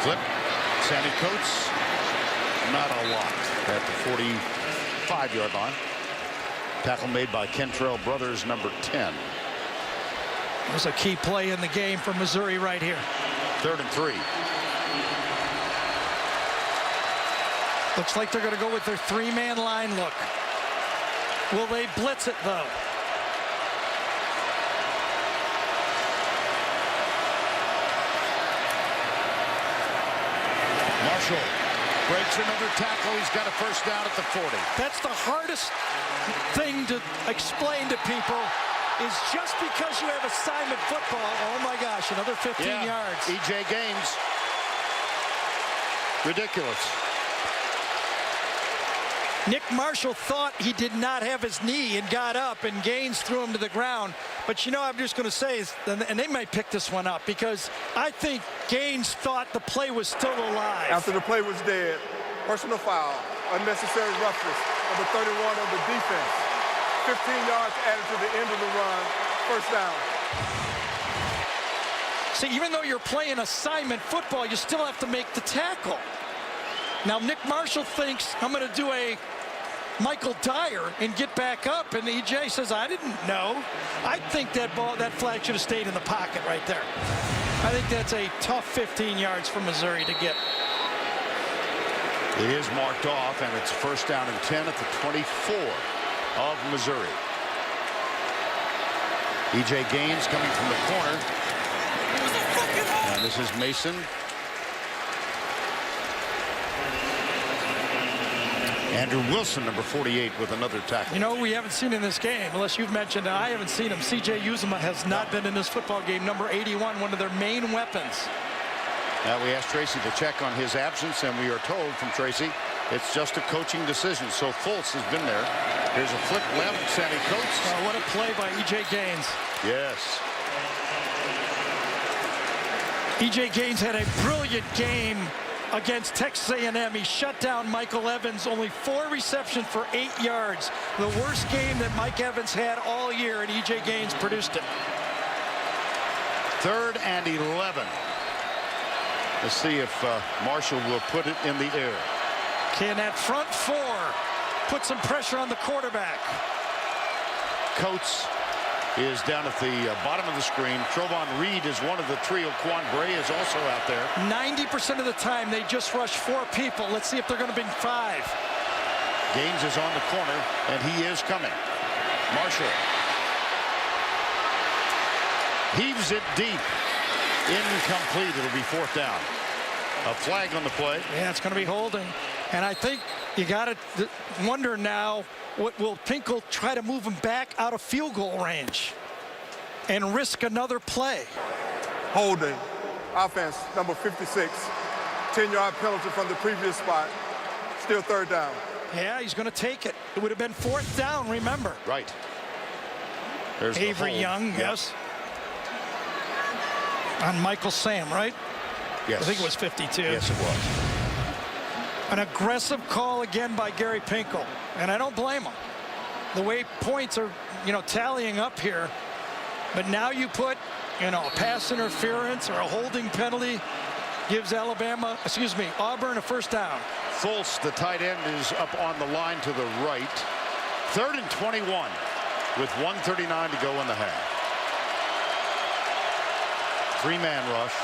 Flip. Sammy Coates. Not a lot at the 45-yard line. Tackle made by Kentrell Brothers, number 10. It was a key play in the game for Missouri right here. 3rd and 3. Looks like they're going to go with their three-man line look. Will they blitz it, though? Marshall breaks another tackle. He's got a first down at the 40. That's the hardest thing to explain to people, is just because you have assignment football. Oh, my gosh, another 15 yards. E.J. Gaines. Ridiculous. Nick Marshall thought he did not have his knee and got up, and Gaines threw him to the ground. But, you know, I'm just going to say, and they might pick this one up, because I think Gaines thought the play was still alive. After the play was dead, personal foul, unnecessary roughness, number 31 on the defense. 15 yards added to the end of the run. First down. See, even though you're playing assignment football, you still have to make the tackle. Now, Nick Marshall thinks, I'm going to do a Michael Dyer and get back up, and E.J. says, I didn't know. I think that flag should have stayed in the pocket right there. I think that's a tough 15 yards for Missouri to get. It is marked off, and it's first down and 10 at the 24 of Missouri. E.J. Gaines coming from the corner. And this is Mason. Andrew Wilson, number 48, with another tackle. You know, we haven't seen in this game, unless you've mentioned, I haven't seen him. C.J. Uzomah has not been in this football game. Number 81, one of their main weapons. Now we asked Tracy to check on his absence, and we are told from Tracy it's just a coaching decision. So Fultz has been there. Here's a flip left, Sammy Coates. Oh, what a play by E.J. Gaines. Yes. E.J. Gaines had a brilliant game against Texas A&M. He shut down Michael Evans, only 4 receptions for 8 yards. The worst game that Mike Evans had all year, and E.J. Gaines produced it. 3rd and 11. Let's see if Marshall will put it in the air. Can that front 4 put some pressure on the quarterback? Coates is down at the bottom of the screen. Trovon Reed is one of the trio. Quan Bray is also out there. 90% of the time, they just rush 4 people. Let's see if they're going to bring 5. Gaines is on the corner, and he is coming. Marshall heaves it deep. Incomplete. It'll be 4th down. A flag on the play. Yeah, it's going to be holding. And I think you got to wonder now, what will Pinkel try to move him back out of field goal range and risk another play? Holding. Offense, number 56. 10-yard penalty from the previous spot. Still 3rd down. Yeah, he's going to take it. It would have been 4th down, remember. Right. There's Avery Young, Yep. yes. On Michael Sam, right? Yes. I think it was 52. Yes, it was. An aggressive call again by Gary Pinkel, and I don't blame him. The way points are, tallying up here, but now you put, a pass interference or a holding penalty gives Auburn a first down. Fultz, the tight end, is up on the line to the right. 3rd and 21 with 1:39 to go in the half. 3-man rush.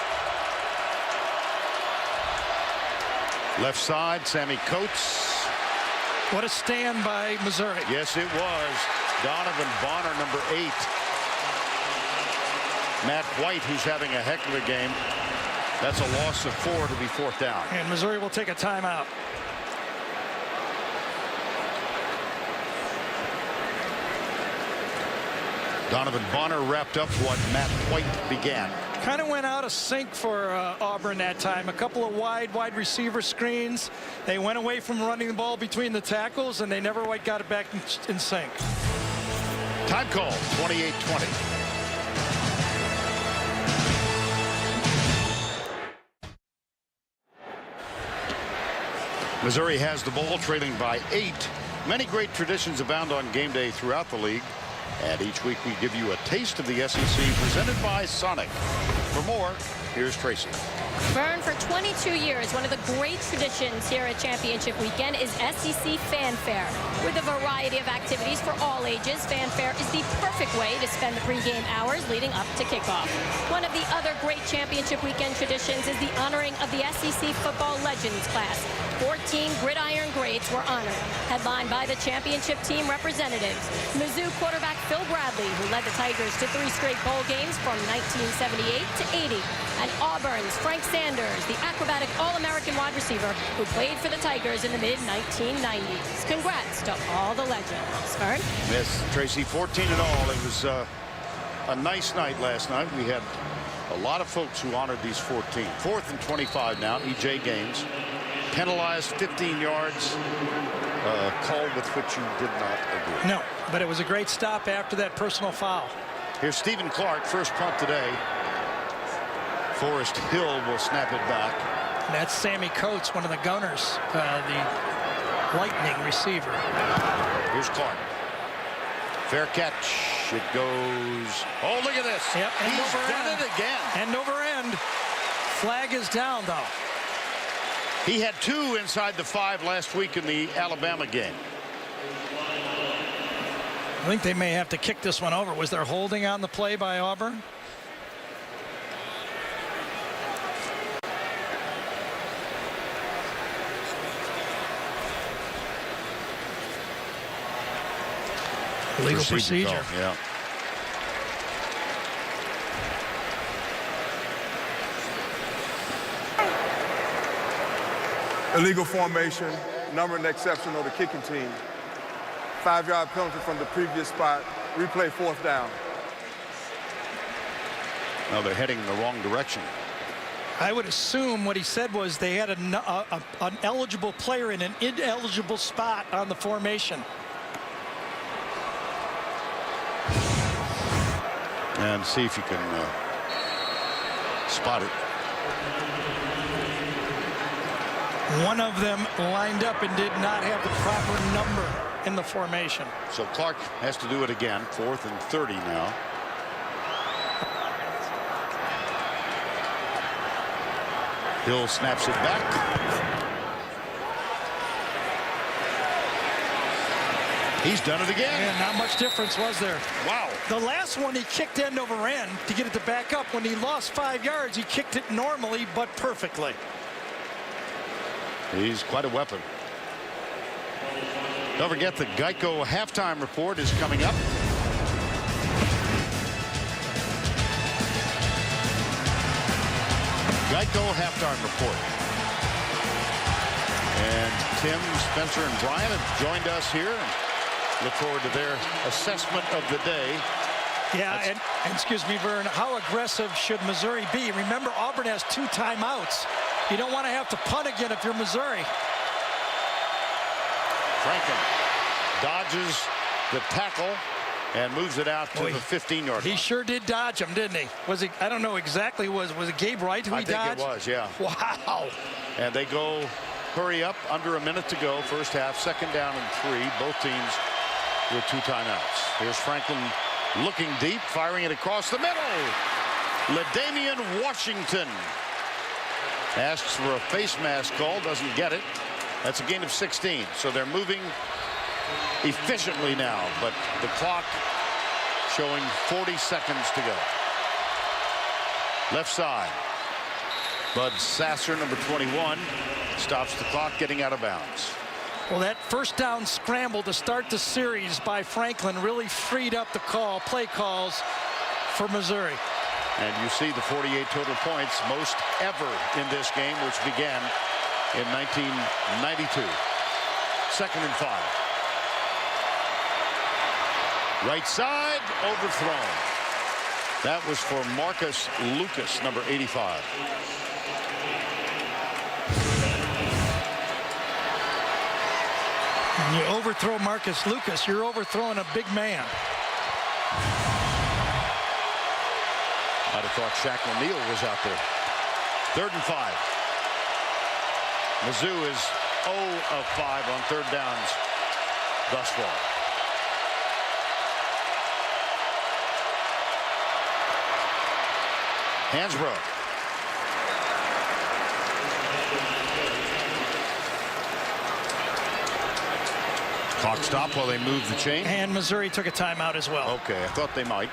Left side, Sammy Coates. What a stand by Missouri. Yes, it was. Donovan Bonner, number 8. Matt White, who's having a heck of a game. That's a loss of 4 to be 4th down. And Missouri will take a timeout. Donovan Bonner wrapped up what Matt White began. Kind of went out of sync for Auburn that time. A couple of wide receiver screens. They went away from running the ball between the tackles, and they never quite got it back in sync. Time call, 28-20. Missouri has the ball, trailing by 8. Many great traditions abound on game day throughout the league. And each week we give you a taste of the SEC presented by Sonic. For more, here's Tracy. Vern, for 22 years, one of the great traditions here at Championship Weekend is SEC Fanfare. With a variety of activities for all ages, Fanfare is the perfect way to spend the pregame hours leading up to kickoff. One of the other great Championship Weekend traditions is the honoring of the SEC Football Legends class. 14 gridiron greats were honored, headlined by the championship team representatives. Mizzou quarterback Phil Bradley, who led the Tigers to 3 straight bowl games from 1978 to 80. And Auburn's Frank Sanders, the acrobatic All-American wide receiver who played for the Tigers in the mid-1990s. Congrats to all the legends. Vern? Yes, Tracy, 14 in all. It was a nice night last night. We had a lot of folks who honored these 14. 4th and 25 now. E.J. Gaines penalized 15 yards, call with which you did not agree. No, but it was a great stop after that personal foul. Here's Stephen Clark, first punt today. Forrest Hill will snap it back. And that's Sammy Coates, one of the gunners, the lightning receiver. Here's Clark. Fair catch. It goes. Oh, look at this. Yep, and he's done it again. And over end. Flag is down, though. He had 2 inside the 5 last week in the Alabama game. I think they may have to kick this one over. Was there holding on the play by Auburn? Legal procedure. Yeah. Illegal formation, number and exception of the kicking team. 5-yard penalty from the previous spot. Replay 4th down. Now they're heading in the wrong direction. I would assume what he said was they had an eligible player in an ineligible spot on the formation. And see if you can spot it. One of them lined up and did not have the proper number in the formation. So Clark has to do it again. 4th and 30 now. Hill snaps it back. He's done it again. And not much difference, was there? Wow. The last one he kicked end over end to get it to back up. When he lost 5 yards, he kicked it normally but perfectly. He's quite a weapon. Don't forget the Geico halftime report is coming up. Geico halftime report. And Tim, Spencer, and Brian have joined us here. And look forward to their assessment of the day. Yeah, and excuse me, Vern, how aggressive should Missouri be? Remember, Auburn has 2 timeouts. You don't want to have to punt again if you're Missouri. Franklin dodges the tackle and moves it out to the 15-yard line. He sure did dodge him, didn't he? Was he? I don't know exactly. Was it Gabe Wright who he dodged? I think it was, yeah. Wow. And they go hurry up, under a minute to go, first half, second down and 3. Both teams with 2 timeouts. Here's Franklin looking deep, firing it across the middle. LaDamian Washington asks for a face mask call, doesn't get it. That's a gain of 16. So they're moving efficiently now, but the clock showing 40 seconds to go. Left side. Bud Sasser, number 21, stops the clock, getting out of bounds. Well, that first down scramble to start the series by Franklin really freed up the play calls for Missouri. And you see the 48 total points, most ever in this game, which began in 1992. 2nd and 5. Right side, overthrown. That was for Marcus Lucas, number 85. When you overthrow Marcus Lucas, you're overthrowing a big man. I'd have thought Shaq O'Neal was out there. 3rd and 5. Mizzou is 0 of 5 on 3rd downs thus far. Hansbrough. Clock stop while they move the chain. And Missouri took a timeout as well. Okay, I thought they might.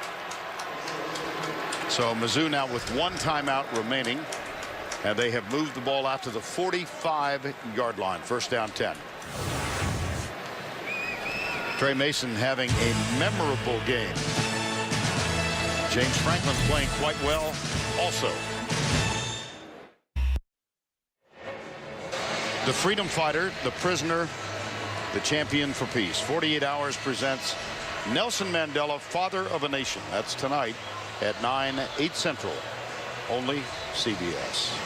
So Mizzou now with 1 timeout remaining, and they have moved the ball out to the 45-yard line. First down 10. Trey Mason having a memorable game. James Franklin playing quite well also. The freedom fighter, the prisoner, the champion for peace. 48 Hours presents Nelson Mandela, Father of a Nation. That's tonight at 9, 8 Central. Only CBS.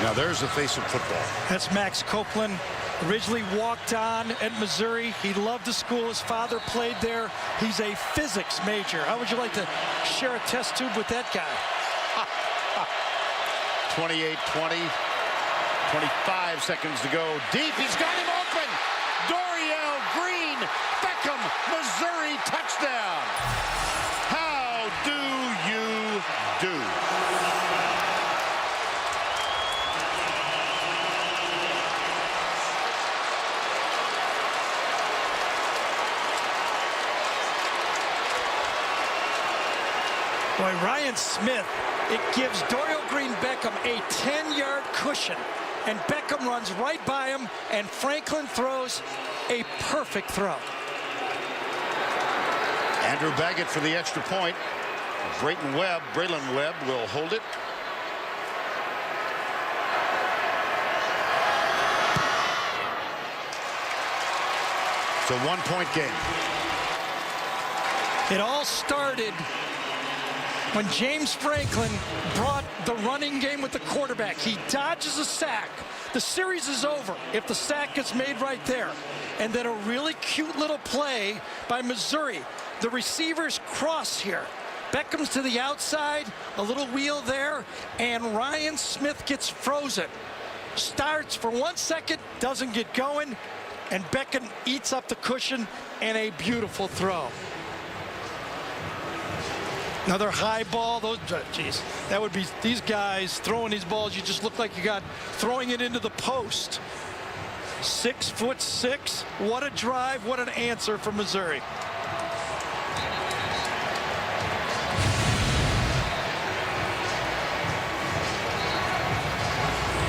Now there's the face of football. That's Max Copeland. Originally walked on at Missouri. He loved the school. His father played there. He's a physics major. How would you like to share a test tube with that guy? 28-20. 25 seconds to go. Deep. He's got him open. Doriel Green. Beckham. Missouri touchdown. How do you do? Boy, Ryan Smith, it gives Doriel Green Beckham a 10-yard cushion. And Beckham runs right by him, and Franklin throws a perfect throw. Andrew Baggett for the extra point. Braylon Webb will hold it. It's a 1-point game. It all started when James Franklin brought the running game with the quarterback. He dodges a sack. The series is over if the sack gets made right there. And then a really cute little play by Missouri. The receivers cross here. Beckham's to the outside, a little wheel there, and Ryan Smith gets frozen. Starts for 1 second, doesn't get going, and Beckham eats up the cushion, and a beautiful throw. Another high ball. Those, geez, that would be these guys throwing these balls. You just look like you got throwing it into the post. 6'6". What a drive. What an answer from Missouri.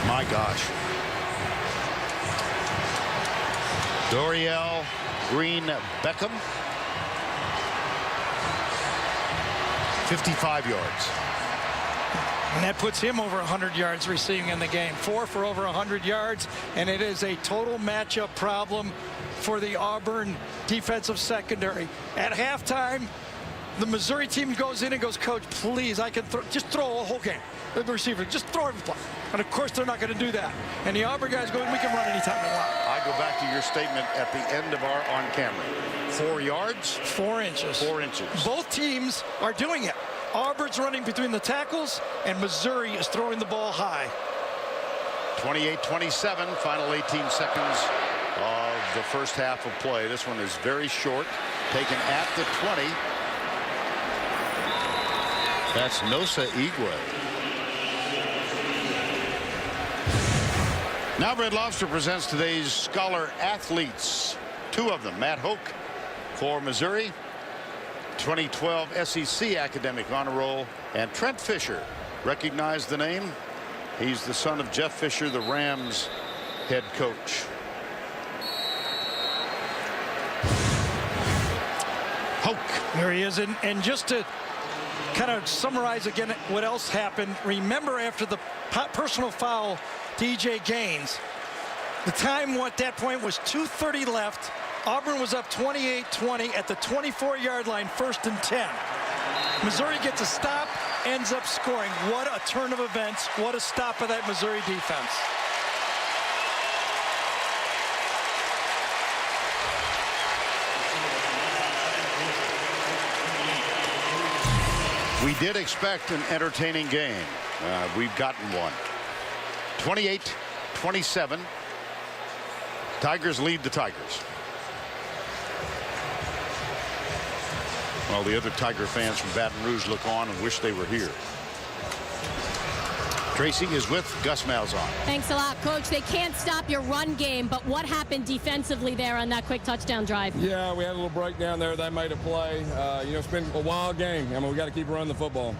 My gosh. Doriel Green Beckham. 55 yards. And that puts him over 100 yards receiving in the game. 4 for over 100 yards, and it is a total matchup problem for the Auburn defensive secondary. At halftime, the Missouri team goes in and goes, coach, please, I can just throw a whole game. The receiver, just throw every play. And of course, they're not going to do that. And the Auburn guys go, we can run anytime we want. I go back to your statement at the end of our on camera. 4 yards? 4 inches. 4 inches. Both teams are doing it. Auburn's running between the tackles, and Missouri is throwing the ball high. 28-27, final 18 seconds of the first half of play. This one is very short, taken at the 20. That's Nosa Igwe. Now Red Lobster presents today's Scholar Athletes. 2 of them, Matt Hoke for Missouri, 2012 SEC Academic Honor Roll, and Trent Fisher. Recognize the name? He's the son of Jeff Fisher, the Rams head coach. Hoke. There he is. And just to kind of summarize again what else happened, remember after the personal foul, DJ Gaines, the time at that point was 2:30 left. Auburn was up 28-20 at the 24-yard line, 1st and 10. Missouri gets a stop, ends up scoring. What a turn of events. What a stop of that Missouri defense. We did expect an entertaining game. We've gotten one. 28-27. Tigers lead the Tigers. Well, the other Tiger fans from Baton Rouge look on and wish they were here. Tracy is with Gus Malzahn. Thanks a lot, Coach. They can't stop your run game, but what happened defensively there on that quick touchdown drive? Yeah, we had a little breakdown there. They made a play. You know, it's been a wild game. I mean, we got to keep running the football.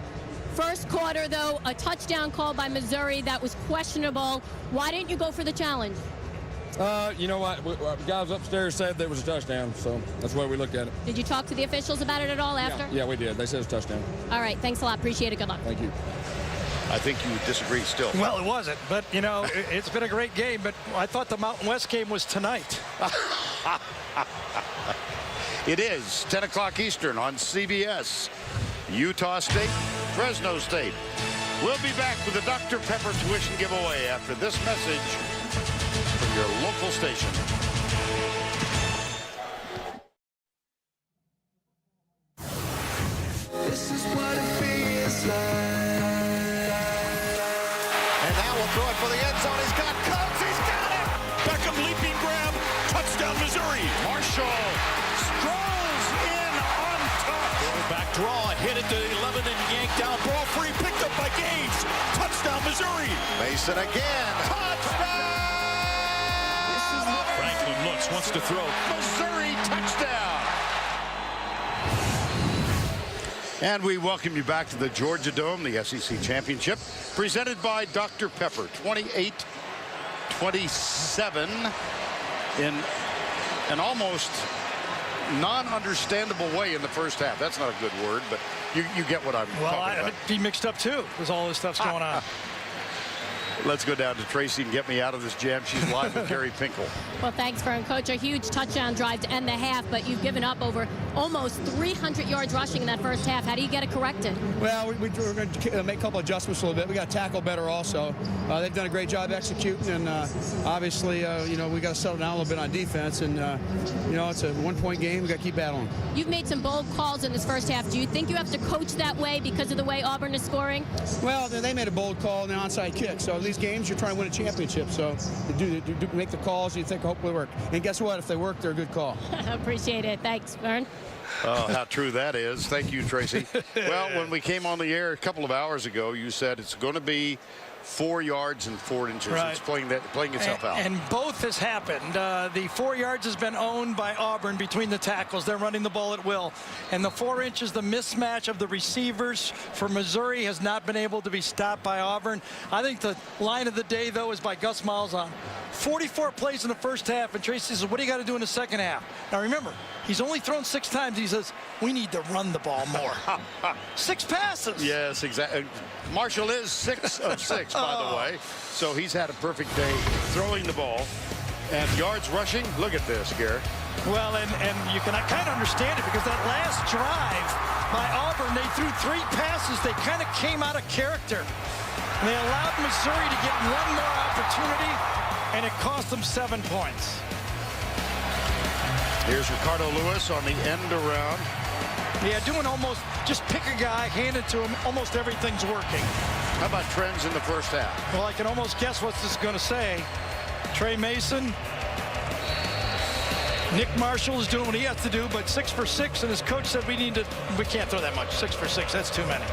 First quarter, though, a touchdown call by Missouri that was questionable. Why didn't you go for the challenge? You know what? Guys upstairs said there was a touchdown, so that's why we looked at it. Did you talk to the officials about it at all after? Yeah, we did. They said it's a touchdown. All right, thanks a lot. Appreciate it. Good luck. Thank you. I think you would disagree still. Well, it wasn't, but, you know, it's been a great game, but I thought the Mountain West game was tonight. It is 10 o'clock Eastern on CBS. Utah State, Fresno State. We'll be back with the Dr. Pepper tuition giveaway after this message from your local station. This is what it feels like. And now we'll throw it for the end zone. He's got Cubs. He's got it. Beckham leaping grab. Touchdown, Missouri. Marshall strolls in on top. Back draw. Hit it to 11 and yanked down. Ball free. Picked up by Gaines. Touchdown, Missouri. Mason again. Touchdown! Franklin looks, wants to throw. Missouri touchdown. And we welcome you back to the Georgia Dome, the SEC Championship, presented by Dr. Pepper. 28-27 in an almost non-understandable way in the first half. That's not a good word, but you get what I'm talking about. Well, be mixed up too, because all this stuff's going on. Let's go down to Tracy and get me out of this jam. She's live with Gary Pinkel. Well, thanks, Vern. Coach, a huge touchdown drive to end the half, but you've given up over almost 300 yards rushing in that first half. How do you get it corrected? Well, we're going to make a couple adjustments a little bit. We got to tackle better also. They've done a great job executing, and obviously, you know, we got to settle down a little bit on defense. And you know, it's a one-point game. We got to keep battling. You've made some bold calls in this first half. Do you think you have to coach that way because of the way Auburn is scoring? Well, they made a bold call in the onside kick. So these games, you're trying to win a championship. So you do make the calls, you think hopefully work. And guess what? If they work, they're a good call. Appreciate it. Thanks, Vern. Oh, how true that is. Thank you, Tracy. Well, when we came on the air a couple of hours ago, you said it's going to be 4 yards and 4 inches. Right. It's playing itself out. And both has happened. The 4 yards has been owned by Auburn between the tackles. They're running the ball at will. And the 4 inches, the mismatch of the receivers for Missouri has not been able to be stopped by Auburn. I think the line of the day, though, is by Gus Malzahn. 44 plays in the first half, and Tracy says, what do you got to do in the second half? Now, remember, he's only thrown 6 times. He says, we need to run the ball more. 6 passes. Yes, exactly. Marshall is 6 of 6, by the way. So he's had a perfect day throwing the ball. And yards rushing, look at this, Garrett. Well, and you can kind of understand it because that last drive, by Auburn. They threw 3 passes. They kind of came out of character. And they allowed Missouri to get one more opportunity, and it cost them 7 points. Here's Ricardo Lewis on the end around. Yeah, doing almost, just pick a guy, hand it to him, almost everything's working. How about trends in the first half? Well, I can almost guess what this is going to say. Trey Mason, Nick Marshall is doing what he has to do, but 6 for 6, and his coach said we can't throw that much. 6 for 6, that's too many.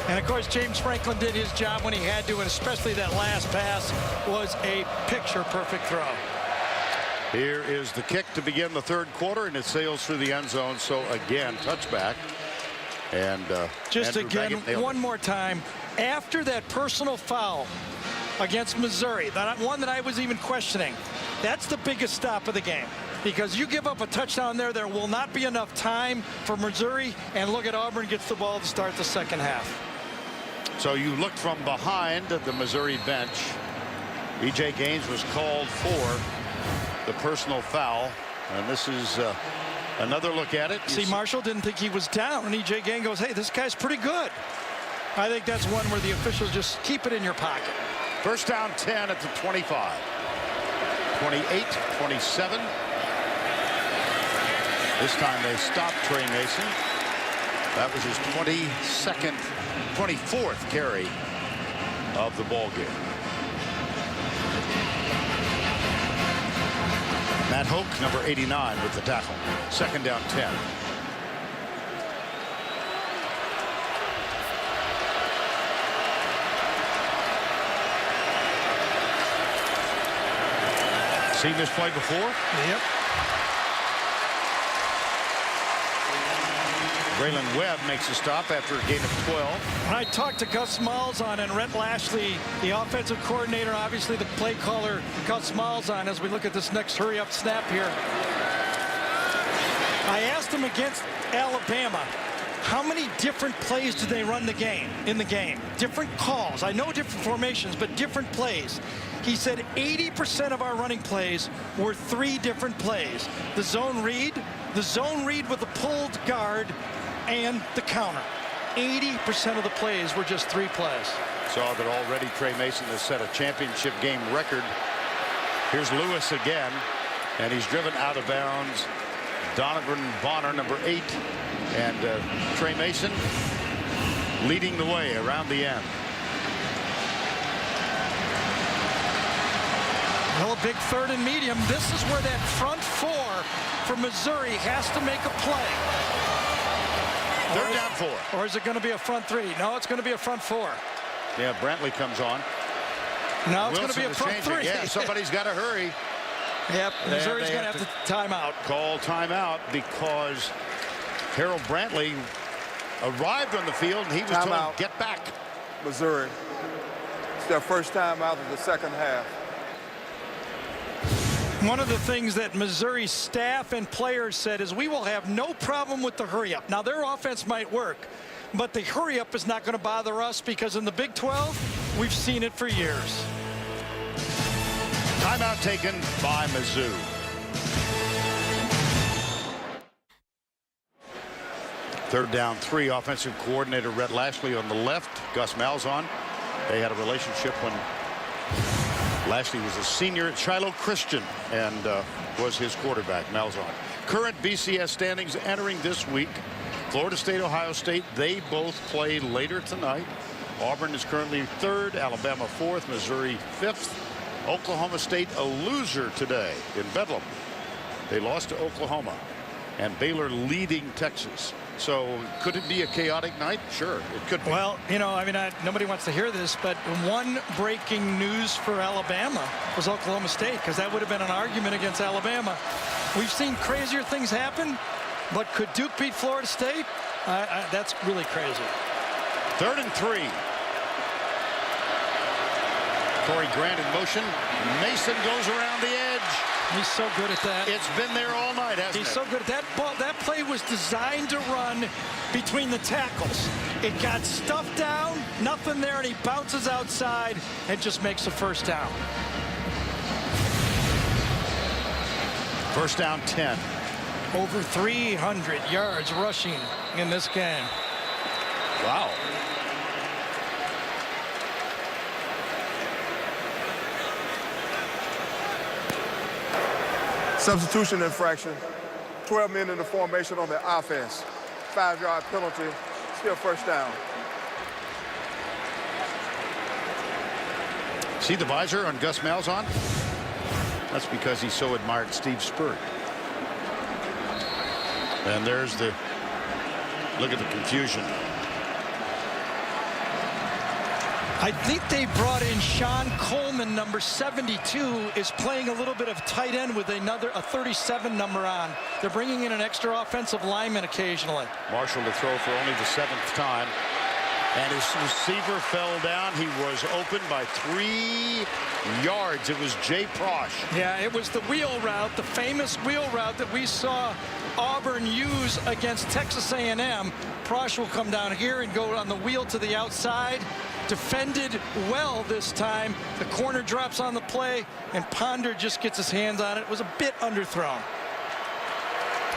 And of course, James Franklin did his job when he had to, and especially that last pass was a picture-perfect throw. Here is the kick to begin the third quarter, and it sails through the end zone. So again, touchback. And just Andrew again, Baggett one more time, after that personal foul against Missouri, that one that I was even questioning, that's the biggest stop of the game. Because you give up a touchdown there will not be enough time for Missouri. And look at Auburn gets the ball to start the second half. So you looked from behind the Missouri bench. E.J. Gaines was called for the personal foul, and this is another look at it. See, Marshall didn't think he was down, and E.J. Gaines goes, hey, this guy's pretty good. I think that's one where the officials just keep it in your pocket. First down 10 at the 25. 28, 27. This time they stopped Trey Mason. That was his 24th carry of the ball game. Matt Hoke, number 89, with the tackle. Second down 10. Seen this play before? Yep. Braylon Webb makes a stop after a gain of 12. When I talked to Gus Malzahn and Rhett Lashley, the offensive coordinator, obviously the play caller, Gus Malzahn, as we look at this next hurry-up snap here. I asked him against Alabama, how many different plays did they run in the game? Different calls. I know different formations, but different plays. He said 80% of our running plays were 3 different plays. The zone read with the pulled guard, and the counter. 80% of the plays were just 3 plays. Saw that already. Trey Mason has set a championship game record. Here's Lewis again, and he's driven out of bounds. Donovan Bonner, number 8, and Trey Mason leading the way around the end. Well, a big 3rd and medium. This is where that front 4 for Missouri has to make a play. 3rd down 4. Or is it going to be a front 3? No, it's going to be a front 4. Yeah, Brantley comes on. No, it's going to be a front 3. Yeah, somebody's got to hurry. Yep, Missouri's going to have to timeout. Call timeout because Harold Brantley arrived on the field and he was told, get back. Missouri. It's their first time out of the second half. One of the things that Missouri staff and players said is we will have no problem with the hurry-up. Now, their offense might work, but the hurry-up is not going to bother us because in the Big 12, we've seen it for years. Timeout taken by Mizzou. Third down 3. Offensive coordinator Rhett Lashley on the left. Gus Malzahn. They had a relationship when Lashley was a senior at Shiloh Christian and was his quarterback, Malzahn. Current BCS standings entering this week. Florida State, Ohio State, they both play later tonight. Auburn is currently 3rd, Alabama 4th, Missouri 5th. Oklahoma State a loser today in Bedlam. They lost to Oklahoma. And Baylor leading Texas. So could it be a chaotic night? Sure, it could be. Well, you know, I mean, nobody wants to hear this, but one breaking news for Alabama was Oklahoma State, because that would have been an argument against Alabama. We've seen crazier things happen, but could Duke beat Florida State? That's really crazy. 3rd and 3. Corey Grant in motion. Mason goes around the edge. He's so good at that. It's been there all night, hasn't it? He's so good at that ball. That play was designed to run between the tackles. It got stuffed down, nothing there, and he bounces outside and just makes a first down. First down 10. Over 300 yards rushing in this game. Wow. Substitution infraction. 12 men in the formation on the offense. 5-yard penalty. Still first down. See the visor on Gus Malzahn? That's because he so admired Steve Spurrier. And there's the look at the confusion. I think they brought in Sean Coleman, number 72, is playing a little bit of tight end with a 37 number on. They're bringing in an extra offensive lineman occasionally. Marshall to throw for only the 7th time. And his receiver fell down. He was open by 3 yards. It was Jay Prosh. Yeah, it was the wheel route, the famous wheel route that we saw Auburn use against Texas A&M. Prosh will come down here and go on the wheel to the outside. Defended well this time. The corner drops on the play, and Ponder just gets his hands on it. It was a bit underthrown.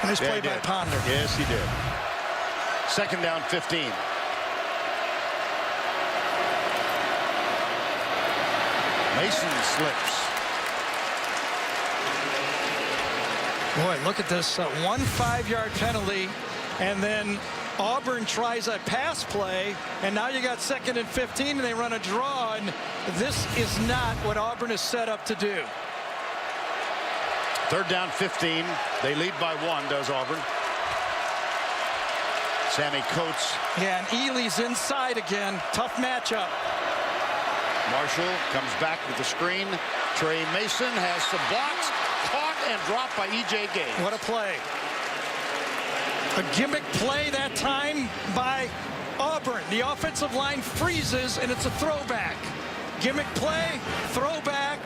Nice play by Ponder. Yes, he did. 2nd down, 15. Mason slips. Boy, look at this. 1 5-yard penalty, and then Auburn tries a pass play, and now you got 2nd and 15, and they run a draw, and this is not what Auburn is set up to do. 3rd down, 15. They lead by 1, does Auburn. Sammy Coates. Yeah, and Ely's inside again. Tough matchup. Marshall comes back with the screen. Trey Mason has some blocks. Caught and dropped by E.J. Gaines. What a play. A gimmick play that time by Auburn. The offensive line freezes, and it's a throwback. Gimmick play, throwback,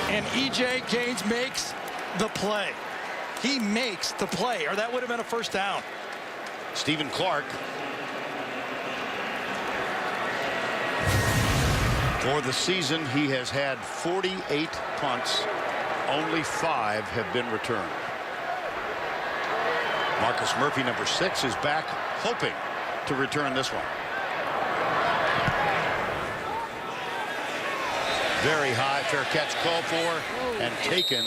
and E.J. Gaines makes the play. He makes the play, or that would have been a first down. Stephen Clark. For the season, he has had 48 punts. Only 5 have been returned. Marcus Murphy, number 6, is back, hoping to return this one. Very high, fair catch called for and taken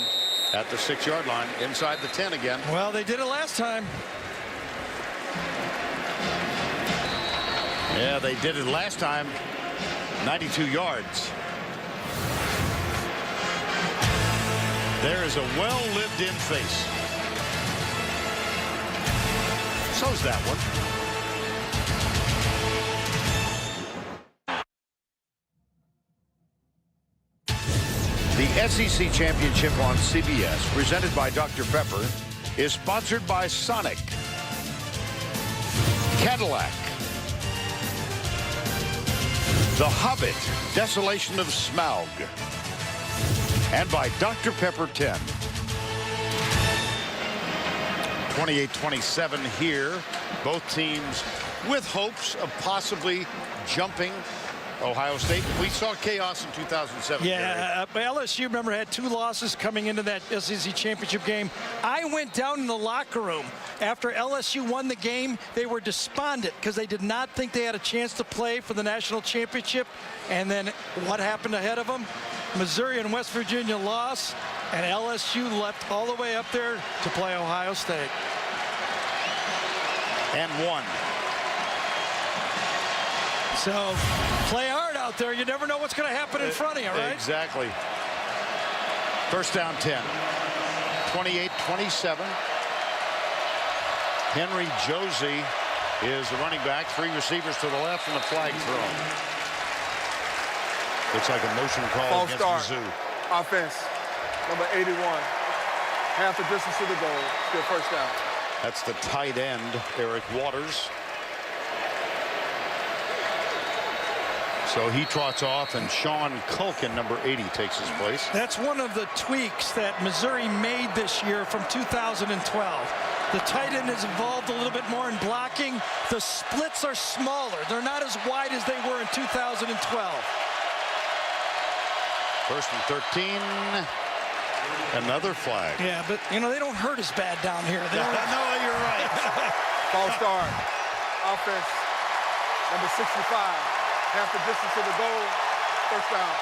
at the 6-yard line, inside the 10 again. Well, they did it last time. Yeah, they did it last time. 92 yards. There is a well-lived-in face. So's that one. The SEC Championship on CBS, presented by Dr. Pepper, is sponsored by Sonic, Cadillac, The Hobbit, Desolation of Smaug, and by Dr. Pepper 10. 28-27 here. Both teams with hopes of possibly jumping Ohio State. We saw chaos in 2007. Yeah, LSU, remember, had 2 losses coming into that SEC championship game. I went down in the locker room after LSU won the game. They were despondent because they did not think they had a chance to play for the national championship. And then what happened ahead of them? Missouri and West Virginia lost, and LSU left all the way up there to play Ohio State. And won. So play hard out there. You never know what's going to happen in front of you, right? Exactly. First down 10. 28-27. Henry Josie is the running back. 3 receivers to the left and a flag thrown. Looks like a motion call against Mizzou. Offense, number 81. Half the distance to the goal. Still first down. That's the tight end, Eric Waters. So he trots off, and Sean Culkin, number 80, takes his place. That's one of the tweaks that Missouri made this year from 2012. The tight end has evolved a little bit more in blocking. The splits are smaller. They're not as wide as they were in 2012. First and 13. Another flag. Yeah, but, you know, they don't hurt as bad down here. They don't... No, you're right. False start. Offense, number 65. Half the distance to the goal. First down.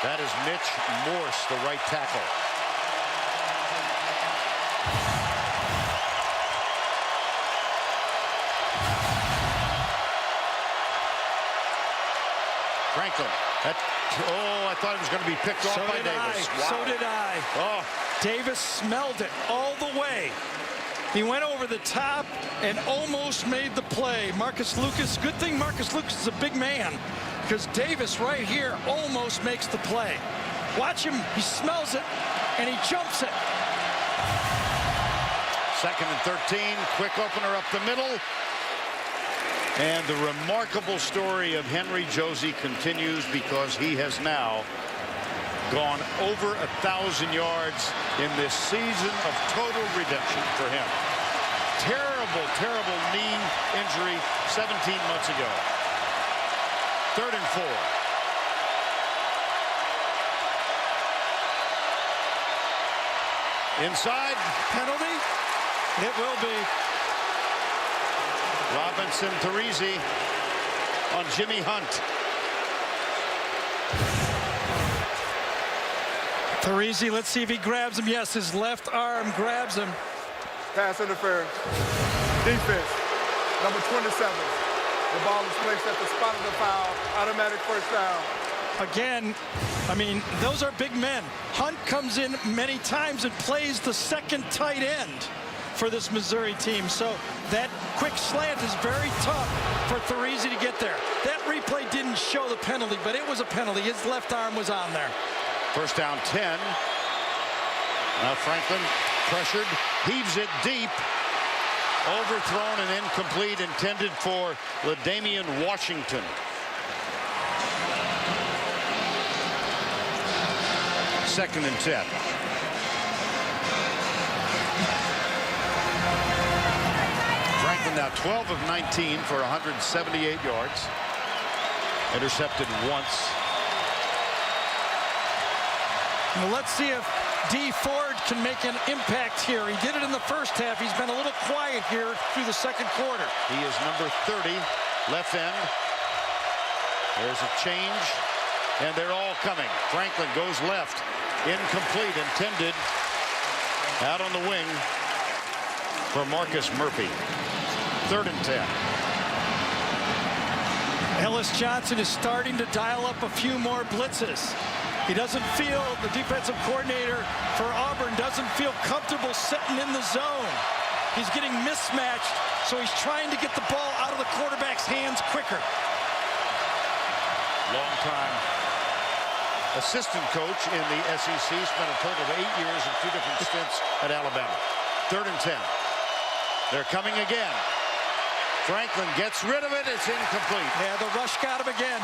That is Mitch Morse, the right tackle. Franklin. I thought it was going to be picked off by Davis. Wow. So did I. Oh. Davis smelled it all the way. He went over the top and almost made the play. Marcus Lucas, good thing Marcus Lucas is a big man, because Davis right here almost makes the play. Watch him, he smells it, and he jumps it. 2nd and 13, quick opener up the middle. And the remarkable story of Henry Josie continues, because he has now gone over 1,000 yards in this season of total redemption for him. Terrible, terrible knee injury 17 months ago. 3rd and 4. Inside. Penalty? It will be. Robinson Teresi on Jimmy Hunt. Teresi, let's see if he grabs him. Yes, his left arm grabs him. Pass interference. Defense, number 27. The ball is placed at the spot of the foul. Automatic first down. Again, I mean, those are big men. Hunt comes in many times and plays the second tight end for this Missouri team. So that quick slant is very tough for Teresi to get there. That replay didn't show the penalty, but it was a penalty. His left arm was on there. First down 10. Now Franklin pressured, heaves it deep. Overthrown and incomplete, intended for LaDamian Washington. Second and 10. Franklin now 12 of 19 for 178 yards. Intercepted once. Well, let's see if D. Ford can make an impact here. He did it in the first half. He's been a little quiet here through the second quarter. He is number 30, left end. There's a change, and they're all coming. Franklin goes left. Incomplete, intended out on the wing for Marcus Murphy. 3rd and 10. Ellis Johnson is starting to dial up a few more blitzes. He doesn't feel, the defensive coordinator for Auburn doesn't feel comfortable sitting in the zone. He's getting mismatched, so he's trying to get the ball out of the quarterback's hands quicker. Long-time assistant coach in the SEC, spent a total of 8 years in 2 different stints at Alabama. 3rd and 10. They're coming again. Franklin gets rid of it. It's incomplete. Yeah, the rush got him again.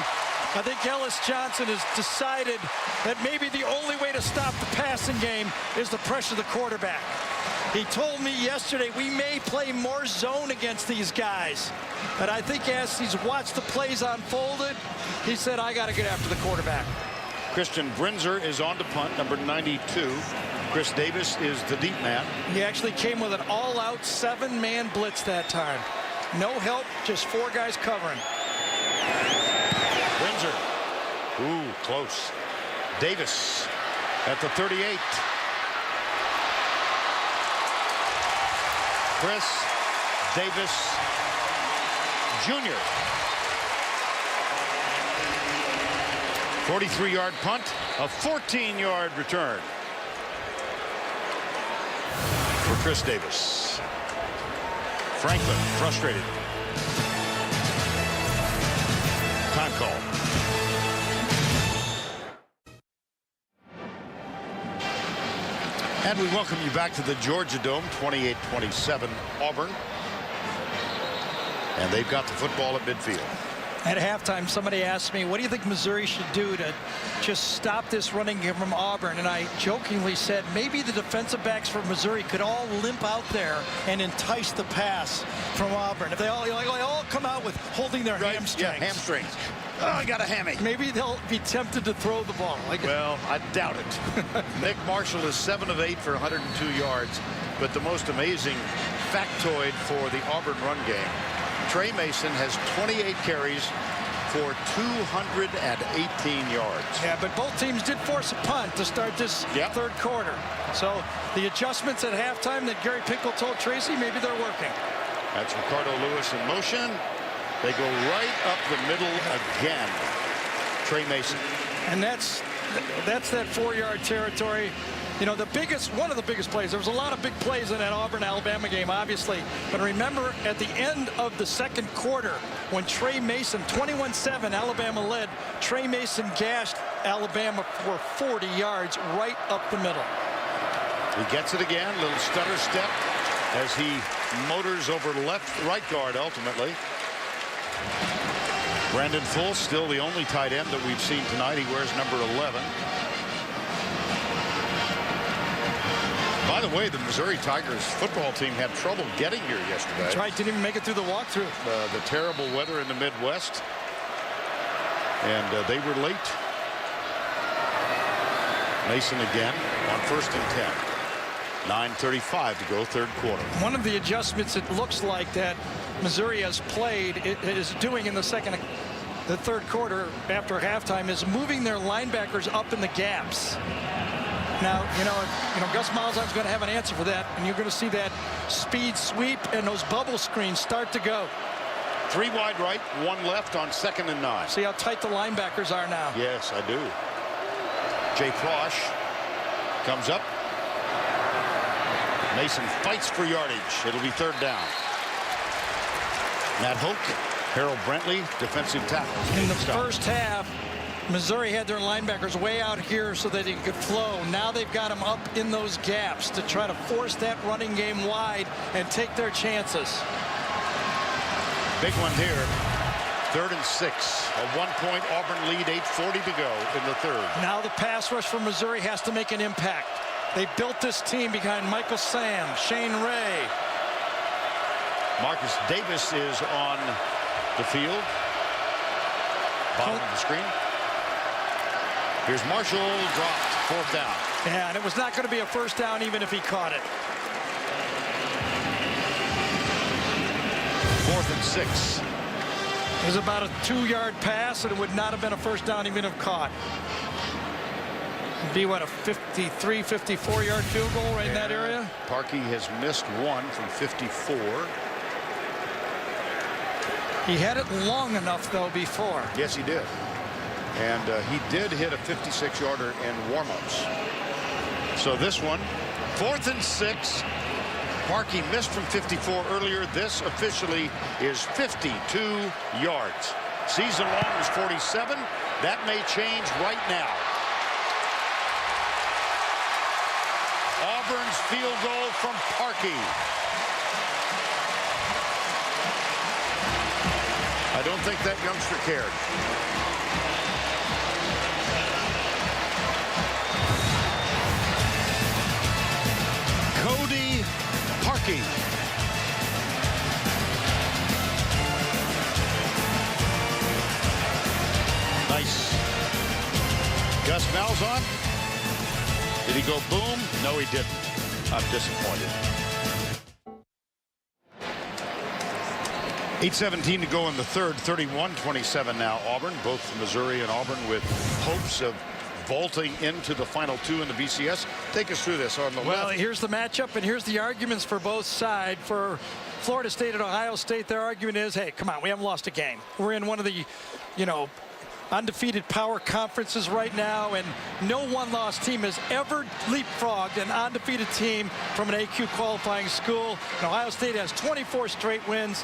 I think Ellis Johnson has decided that maybe the only way to stop the passing game is to pressure the quarterback. He told me yesterday we may play more zone against these guys. But I think as he's watched the plays unfolded, he said, I got to get after the quarterback. Christian Brinzer is on to punt, number 92. Chris Davis is the deep man. He actually came with an all-out 7-man blitz that time. No help, just 4 guys covering. Brinzer. Ooh, close. Davis at the 38. Chris Davis Jr. 43-yard punt, a 14-yard return for Chris Davis. Franklin frustrated. Time call. And we welcome you back to the Georgia Dome, 28-27 Auburn. And they've got the football at midfield. At halftime, somebody asked me, what do you think Missouri should do to just stop this running game from Auburn? And I jokingly said, maybe the defensive backs for Missouri could all limp out there and entice the pass from Auburn. If they all come out with holding their hamstrings. Yeah, hamstrings. Oh, I got a hammy. Maybe they'll be tempted to throw the ball. Well, I doubt it. Nick Marshall is 7 of 8 for 102 yards. But the most amazing factoid for the Auburn run game. Trey Mason has 28 carries for 218 yards. Yeah, but both teams did force a punt to start this third quarter. So the adjustments at halftime that Gary Pinkel told Tracy, maybe they're working. That's Ricardo Lewis in motion. They go right up the middle again. Trey Mason. And that's that 4-yard territory. You know, one of the biggest plays. There was a lot of big plays in that Auburn-Alabama game, obviously. But remember, at the end of the second quarter, when Trey Mason, 21-7, Alabama led, Trey Mason gashed Alabama for 40 yards right up the middle. He gets it again, little stutter step as he motors over right guard ultimately. Brandon Full, still the only tight end that we've seen tonight. He wears number 11. By the way, the Missouri Tigers football team had trouble getting here yesterday. That's right, didn't even make it through the walkthrough. The terrible weather in the Midwest. And they were late. Mason again on 1st and 10. 9:35 to go, third quarter. One of the adjustments it looks like that Missouri has played, is doing in the third quarter after halftime, is moving their linebackers up in the gaps. Now, you know, Gus Malzahn's going to have an answer for that, and you're going to see that speed sweep and those bubble screens start to go. 3 wide right, 1 left on 2nd and 9. See how tight the linebackers are now. Yes, I do. Jay Frosch comes up. Mason fights for yardage. It'll be 3rd down. Matt Hoke, Harold Brentley, defensive tackles. In the first half, Missouri had their linebackers way out here so that it could flow. Now they've got them up in those gaps to try to force that running game wide and take their chances. Big one here. 3rd and 6. A 1-point Auburn lead, 8:40 to go in the 3rd. Now the pass rush for Missouri has to make an impact. They built this team behind Michael Sam, Shane Ray. Marcus Davis is on the field. Bottom of the screen. Here's Marshall, dropped, 4th down. Yeah, and it was not going to be a 1st down even if he caught it. 4th and 6. It was about a 2-yard pass, and it would not have been a 1st down even if caught. It'd be, what, a 53, 54-yard field goal right in that area? Parkey has missed 1 from 54. He had it long enough, though, before. Yes, he did. And he did hit a 56-yarder in warm-ups. So this one, 4th and 6. Parkey missed from 54 earlier. This officially is 52 yards. Season long was 47. That may change right now. Auburn's field goal from Parkey. I don't think that youngster cared. Cody Parkey. Nice. Gus Malzahn. Did he go boom? No, he didn't. I'm disappointed. 8:17 to go in the 3rd. 31-27 now Auburn. Both Missouri and Auburn with hopes of vaulting into the final 2 in the BCS. Take us through this on the left. Well, here's the matchup, and here's the arguments for both sides. For Florida State and Ohio State, their argument is, hey, come on, we haven't lost a game. We're in one of the, undefeated power conferences right now, and no one-loss team has ever leapfrogged an undefeated team from an AQ qualifying school. And Ohio State has 24 straight wins.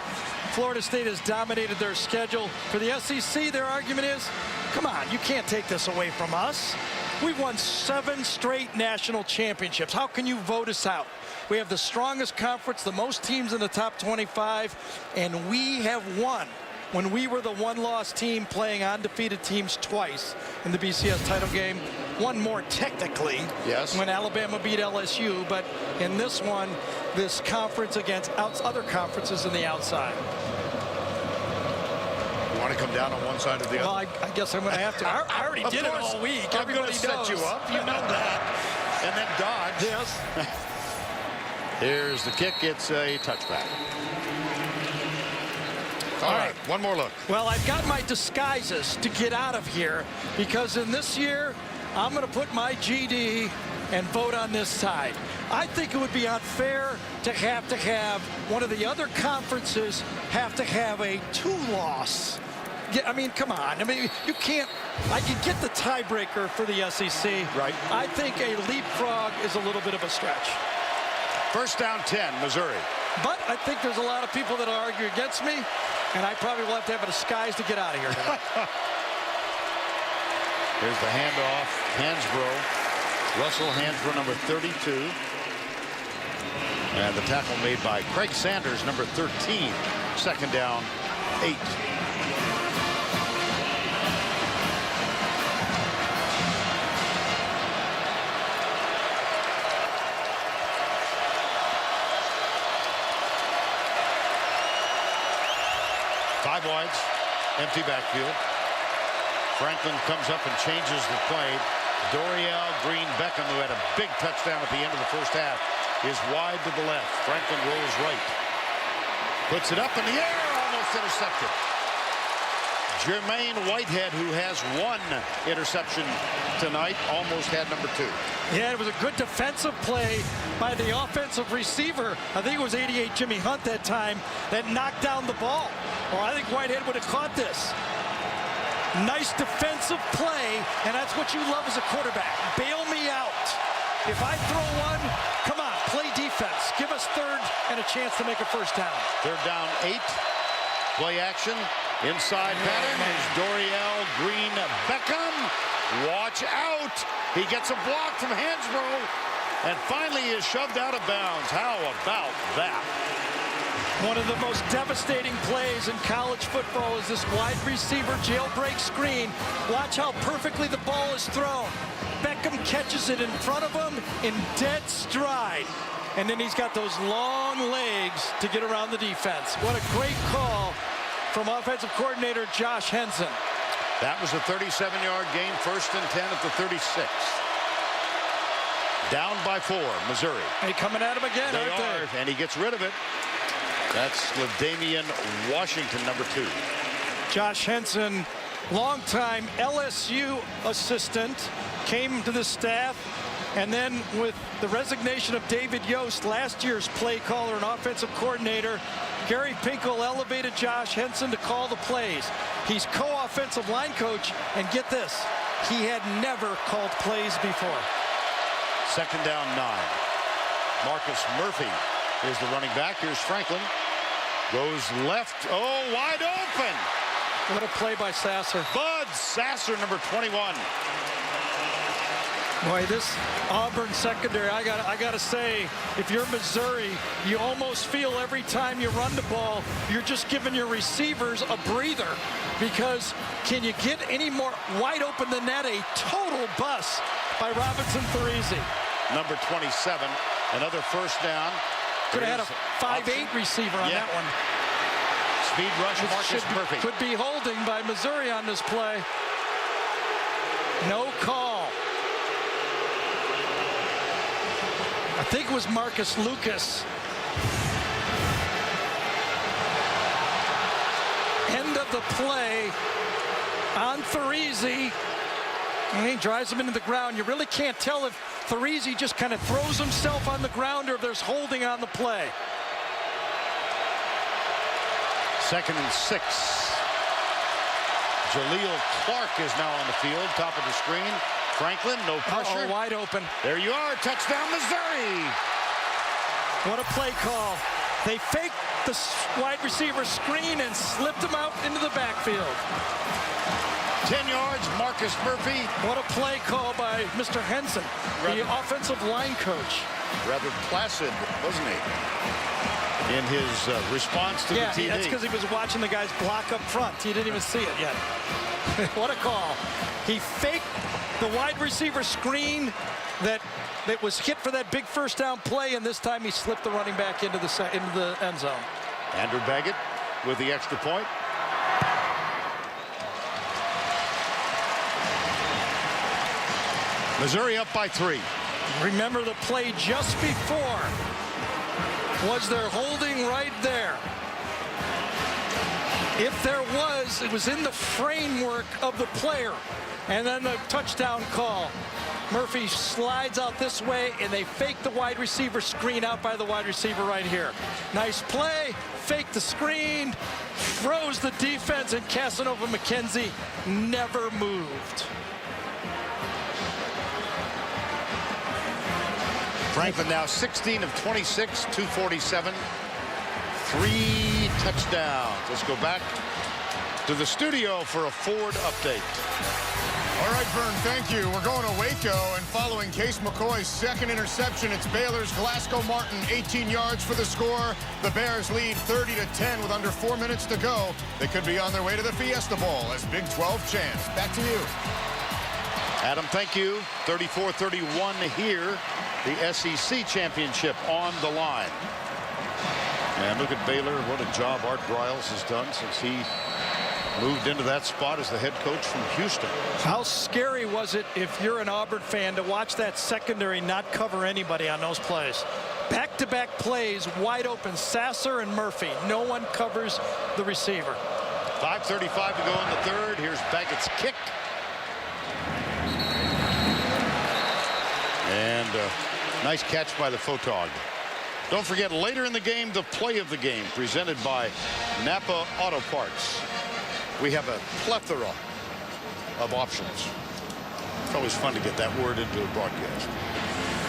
Florida State has dominated their schedule. For the SEC, their argument is, come on, you can't take this away from us. We've won 7 straight national championships. How can you vote us out? We have the strongest conference, the most teams in the top 25, and we have won when we were the one-loss team playing undefeated teams twice in the BCS title game. One more technically, yes, when Alabama beat LSU, but in this one, this conference against other conferences in the outside. You want to come down on one side or the other? Well, I guess I'm going to have to. I already did it all week. I'm going to set you up. You know that. And then dodge. Yes. Here's the kick. It's a touchback. All right, one more look. Well, I've got my disguises to get out of here because in this year, I'm going to put my GD and vote on this side. I think it would be unfair to have one of the other conferences have to have a 2-loss. Yeah, I mean, come on. I mean, you can't. I can get the tiebreaker for the SEC. Right. I think a leapfrog is a little bit of a stretch. First down 10, Missouri. But I think there's a lot of people that argue against me, and I probably will have to have a disguise to get out of here tonight. Here's the handoff. Hansbrough. Russell Hansbrough, number 32. And the tackle made by Craig Sanders, number 13. Second down, 8. Five wides, empty backfield. Franklin comes up and changes the play. Dorial Green-Beckham, who had a big touchdown at the end of the first half, is wide to the left. Franklin rolls right. Puts it up in the air, almost intercepted. Jermaine Whitehead, who has 1 interception tonight, almost had number 2. Yeah, it was a good defensive play by the offensive receiver. I think it was 88 Jimmy Hunt that time that knocked down the ball. Or I think Whitehead would have caught this. Nice defensive play, and that's what you love as a quarterback. Bail me out. If I throw one, come on, play defense. Give us third and a chance to make a first down. Third down 8. Play action. Inside pattern is Dorial Green-Beckham. Watch out. He gets a block from Hansbrough, and finally is shoved out of bounds. How about that? One of the most devastating plays in college football is this wide receiver jailbreak screen. Watch how perfectly the ball is thrown. Beckham catches it in front of him in dead stride. And then he's got those long legs to get around the defense. What a great call from offensive coordinator Josh Henson. That was a 37-yard gain, 1st and 10 at the 36. Down by 4, Missouri. They coming at him again, aren't they? And he gets rid of it. That's LaDamian Washington, number 2. Josh Henson, longtime LSU assistant, came to the staff, and then with the resignation of David Yost, last year's play caller and offensive coordinator, Gary Pinkel elevated Josh Henson to call the plays. He's co-offensive line coach, and get this, he had never called plays before. Second down 9. Marcus Murphy is the running back. Here's Franklin. Goes left. Oh, wide open. What a play by Sasser. Bud Sasser, number 21. Boy, this Auburn secondary, I gotta say, if you're Missouri, you almost feel every time you run the ball, you're just giving your receivers a breather. Because can you get any more wide open than that? A total bust by Robinson Therese. Number 27. Another first down. Could have had a 5'8" receiver on that one. Speed rush, Marcus Murphy. Could be holding by Missouri on this play. No call. I think it was Marcus Lucas. End of the play on Therese. And he drives him into the ground. You really can't tell if Therese just kind of throws himself on the ground or if there's holding on the play. 2nd and 6. Jaleel Clark is now on the field, top of the screen. Franklin, no pressure. Wide open. There you are, touchdown Missouri. What a play call. They faked the wide receiver screen and slipped him out into the backfield. 10 yards, Marcus Murphy. What a play call by Mr. Henson, the offensive line coach. Rather placid, wasn't he, in his response to the TD. Yeah, that's because he was watching the guys block up front. He didn't even see it yet. What a call. He faked the wide receiver screen that was hit for that big first down play, and this time he slipped the running back into the end zone. Andrew Baggett with the extra point. Missouri up by 3. Remember the play just before. Was there holding right there? If there was, it was in the framework of the player. And then the touchdown call. Murphy slides out this way, and they fake the wide receiver screen out by the wide receiver right here. Nice play, fake the screen, froze the defense, and Casanova McKenzie never moved. Franklin now 16 of 26, 247, 3 touchdowns. Let's go back to the studio for a Ford update. All right, Vern, thank you. We're going to Waco, and following Case McCoy's second interception, it's Baylor's Glasgow Martin, 18 yards for the score. The Bears lead 30-10 with under 4 minutes to go. They could be on their way to the Fiesta Bowl as Big 12 champs. Back to you. Adam, thank you. 34-31 here. The SEC championship on the line. And look at Baylor. What a job Art Briles has done since he moved into that spot as the head coach from Houston. How scary was it, if you're an Auburn fan, to watch that secondary not cover anybody on those plays? Back-to-back plays, wide open, Sasser and Murphy. No one covers the receiver. 5:35 to go in the third. Here's Baggett's kick. And nice catch by the Photog. Don't forget, later in the game, the play of the game, presented by Napa Auto Parts. We have a plethora of options. It's always fun to get that word into the broadcast.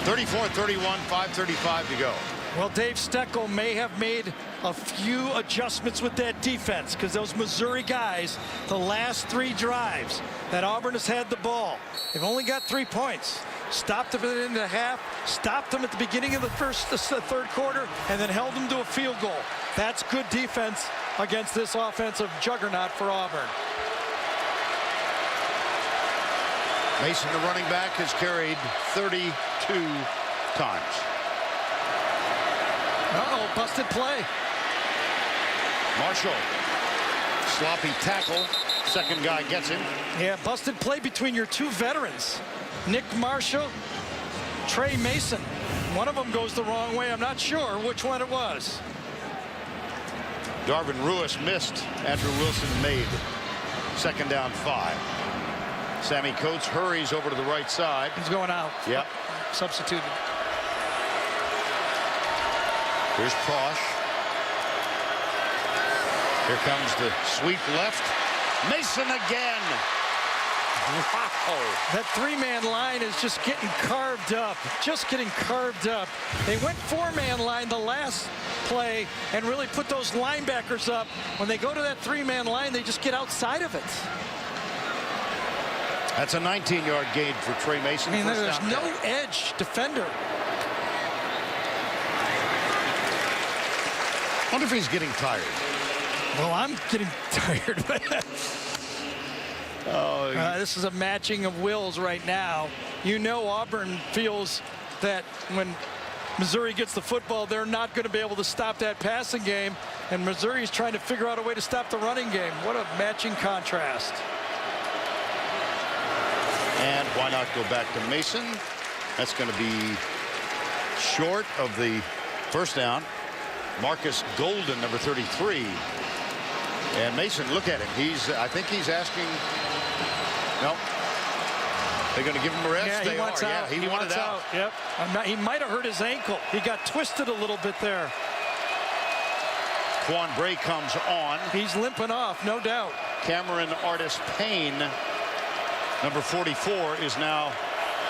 34-31, 5:35 to go. Well, Dave Steckel may have made a few adjustments with that defense, because those Missouri guys, the last 3 drives that Auburn has had the ball, they've only got 3 points. Stopped them in the half, stopped them at the beginning of the third quarter, and then held them to a field goal. That's good defense against this offensive juggernaut for Auburn. Mason, the running back, has carried 32 times. Uh-oh, busted play. Marshall, sloppy tackle. Second guy gets him. Yeah, busted play between your 2 veterans. Nick Marshall, Trey Mason. One of them goes the wrong way. I'm not sure which one it was. Darvin Ruiz missed. Andrew Wilson made. Second down 5. Sammy Coates hurries over to the right side. He's going out. Yep. Substituted. Here's Prosh. Here comes the sweep left. Mason again. Wow. That 3-man line is just getting carved up. Just getting carved up. They went 4-man line the last play and really put those linebackers up. When they go to that 3-man line, they just get outside of it. That's a 19-yard gain for Trey Mason. I mean, there's no edge defender. I wonder if he's getting tired. Well, I'm getting tired. This is a matching of wills right now. You know, Auburn feels that when Missouri gets the football, they're not going to be able to stop that passing game. And Missouri is trying to figure out a way to stop the running game. What a matching contrast. And why not go back to Mason? That's going to be short of the first down. Marcus Golden, number 33. And Mason, look at him. I think he's asking. No. They're going to give him a rest. Yeah, they wants are. out. Yeah, he wanted out. Yep. He might have hurt his ankle. He got twisted a little bit there. Quan Bray comes on. He's limping off, no doubt. Cameron Artis Payne, number 44, is now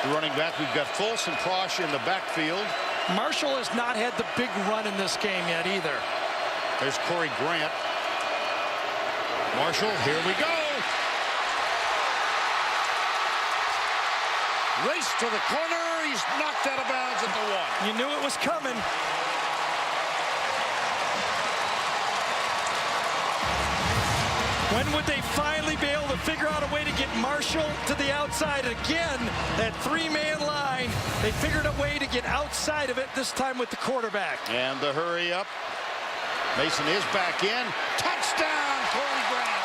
the running back. We've got Fultz and Prosh in the backfield. Marshall has not had the big run in this game yet either. There's Corey Grant. Marshall, here we go. Race to the corner. He's knocked out of bounds at the 1. You knew it was coming. When would they finally be able to figure out a way to get Marshall to the outside? Again, that 3-man line, they figured a way to get outside of it, this time with the quarterback. And the hurry up. Mason is back in. Touchdown, Corey Grant.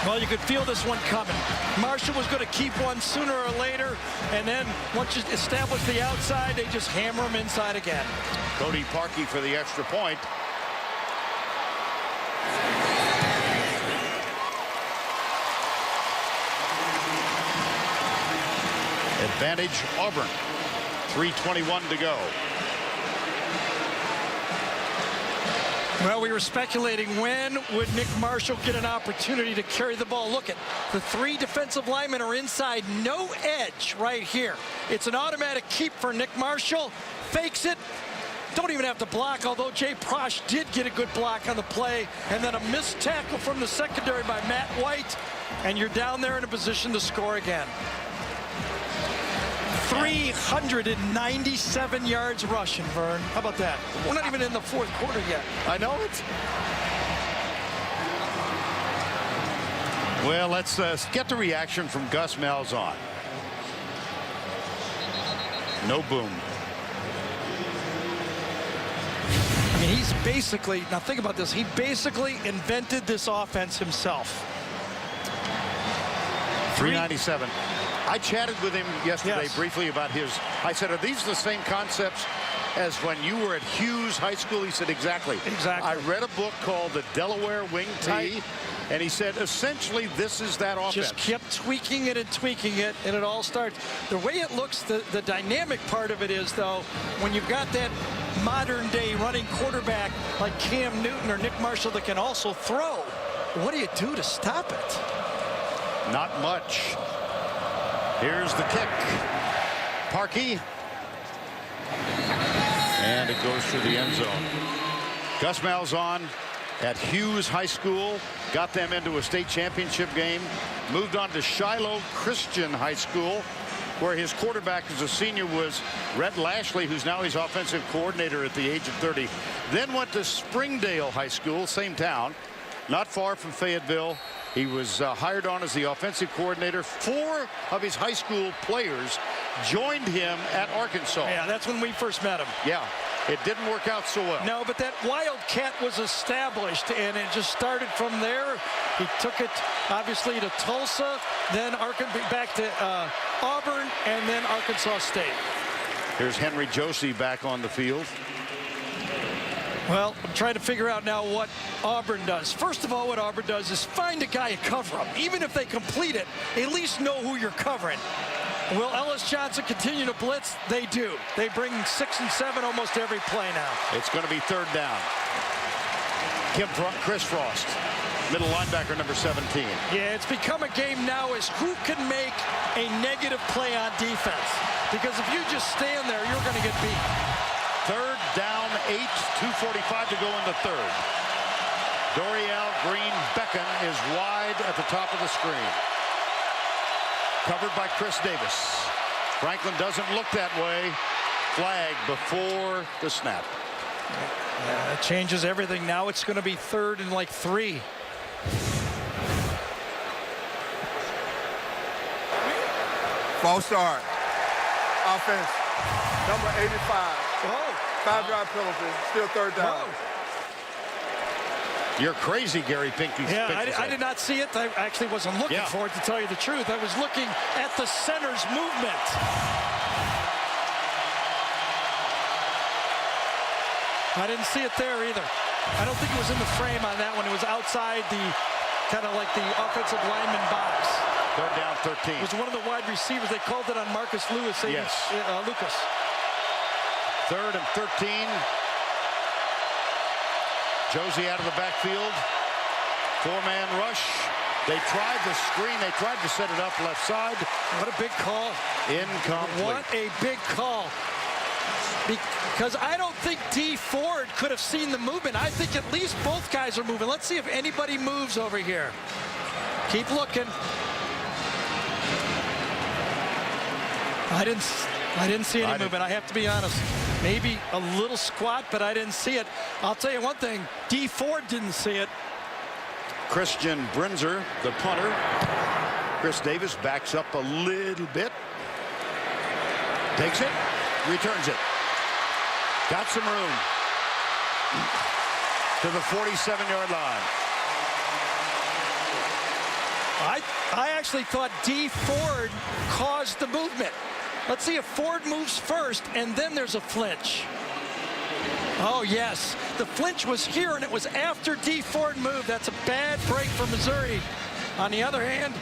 Well, you could feel this one coming. Marshall was going to keep one sooner or later, and then once you establish the outside, they just hammer him inside again. Cody Parkey for the extra point. Advantage Auburn. 3:21 to go. Well, we were speculating when would Nick Marshall get an opportunity to carry the ball. Look at the 3 defensive linemen are inside, no edge right here. It's an automatic keep for Nick Marshall. Fakes it. Don't even have to block, although Jay Prosh did get a good block on the play. And then a missed tackle from the secondary by Matt White. And you're down there in a position to score again. 397 yards rushing, Vern. How about that? We're not even in the 4th quarter yet. I know it. Well, let's get the reaction from Gus Malzahn. No boom. I mean, he's basically, now think about this, he basically invented this offense himself. 397. I chatted with him yesterday briefly about I said, are these the same concepts as when you were at Hughes High School? He said, exactly. Exactly. I read a book called The Delaware Wing Tee, and he said, essentially, this is that offense. Just kept tweaking it, and it all starts. The way it looks, the dynamic part of it is, though, when you've got that modern-day running quarterback like Cam Newton or Nick Marshall that can also throw, what do you do to stop it? Not much. Here's the kick. Parkey. And it goes through the end zone. Gus Malzahn at Hughes High School. Got them into a state championship game. Moved on to Shiloh Christian High School, where his quarterback as a senior was Rhett Lashley, who's now his offensive coordinator at the age of 30. Then went to Springdale High School, same town, not far from Fayetteville. He was hired on as the offensive coordinator. 4 of his high school players joined him at Arkansas. Yeah, that's when we first met him. Yeah, it didn't work out so well. No, but that Wildcat was established, and it just started from there. He took it, obviously, to Tulsa, then back to Auburn, and then Arkansas State. Here's Henry Josie back on the field. Well, I'm trying to figure out now what Auburn does. First of all, what Auburn does is find a guy and cover him. Even if they complete it, at least know who you're covering. Will Ellis Johnson continue to blitz? They do. They bring 6 and 7 almost every play now. It's going to be 3rd down. Chris Frost, middle linebacker, number 17. Yeah, it's become a game now is who can make a negative play on defense. Because if you just stand there, you're going to get beat. 3rd down, 8, 2:45 to go in the 3rd. Dorial Green-Becken is wide at the top of the screen. Covered by Chris Davis. Franklin doesn't look that way. Flag before the snap. Yeah, that changes everything. Now it's going to be 3rd and like 3. False start. Offense. Number 85. Whoa. 5-yard penalty. Still 3rd down. Whoa. You're crazy, Gary Pinky. Yeah, I did not see it. I actually wasn't looking for it, to tell you the truth. I was looking at the center's movement. I didn't see it there either. I don't think it was in the frame on that one. It was outside the, kind of like the offensive lineman box. 3rd down, 13. It was one of the wide receivers. They called it on Marcus Lewis. Yes. Lucas. 3rd and 13. Josie out of the backfield. 4-man rush. They tried the screen. They tried to set it up left side. What a big call. Incomplete. What a big call. Because I don't think D. Ford could have seen the movement. I think at least both guys are moving. Let's see if anybody moves over here. Keep looking. I didn't see any movement. I have to be honest. Maybe a little squat, but I didn't see it. I'll tell you one thing. D. Ford didn't see it. Christian Brinzer, the punter. Chris Davis backs up a little bit. Takes it. Returns it. Got some room. To the 47-yard line. I actually thought D. Ford caused the movement. Let's see if Ford moves first, and then there's a flinch. Oh, yes. The flinch was here, and it was after D. Ford moved. That's a bad break for Missouri. On the other hand,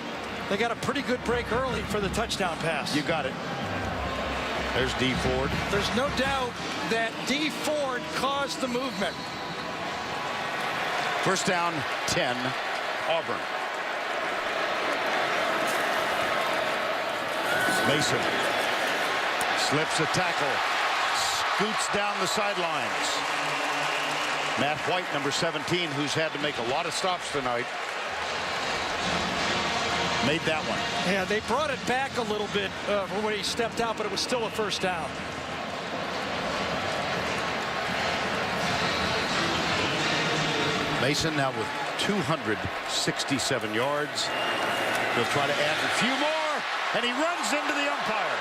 they got a pretty good break early for the touchdown pass. You got it. There's D. Ford. There's no doubt that D. Ford caused the movement. First down, 10, Auburn. Mason slips a tackle, scoots down the sidelines. Matt White, number 17, who's had to make a lot of stops tonight, made that one. Yeah, they brought it back a little bit from when he stepped out, but it was still a first down. Mason now with 267 yards. He'll try to add a few more, and he runs into the umpire.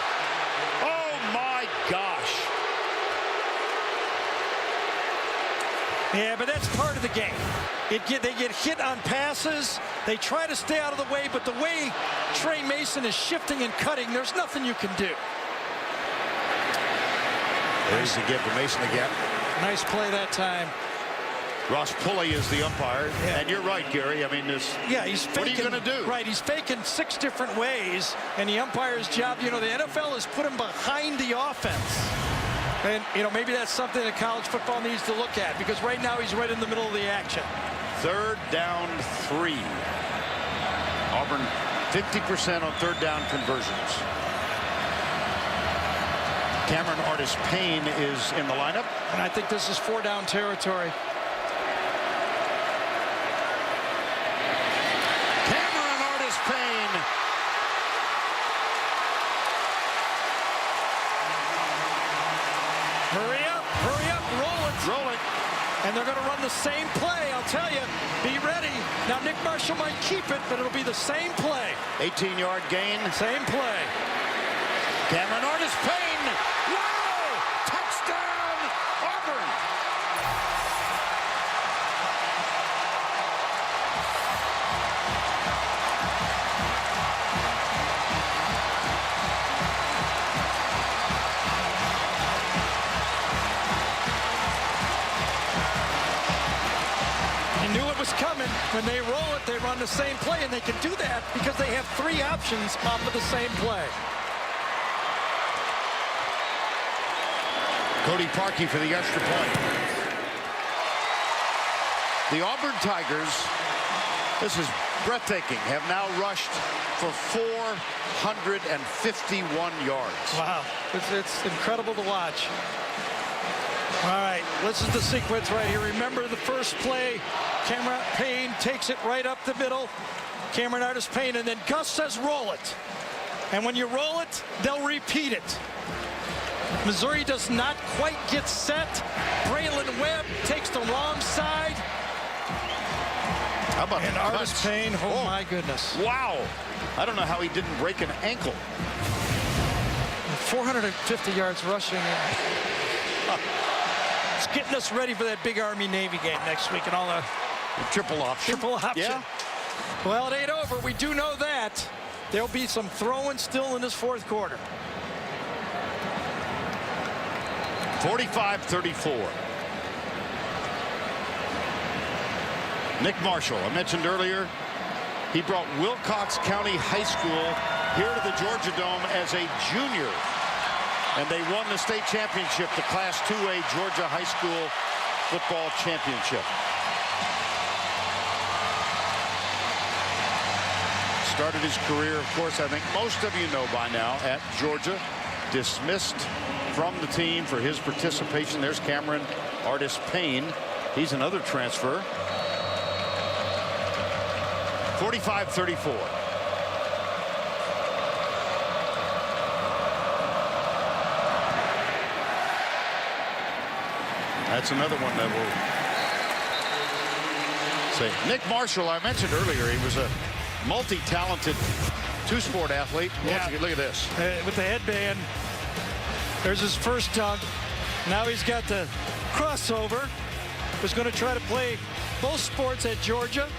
Oh, my gosh. Yeah, but that's part of the game. They get hit on passes. They try to stay out of the way, but the way Trey Mason is shifting and cutting, there's nothing you can do. There's the give to Mason again. Nice play that time. Ross Pulley is the umpire, and you're right, Gary. I mean, he's faking. What are you going to do? Right, he's faking 6 different ways, and the umpire's job, the NFL has put him behind the offense. And, maybe that's something that college football needs to look at, because right now he's right in the middle of the action. Third down, 3. Auburn 50% on third down conversions. Cameron Artis-Payne is in the lineup. And I think this is 4-down territory. Cameron Artis-Payne. Hurry up, roll it. And they're going to run the same play, I'll tell you. Be ready. Now, Nick Marshall might keep it, but it'll be the same play. 18-yard gain. Same play. Cameron Artis-Payne. Wow! Touchdown, Auburn. Coming. When they roll it, they run the same play, and they can do that because they have 3 options off of the same play. Cody Parkey for the extra point. The Auburn Tigers, this is breathtaking, have now rushed for 451 yards. Wow, it's incredible to watch. All right, this is the sequence right here. Remember the first play, Cameron Payne takes it right up the middle. Cameron Artis-Payne, and then Gus says roll it. And when you roll it, they'll repeat it. Missouri does not quite get set. Braylon Webb takes the wrong side. How about and Artis-Payne, oh my goodness. Wow. I don't know how he didn't break an ankle. 450 yards rushing. It's getting us ready for that big Army-Navy game next week and all the triple option. Yeah. Well, it ain't over. We do know that. There'll be some throwing still in this fourth quarter. 45-34. Nick Marshall, I mentioned earlier, he brought Wilcox County High School here to the Georgia Dome as a junior. And they won the state championship, the Class 2A Georgia High School Football Championship. Started his career, of course, I think most of you know by now, at Georgia. Dismissed from the team for his participation. There's Cameron Artis-Payne. He's another transfer. 45-34. That's another one that will say. Nick Marshall, I mentioned earlier, he was a multi-talented two-sport athlete. Yeah. Look at this. With the headband, there's his first dunk. Now he's got the crossover. He's going to try to play both sports at Georgia.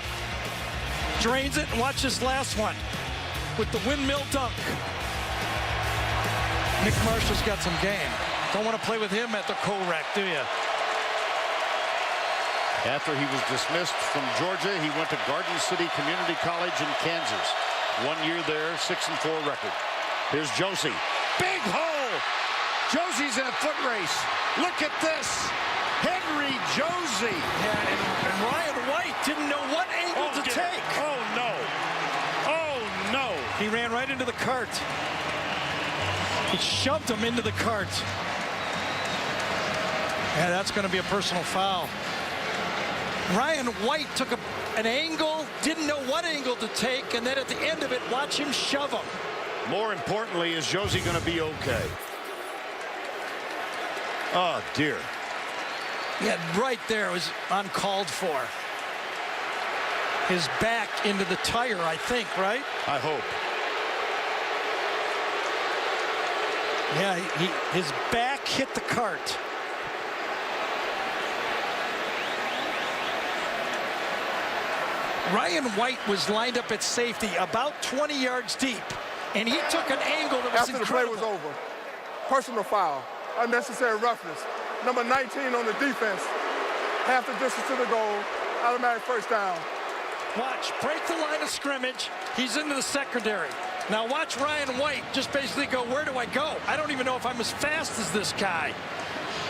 Drains it, and watch this last one with the windmill dunk. Nick Marshall's got some game. Don't want to play with him at the co-rec, do you? After he was dismissed from Georgia, he went to Garden City Community College in Kansas. 1 year there, 6-4 record. Here's Josie. Big hole! Josie's in a foot race. Look at this. Henry Josie. Yeah, and Ryan White didn't know what angle to take. Oh, no. Oh, no. He ran right into the cart. He shoved him into the cart. Yeah, that's going to be a personal foul. Ryan White took an angle, didn't know what angle to take, and then at the end of it, watch him shove him. More importantly, is Josie going to be okay? Oh, dear. Yeah, right there was uncalled for. His back into the tire, I think, right? I hope. Yeah, his back hit the cart. Ryan White was lined up at safety about 20 yards deep, and he took an angle that was After incredible. the play was over, personal foul, unnecessary roughness. Number 19 on the defense, half the distance to the goal, automatic first down. Watch, break the line of scrimmage. He's into the secondary. Now watch Ryan White just basically go, where do I go? I don't even know if I'm as fast as this guy.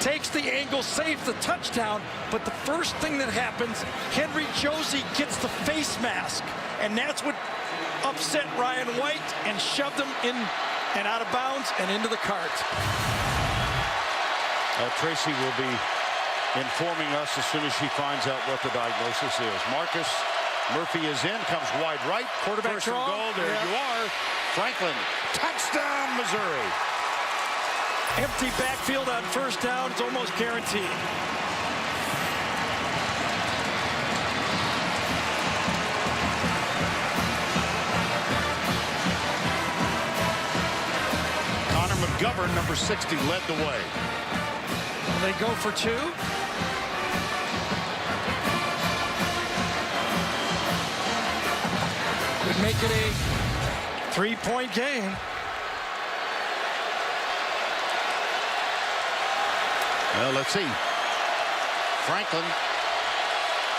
Takes the angle, saves the touchdown, but the first thing that happens, Henry Josie gets the face mask, and that's what upset Ryan White and shoved him in and out of bounds and into the cart. Tracy will be informing us as soon as she finds out what the diagnosis is. Marcus Murphy is in, comes wide right. Quarterback First and draw. goal, there you are. Franklin, touchdown, Missouri. Empty backfield on first down. It's almost guaranteed. Connor McGovern, number 60, led the way. They go for two. Would make it a 3-point game. Well, let's see. Franklin,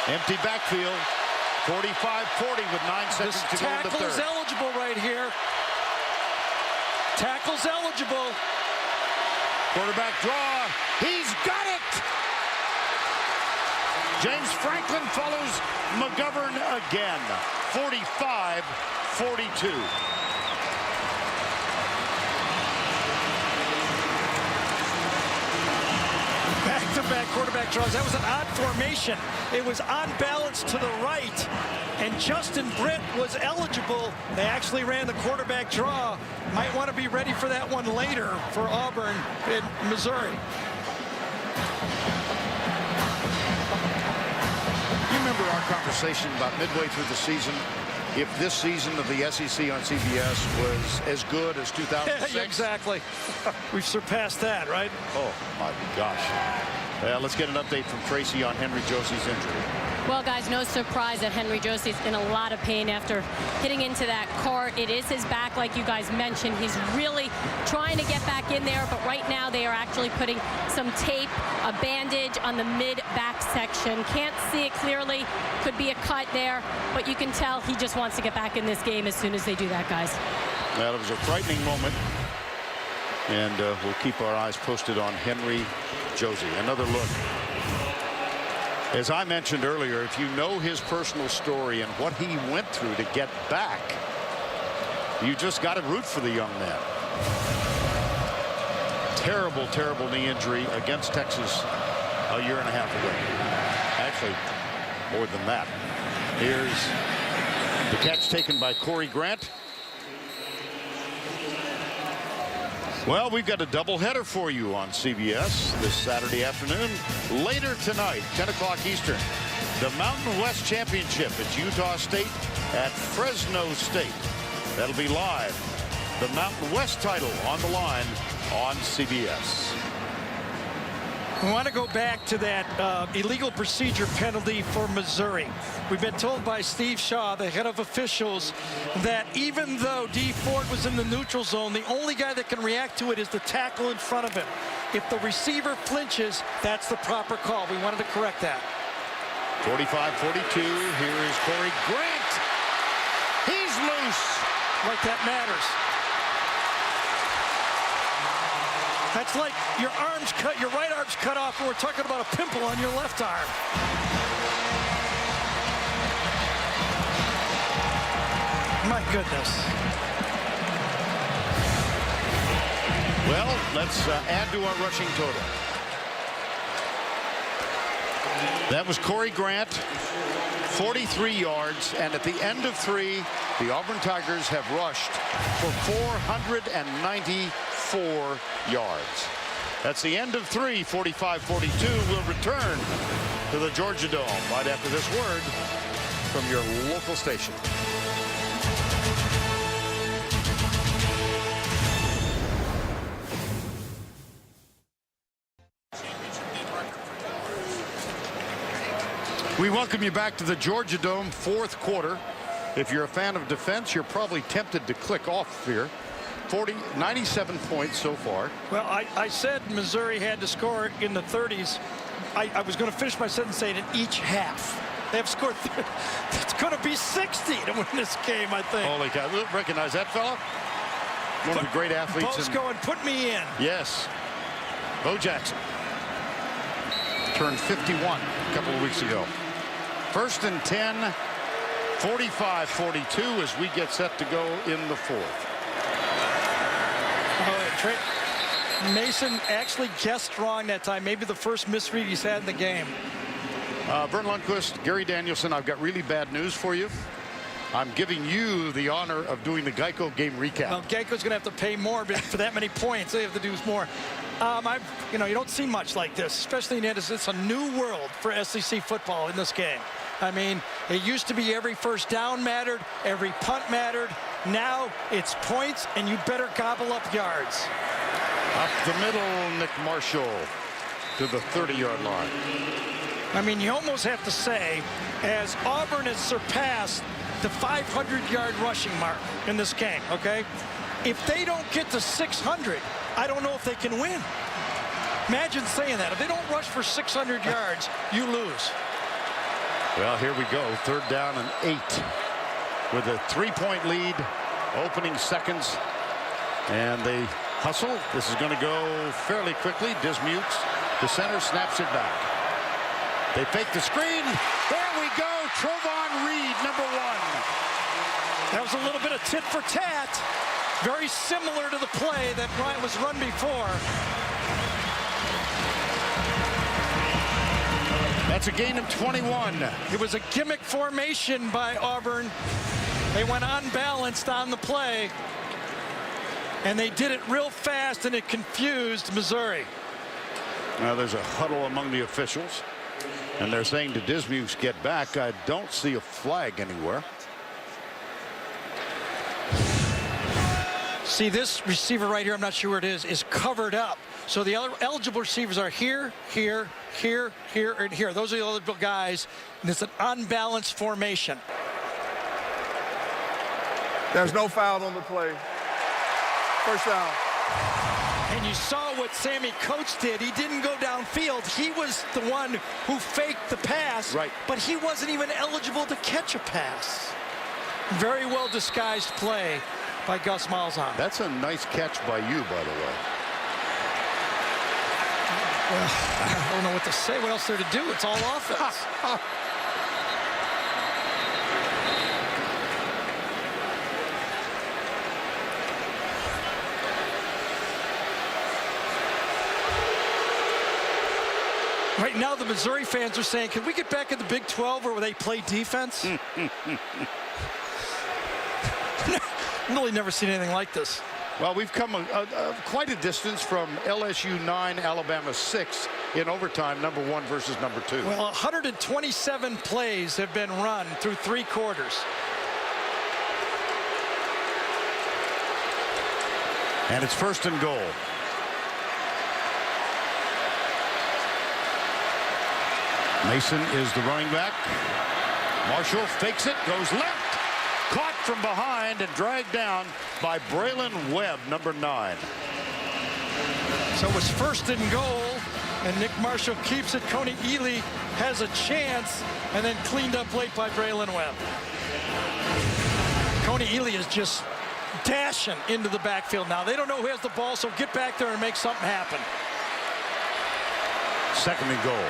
empty backfield, 45-40 with 9 seconds to go in the third. Tackle's eligible right here. Tackle's eligible. Quarterback draw. He's got it. James Franklin follows McGovern again. 45-42. Back-to-back quarterback draws. That was an odd formation. It was on balance to the right, and Justin Britt was eligible. They actually ran the quarterback draw. Might want to be ready for that one later for Auburn in Missouri. You remember our conversation about midway through the season, if this season of the SEC on CBS was as good as 2006? Yeah, exactly. We've surpassed that, right? Oh, my gosh. Let's get an update from Tracy on Henry Josie's injury. Well, guys, no surprise that Henry Josie's in a lot of pain after hitting into that cart. It is his back, like you guys mentioned. He's really trying to get back in there, but right now they are actually putting some tape, a bandage on the mid-back section. Can't see it clearly. Could be a cut there, but you can tell he just wants to get back in this game as soon as they do that, guys. Well, it was a frightening moment, and we'll keep our eyes posted on Henry Josie. Another look. As I mentioned earlier, if you know his personal story and what he went through to get back, you just got to root for the young man. Terrible, terrible knee injury against Texas a year and a half ago. Actually, more than that. Here's the catch taken by Corey Grant. Well, we've got a doubleheader for you on CBS this Saturday afternoon. Later tonight, 10 o'clock Eastern, the Mountain West Championship at Utah State at Fresno State. That'll be live. The Mountain West title on the line on CBS. We want to go back to that illegal procedure penalty for Missouri. We've been told by Steve Shaw, the head of officials, that even though Dee Ford was in the neutral zone, the only guy that can react to it is the tackle in front of him. If the receiver flinches, that's the proper call. We wanted to correct that. 45-42. Here is Corey Grant. He's loose. Like that matters. That's like your arm's cut, your right arm's cut off, and we're talking about a pimple on your left arm. My goodness. Well, let's add to our rushing total. That was Corey Grant, 43 yards, and at the end of 3, the Auburn Tigers have rushed for 494 yards. That's the end of 3, 45-42. We'll return to the Georgia Dome right after this word from your local station. We welcome you back to the Georgia Dome, 4th quarter. If you're a fan of defense, you're probably tempted to click off here. 97 points so far. Well, I said Missouri had to score in the 30s. I was going to finish my sentence saying in each half. They have scored. It's going to be 60 to win this game, I think. Holy cow. Recognize that fella? One of the great athletes. Bo's going, put me in. Yes. Bo Jackson. Turned 51 a couple of weeks ago. 1st and 10, 45-42 as we get set to go in the 4th. Mason actually guessed wrong that time. Maybe the first misread he's had in the game. Vern Lundquist, Gary Danielson, I've got really bad news for you. I'm giving you the honor of doing the Geico game recap. Well, Geico's going to have to pay more for that many points. They have to do more. You don't see much like this, especially in Indianapolis. It's a new world for SEC football in this game. I mean, it used to be every first down mattered, every punt mattered. Now it's points, and you better gobble up yards. Up the middle, Nick Marshall to the 30-yard line. I mean, you almost have to say, as Auburn has surpassed the 500-yard rushing mark in this game, okay? If they don't get to 600, I don't know if they can win. Imagine saying that. If they don't rush for 600 yards, you lose. Well, here we go. 3rd down and 8 with a 3-point lead, opening seconds. And they hustle. This is going to go fairly quickly. Dismukes to center, snaps it back. They fake the screen. There we go. Trovon Reed, number 1. That was a little bit of tit for tat. Very similar to the play that was run before. That's a gain of 21. It was a gimmick formation by Auburn. They went unbalanced on the play. And they did it real fast, and it confused Missouri. Now there's a huddle among the officials. And they're saying to Dismukes, get back. I don't see a flag anywhere. See, this receiver right here, I'm not sure where it is covered up. So the other eligible receivers are here, here, here, here, and here. Those are the eligible guys. And it's an unbalanced formation. There's no foul on the play. First down. And you saw what Sammy Coates did. He didn't go downfield. He was the one who faked the pass. Right. But he wasn't even eligible to catch a pass. Very well disguised play by Gus Malzahn. That's a nice catch by you, by the way. Well, I don't know what to say. What else there to do? It's all offense. Right now, the Missouri fans are saying, can we get back in the Big 12 where they play defense? Really never seen anything like this. Well, we've come quite a distance from LSU 9, Alabama 6 in overtime, number 1 versus number 2. Well, 127 plays have been run through 3 quarters. And it's 1st and goal. Mason is the running back. Marshall fakes it, goes left. Caught from behind and dragged down by Braylon Webb, number 9. So it was first and goal, and Nick Marshall keeps it. Coney Ely has a chance, and then cleaned up late by Braylon Webb. Coney Ely is just dashing into the backfield now. They don't know who has the ball, so get back there and make something happen. Second and goal.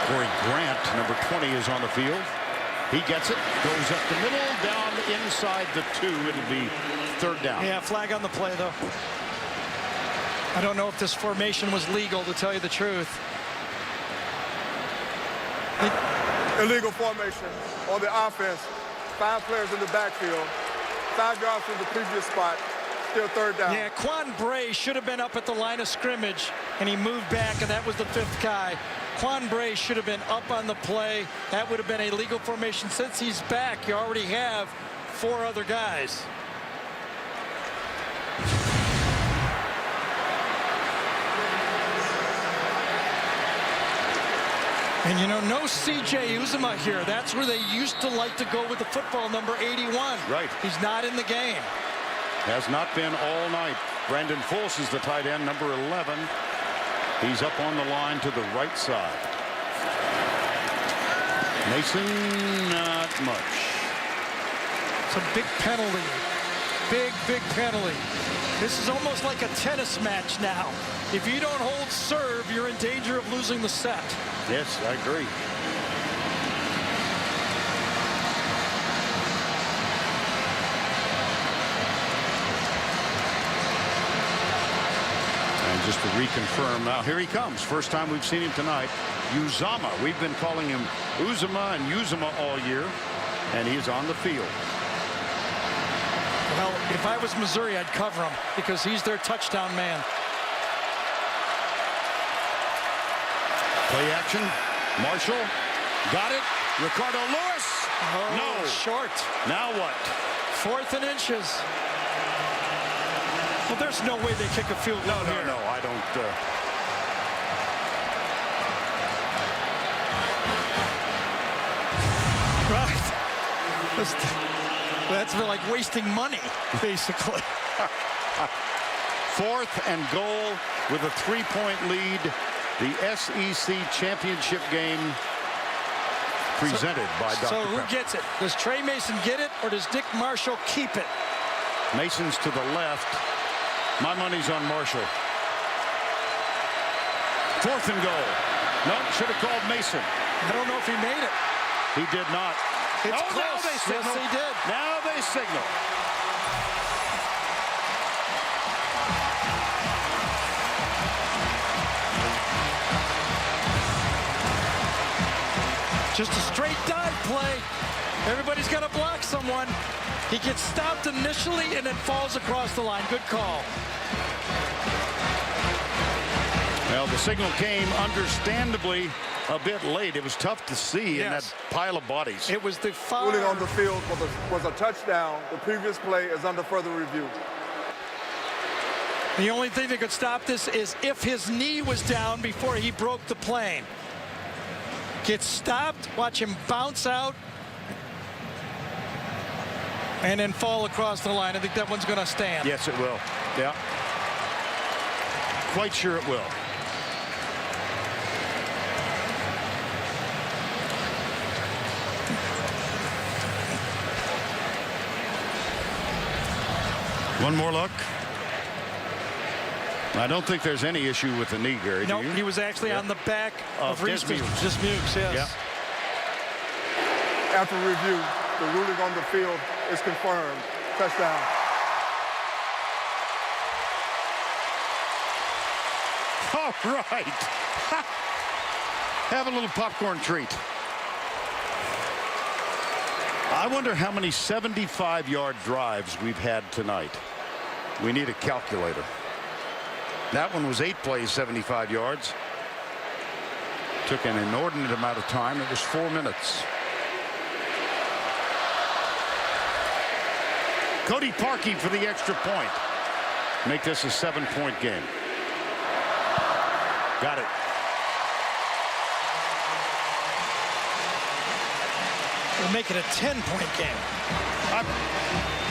Corey Grant, number 20, is on the field. He gets it, goes up the middle, down inside the 2. It'll be third down. Yeah, flag on the play, though. I don't know if this formation was legal, to tell you the truth. Illegal formation on the offense. 5 players in the backfield. 5 yards from the previous spot. Still third down. Yeah, Quan Bray should have been up at the line of scrimmage, and he moved back, and that was the 5th guy. Quan Bray should have been up on the play. That would have been a legal formation. Since he's back, you already have 4 other guys. And you know, no C.J. Uzomah here. That's where they used to like to go with the football, number 81. Right. He's not in the game. Has not been all night. Brandon Fultz is the tight end, number 11. He's up on the line to the right side. Mason, not much. It's a big penalty. Big penalty. This is almost like a tennis match now. If you don't hold serve, you're in danger of losing the set. Yes, I agree. And just to reconfirm, now here he comes. First time we've seen him tonight. Uzomah. We've been calling him Uzomah and Uzomah all year, and he is on the field. Well, if I was Missouri, I'd cover him because he's their touchdown man. Play action. Marshall got it. Ricardo Lewis. Oh, no. Short. Now what? 4th and inches. Well, there's no way they kick a field goal here. No, I don't. Right. That's like wasting money, basically. 4th and goal with a 3-point lead. The SEC championship game presented by Dr. So who Pepper. gets it? Does Trey Mason get it, or does Nick Marshall keep it? Mason's to the left. My money's on Marshall. 4th and goal. No, should have called Mason. I don't know if he made it. He did not. It's now close. they signal. Yes, he did. Now they signal. Just a straight dive play. Everybody's got to block someone. He gets stopped initially and then falls across the line. Good call. Well, the signal came understandably a bit late. It was tough to see in that pile of bodies. It was the foul. Ruling on the field was a touchdown. The previous play is under further review. The only thing that could stop this is if his knee was down before he broke the plane. Gets stopped, watch him bounce out, and then fall across the line. I think that one's going to stand. Yes, it will. Yeah. Quite sure it will. One more look. I don't think there's any issue with the knee, Gary. Nope, he was actually on the back of Dismukes. Dismukes, yes. Yeah. After review, the ruling on the field is confirmed. Touchdown. All right. Have a little popcorn treat. I wonder how many 75-yard drives we've had tonight. We need a calculator. That one was 8 plays, 75 yards. Took an inordinate amount of time. It was 4 minutes. Cody Parkey for the extra point. Make this a 7-point game. Got it. We'll make it a 10-point game.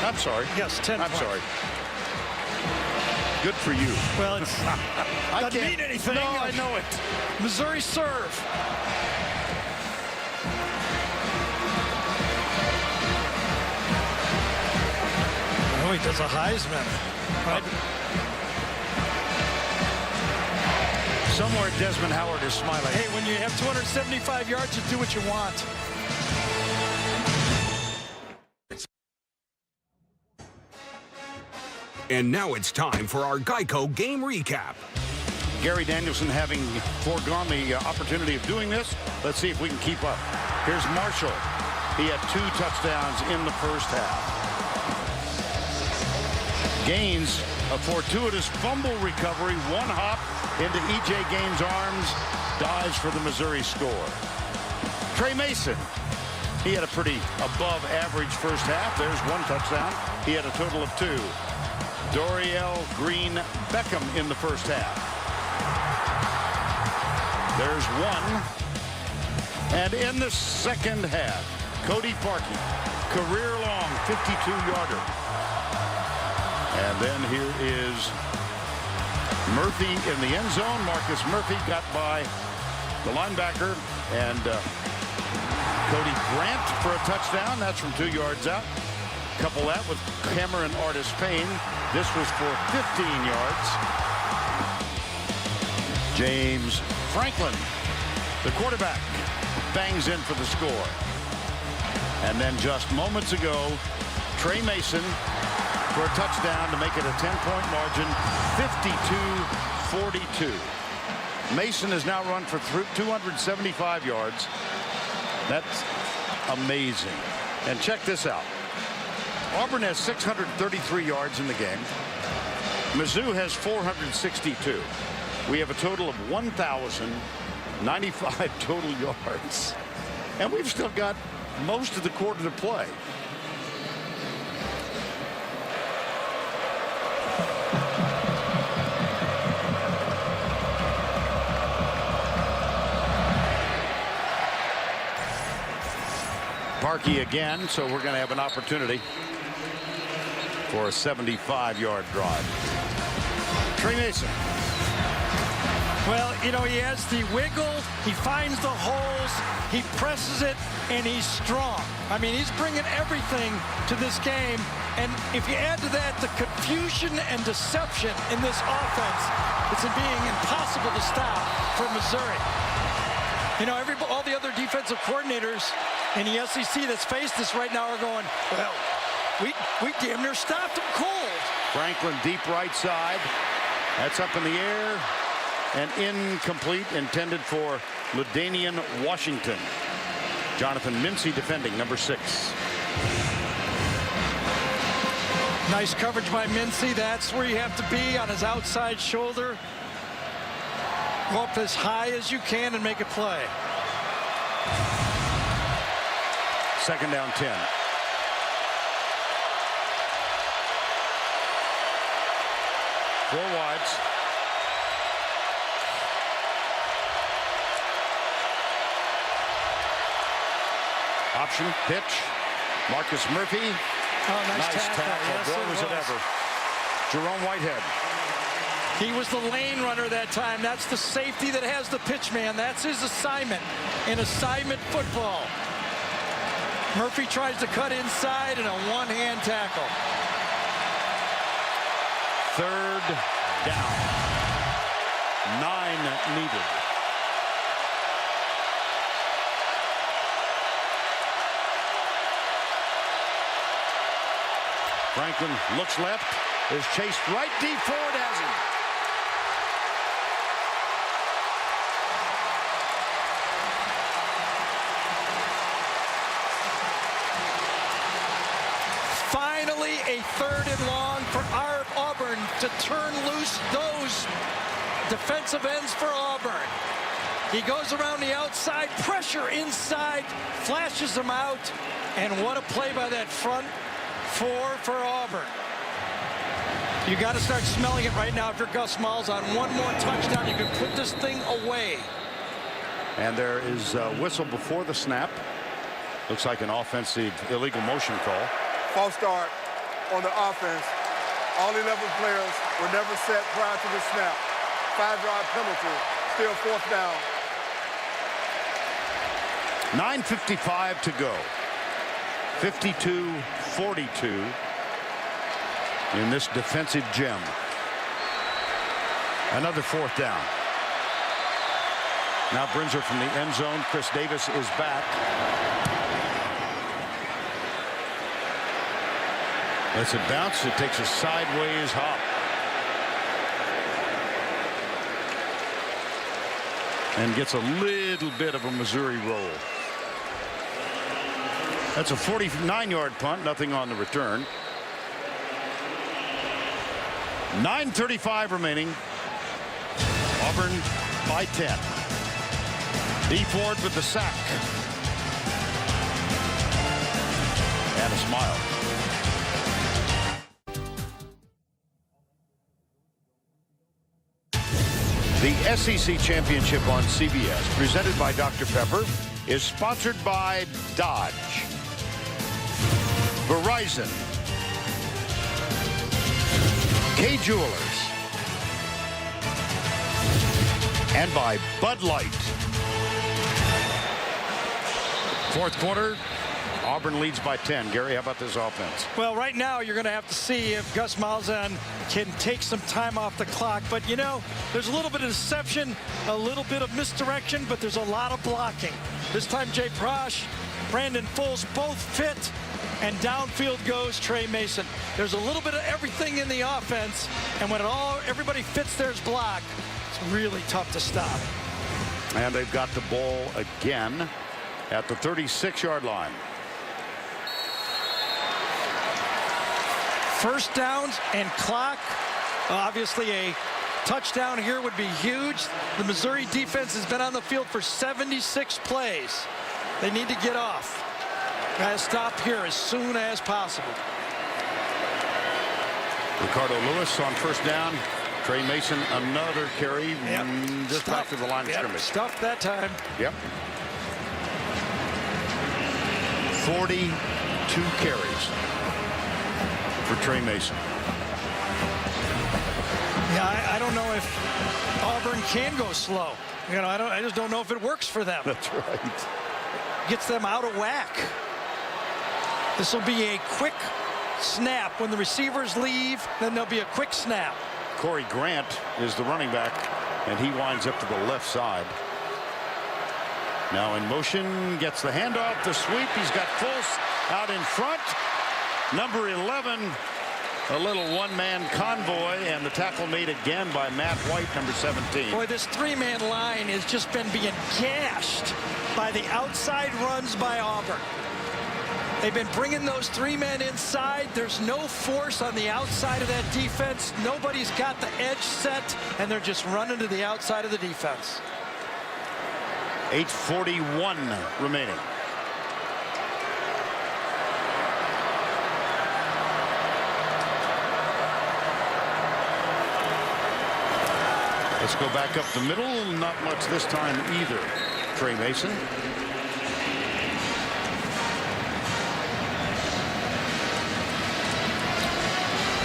I'm sorry. Yes, 10 I'm points. sorry. Good for you. Well, it doesn't mean anything. No, I know it. Missouri serve. Oh, he does a Heisman. Right? Somewhere Desmond Howard is smiling. Hey, when you have 275 yards, you do what you want. And now it's time for our Geico game recap. Gary Danielson having foregone the opportunity of doing this. Let's see if we can keep up. Here's Marshall. He had 2 touchdowns in the first half. Gaines, a fortuitous fumble recovery, 1 hop into E.J. Gaines' arms, dives for the Missouri score. Trey Mason, he had a pretty above average first half. There's 1 touchdown. He had a total of 2. Dorial Green Beckham in the first half. There's 1. And in the second half, Cody Parkey, career-long 52-yarder. And then here is Murphy in the end zone. Marcus Murphy got by the linebacker. And Cody Grant for a touchdown. That's from 2 yards out. Couple that with Cameron Artis-Payne. This was for 15 yards. James Franklin, the quarterback, bangs in for the score. And then just moments ago, Trey Mason for a touchdown to make it a 10-point margin, 52-42. Mason has now run for 275 yards. That's amazing. And check this out. Auburn has 633 yards in the game. Mizzou has 462. We have a total of 1,095 total yards. And we've still got most of the quarter to play. Parkey again, so we're going to have an opportunity for a 75-yard drive. Trey Mason. Well, you know, he has the wiggle, he finds the holes, he presses it, and he's strong. I mean, he's bringing everything to this game. And if you add to that the confusion and deception in this offense, it's being impossible to stop for Missouri. You know, all the other defensive coordinators in the SEC that's faced this right now are going, well, we damn near stopped him cold. Franklin deep right side. That's up in the air and incomplete, intended for LaDainian Washington. Jonathan Mincy defending, number 6. Nice coverage by Mincy. That's where you have to be, on his outside shoulder. Go up as high as you can and make a play. 2nd down 10. Four wides. Option pitch. Marcus Murphy. Oh, nice tackle. Yes, Boy, was it ever. Jerome Whitehead. He was the lane runner that time. That's the safety that has the pitch man. That's his assignment in assignment football. Murphy tries to cut inside and a one-hand tackle. 3rd down. 9 needed. Franklin looks left, is chased right deep forward, has him. Finally, a 3rd and long for Auburn to turn loose those defensive ends for Auburn. He goes around the outside, pressure inside, flashes them out, and what a play by that front 4 for Auburn. You got to start smelling it right now if you're Gus Malzahn. One more touchdown, you can put this thing away. And there is a whistle before the snap. Looks like an offensive illegal motion call. False start on the offense. All 11 players were never set prior to the snap. 5-yard penalty, still 4th down. 9:55 to go. 52-42 in this defensive gem. Another 4th down. Now Brinzer from the end zone. Chris Davis is back. Lets it bounce. It takes a sideways hop. And gets a little bit of a Missouri roll. That's a 49-yard punt. Nothing on the return. 9:35 remaining. Auburn by 10. D. Ford with the sack. And a smile. The SEC Championship on CBS, presented by Dr. Pepper, is sponsored by Dodge, Verizon, Kay Jewelers, and by Bud Light. 4th quarter, Auburn leads by 10. Gary, how about this offense? Well, right now you're going to have to see if Gus Malzahn can take some time off the clock. But, you know, there's a little bit of deception, a little bit of misdirection, but there's a lot of blocking. This time Jay Prosh, Brandon Foles both fit, and downfield goes Trey Mason. There's a little bit of everything in the offense, and when everybody fits theirs block, it's really tough to stop. And they've got the ball again at the 36-yard line. 1st downs and clock. Obviously a touchdown here would be huge. The Missouri defense has been on the field for 76 plays. They need to get off. Got to stop here as soon as possible. Ricardo Lewis on 1st down. Trey Mason another carry. Just back to the line of scrimmage. Stuffed that time. Yep. 42 carries for Trey Mason. Yeah, I don't know if Auburn can go slow. You know, I just don't know if it works for them. That's right. Gets them out of whack. This will be a quick snap. When the receivers leave, then there'll be a quick snap. Corey Grant is the running back, and he winds up to the left side. Now in motion, gets the handoff, the sweep. He's got Fultz out in front. Number 11, a little one-man convoy, and the tackle made again by Matt White, number 17. Boy, this 3-man line has just been being gashed by the outside runs by Auburn. They've been bringing those 3 men inside. There's no force on the outside of that defense. Nobody's got the edge set, and they're just running to the outside of the defense. 8:41 remaining. Let's go back up the middle. Not much this time either. Trey Mason.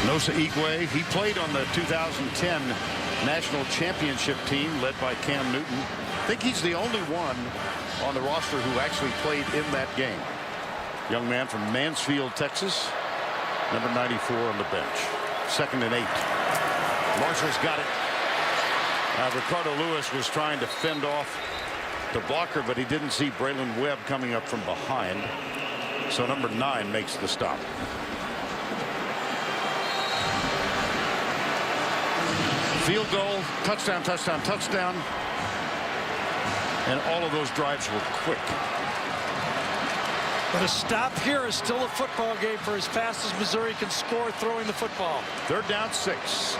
Nosa Igwe, he played on the 2010 National Championship team led by Cam Newton. I think he's the only one on the roster who actually played in that game. Young man from Mansfield, Texas. Number 94 on the bench. 2nd and 8. Marshall's got it. Ricardo Lewis was trying to fend off the blocker, but he didn't see Braylon Webb coming up from behind. So number 9 makes the stop. Field goal, touchdown, touchdown, touchdown. And all of those drives were quick. But a stop here is still a football game for as fast as Missouri can score throwing the football. 3rd down, 6.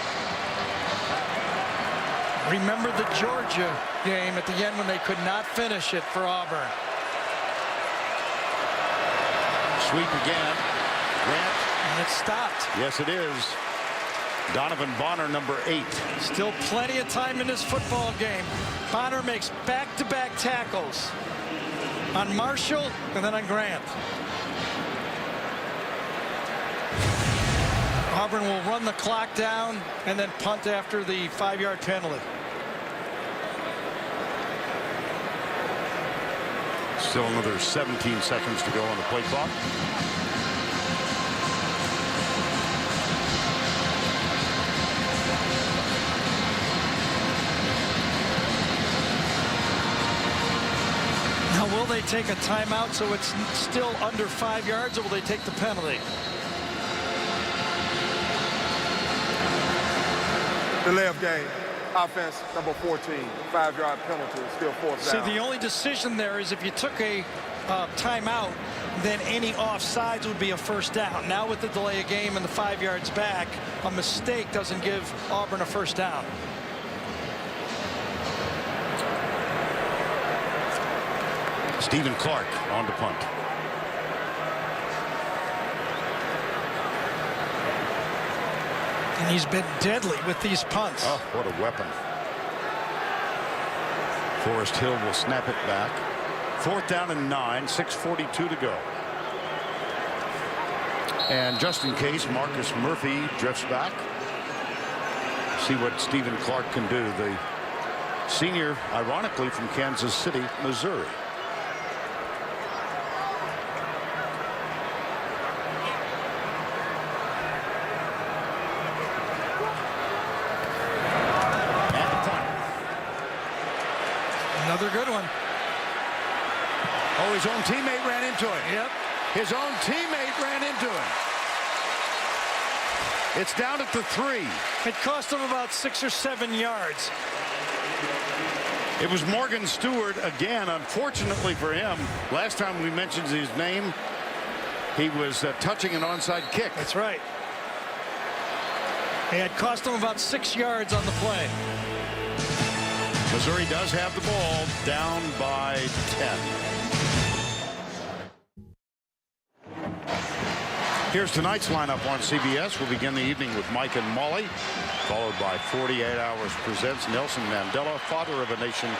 Remember the Georgia game at the end when they could not finish it for Auburn. Sweep again. Grant. And it stopped. Yes, it is. Donovan Bonner, number 8. Still plenty of time in this football game. Bonner makes back-to-back tackles. on Marshall, and then on Grant. Auburn will run the clock down and then punt after the 5-yard penalty. Still another 17 seconds to go on the play clock. Now, will they take a timeout so it's still under 5 yards, or will they take the penalty? Delay of game. Offense, number 14. 5-yard penalty. Still fourth down. See, the only decision there is if you took a timeout, then any offsides would be a first down. Now with the delay of game and the 5 yards back, a mistake doesn't give Auburn a first down. Stephen Clark on to punt. And he's been deadly with these punts. Oh, what a weapon. Forrest Hill will snap it back. 4th down and 9, 6:42 to go. And just in case, Marcus Murphy drifts back. See what Stephen Clark can do. The senior, ironically, from Kansas City, Missouri. Another good one. Oh, his own teammate ran into it. Yep. His own teammate ran into him. It's down at the 3. It cost him about 6 or 7 yards. It was Morgan Stewart again. Unfortunately for him, last time we mentioned his name, he was touching an onside kick. That's right. It had cost him about 6 yards on the play. Missouri does have the ball, down by 10. Here's tonight's lineup on CBS. We'll begin the evening with Mike and Molly, followed by 48 Hours presents Nelson Mandela, Father of a Nation,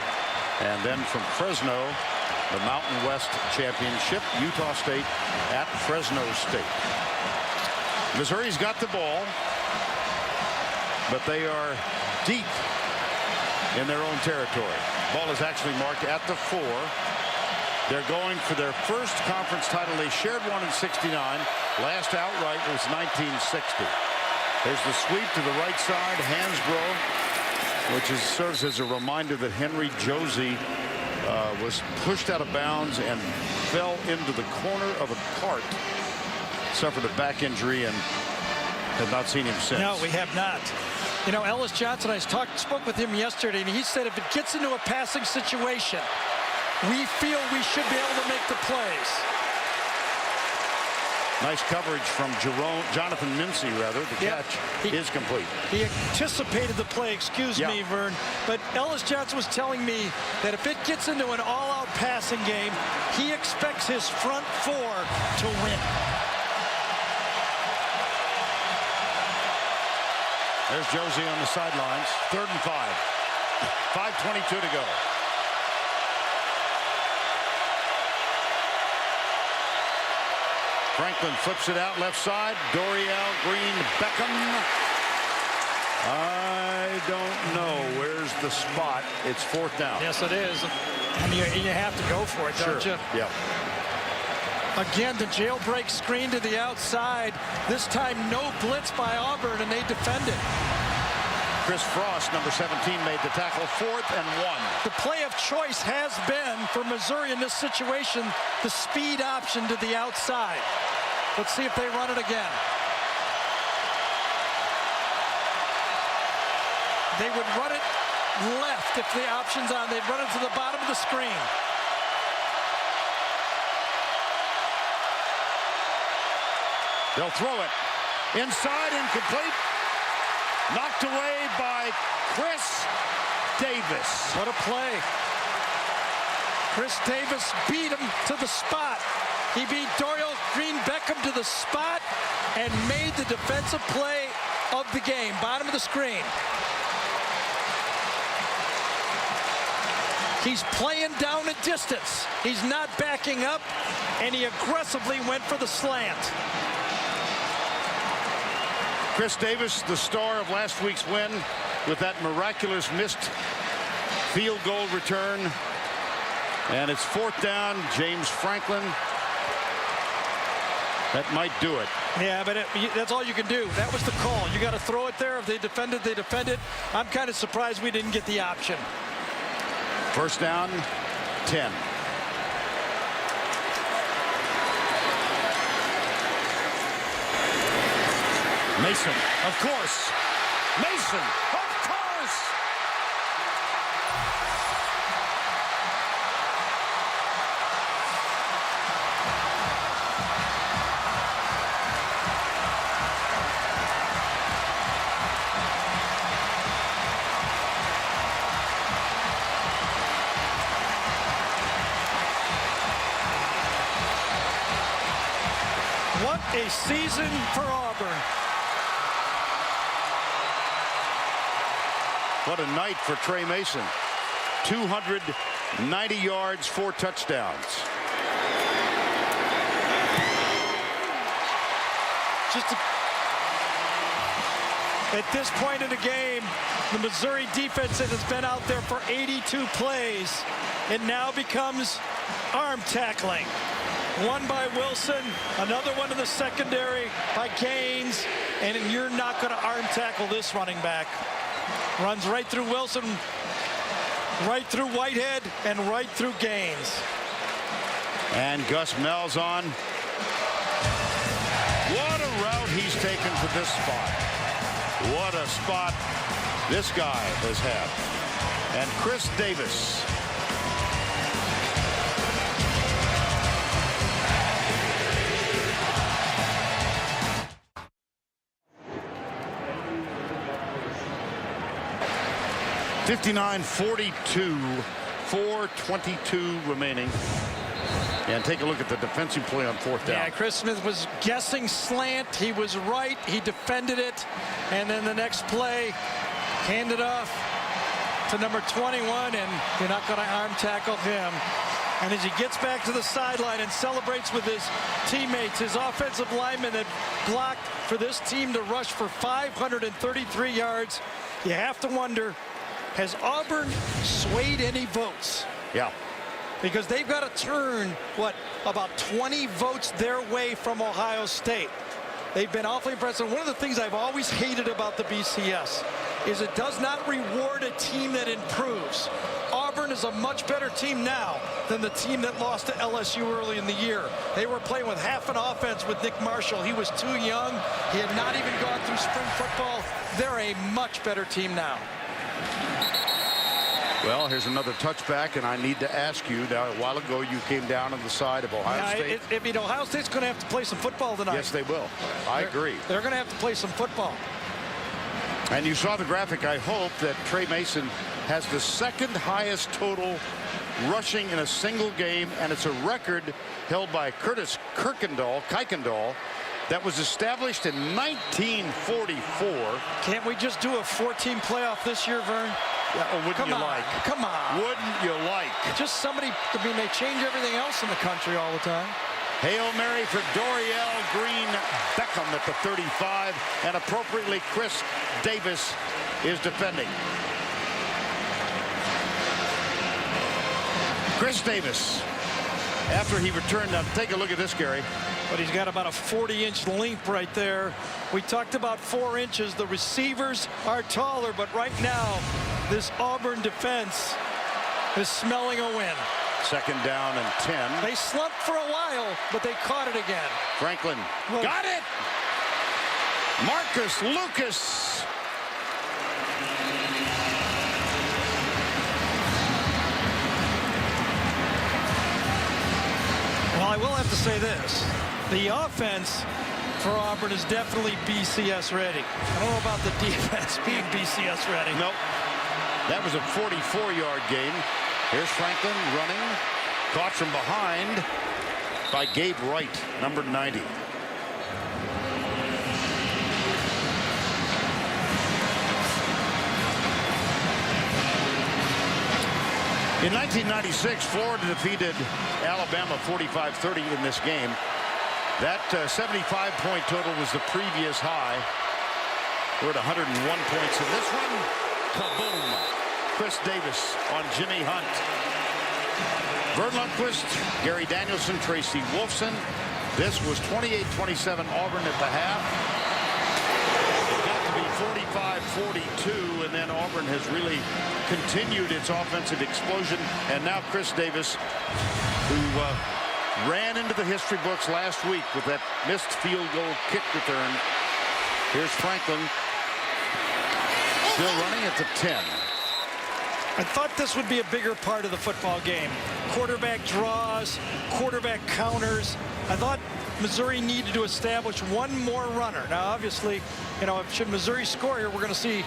and then from Fresno, the Mountain West Championship, Utah State at Fresno State. Missouri's got the ball, but they are deep in their own territory. Ball is actually marked at the 4. They're going for their first conference title. They shared one in '69. Last outright was 1960. There's the sweep to the right side, Hansbrough, which serves as a reminder that Henry Josie was pushed out of bounds and fell into the corner of a cart, suffered a back injury, and have not seen him since. No, we have not. You know, Ellis Johnson, I spoke with him yesterday, and he said if it gets into a passing situation, we feel we should be able to make the plays. Nice coverage from Jonathan Mincy, rather. The catch is complete. He anticipated the play, excuse me, Vern. But Ellis Johnson was telling me that if it gets into an all-out passing game, he expects his front 4 to win. There's Josie on the sidelines. 3rd and 5. 5:22 to go. Franklin flips it out left side. Dorial Green Beckham. I don't know. Where's the spot? It's 4th down. Yes, it is. And you have to go for it, don't you? Yeah. Again, the jailbreak screen to the outside. This time, no blitz by Auburn, and they defend it. Chris Frost, number 17, made the tackle. 4th and 1. The play of choice has been, for Missouri in this situation, the speed option to the outside. Let's see if they run it again. They would run it left if the option's on. They'd run it to the bottom of the screen. They'll throw it. Inside, incomplete. Knocked away by Chris Davis. What a play. Chris Davis beat him to the spot. He beat Dorial Green Beckham to the spot and made the defensive play of the game. Bottom of the screen. He's playing down a distance. He's not backing up, and he aggressively went for the slant. Chris Davis, the star of last week's win, with that miraculous missed field goal return. And it's 4th down. James Franklin. That might do it. Yeah, but that's all you can do. That was the call. You got to throw it there. If they defend it, they defend it. I'm kind of surprised we didn't get the option. 1st down, 10. Mason, of course. Mason, of course. What a season for Auburn. What a night for Trey Mason. 290 yards, 4 touchdowns. At this point in the game, the Missouri defense that has been out there for 82 plays, it now becomes arm tackling. One by Wilson, another one in the secondary by Gaines, and you're not going to arm tackle this running back. Runs right through Wilson, right through Whitehead, and right through Gaines. And Gus Malzahn. What a route he's taken to this spot. What a spot this guy has had. And Chris Davis. (59-42), 4:22 remaining. And take a look at the defensive play on 4th down. Yeah, Chris Smith was guessing slant. He was right. He defended it. And then the next play, handed off to number 21, and you're not going to arm tackle him. And as he gets back to the sideline and celebrates with his teammates, his offensive lineman that blocked for this team to rush for 533 yards, you have to wonder, has Auburn swayed any votes? Yeah. Because they've got to turn, what, about 20 votes their way from Ohio State. They've been awfully impressive. One of the things I've always hated about the BCS is it does not reward a team that improves. Auburn is a much better team now than the team that lost to LSU early in the year. They were playing with half an offense with Nick Marshall. He was too young. He had not even gone through spring football. They're a much better team now. Well, here's another touchback, and I need to ask you, now, a while ago you came down on the side of Ohio State. Ohio State's going to have to play some football tonight. Yes, they will. I agree. They're going to have to play some football. And you saw the graphic. I hope that Trey Mason has the 2nd highest total rushing in a single game, and it's a record held by Curtis Kuykendall that was established in 1944. Can't we just do a 4-team playoff this year, Vern? Yeah, well, wouldn't you like? Come on. Wouldn't you like? Just somebody, I mean, they change everything else in the country all the time. Hail Mary for Dorial Green Beckham at the 35, and appropriately Chris Davis is defending. Chris Davis, after he returned, now take a look at this, Gary. But he's got about a 40-inch length right there. We talked about 4 inches. The receivers are taller, but right now, this Auburn defense is smelling a win. 2nd down and 10. They slumped for a while, but they caught it again. Franklin got it. Marcus Lucas. Well, I will have to say this. The offense for Auburn is definitely BCS ready. I don't know about the defense being BCS ready. Nope. That was a 44-yard gain. Here's Franklin running. Caught from behind by Gabe Wright, number 90. In 1996, Florida defeated Alabama 45-30 in this game. That 75-point total was the previous high. We're at 101 points in this one. Kaboom! Chris Davis on Jimmy Hunt. Vern Lundquist, Gary Danielson, Tracy Wolfson. This was 28-27 Auburn at the half. It got to be 45-42, and then Auburn has really continued its offensive explosion. And now Chris Davis, who ran into the history books last week with that missed field goal kick return. Here's Franklin, still running at the 10. I thought this would be a bigger part of the football game. Quarterback draws, quarterback counters. I thought Missouri needed to establish one more runner. Now, obviously, you know, should Missouri score here, we're going to see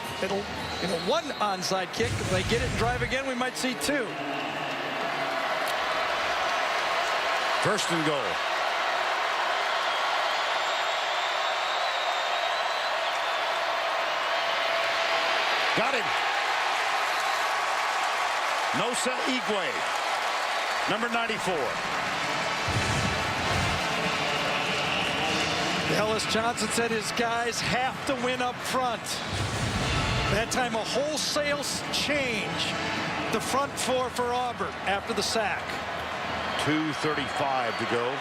one onside kick. If they get it and drive again, we might see two. First and goal. Got him. Nosa Igwe, number 94. Ellis Johnson said his guys have to win up front. That time a wholesale change. The front four for Auburn after the sack. 2:35 to go.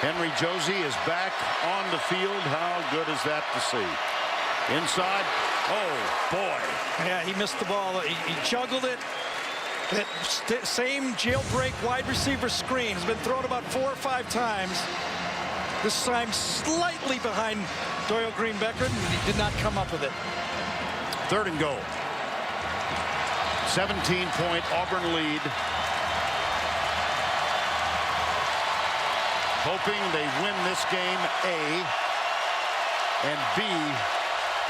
Henry Josie is back on the field. How good is that to see? Inside. Oh, boy. Yeah, he missed the ball. He juggled it. That same jailbreak wide receiver screen has been thrown about 4 or 5 times. This time slightly behind Doyle Green-Becker, and he did not come up with it. Third and goal. 17-point Auburn lead. Hoping they win this game, A, and B,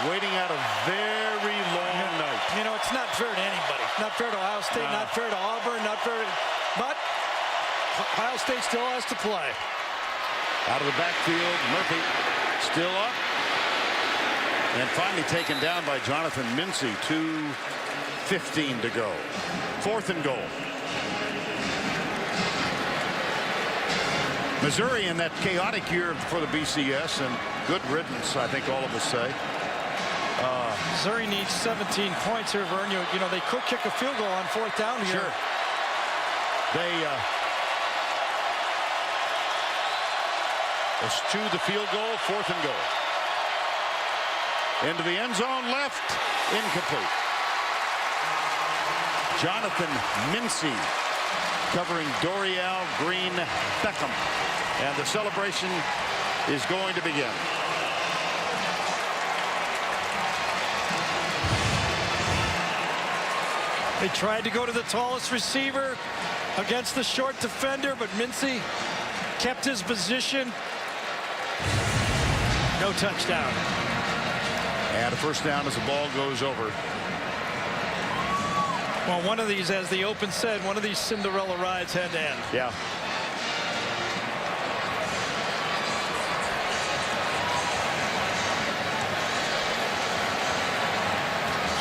waiting out a very long night. You know, it's not fair to anybody. Not fair to Ohio State, not fair to Auburn, not fair to... But Ohio State still has to play. Out of the backfield, Murphy still up. And finally taken down by Jonathan Mincy. 2:15 to go. Fourth and goal. Missouri in that chaotic year for the BCS, and good riddance, I think all of us say. Missouri needs 17 points here, Vern. You know, they could kick a field goal on 4th down here. Sure. They eschew the field goal, 4th and goal. Into the end zone, left, incomplete. Jonathan Mincy covering Dorial Green Beckham. And the celebration is going to begin. They tried to go to the tallest receiver against the short defender, but Mincy kept his position. No touchdown. And a first down as the ball goes over. Well, one of these, as the Open said, one of these Cinderella rides had to end. Yeah.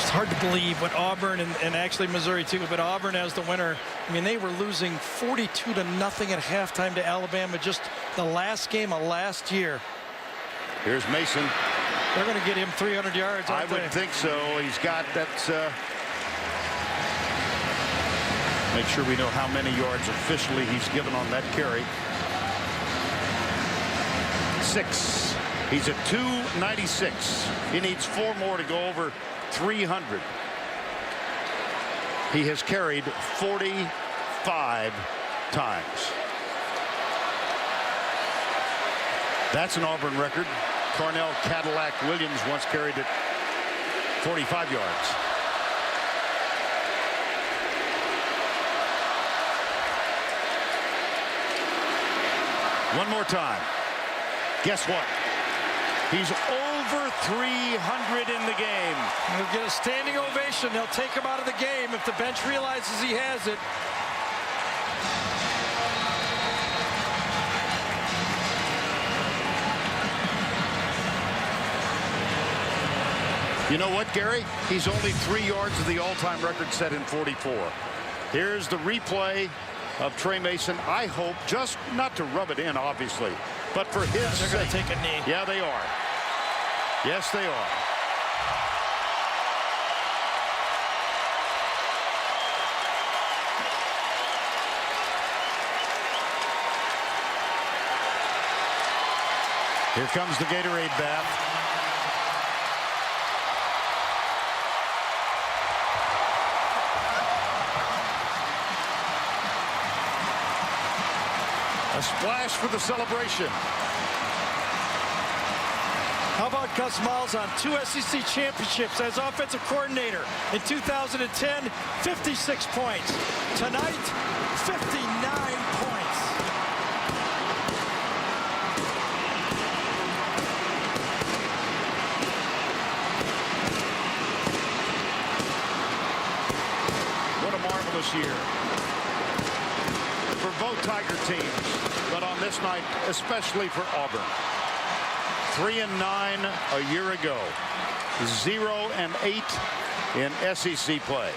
It's hard to believe what Auburn and actually Missouri too, but Auburn as the winner. I mean, they were losing 42-0 at halftime to Alabama just the last game of last year. Here's Mason. They're going to get him 300 yards. I would think so. He's got that. Make sure we know how many yards officially he's given on that carry. 6. He's at 296. He needs 4 more to go over 300. He has carried 45 times. That's an Auburn record. Cornell Cadillac Williams once carried it 45 yards. One more time. Guess what? He's over 300 in the game. He'll get a standing ovation. They'll take him out of the game if the bench realizes he has it. You know what, Gary? He's only 3 yards of the all-time record set in 44. Here's the replay of Trey Mason. I hope, just not to rub it in, obviously, but for his sake. They're going to take a knee. Yeah, they are. Yes, they are. Here comes the Gatorade bath. A splash for the celebration. How about Gus Malzahn, 2 SEC championships as offensive coordinator. In 2010, 56 points. Tonight, 59 points. What a marvelous year for both Tiger teams, but on this night, especially for Auburn. 3-9 a year ago, 0-8 in SEC play.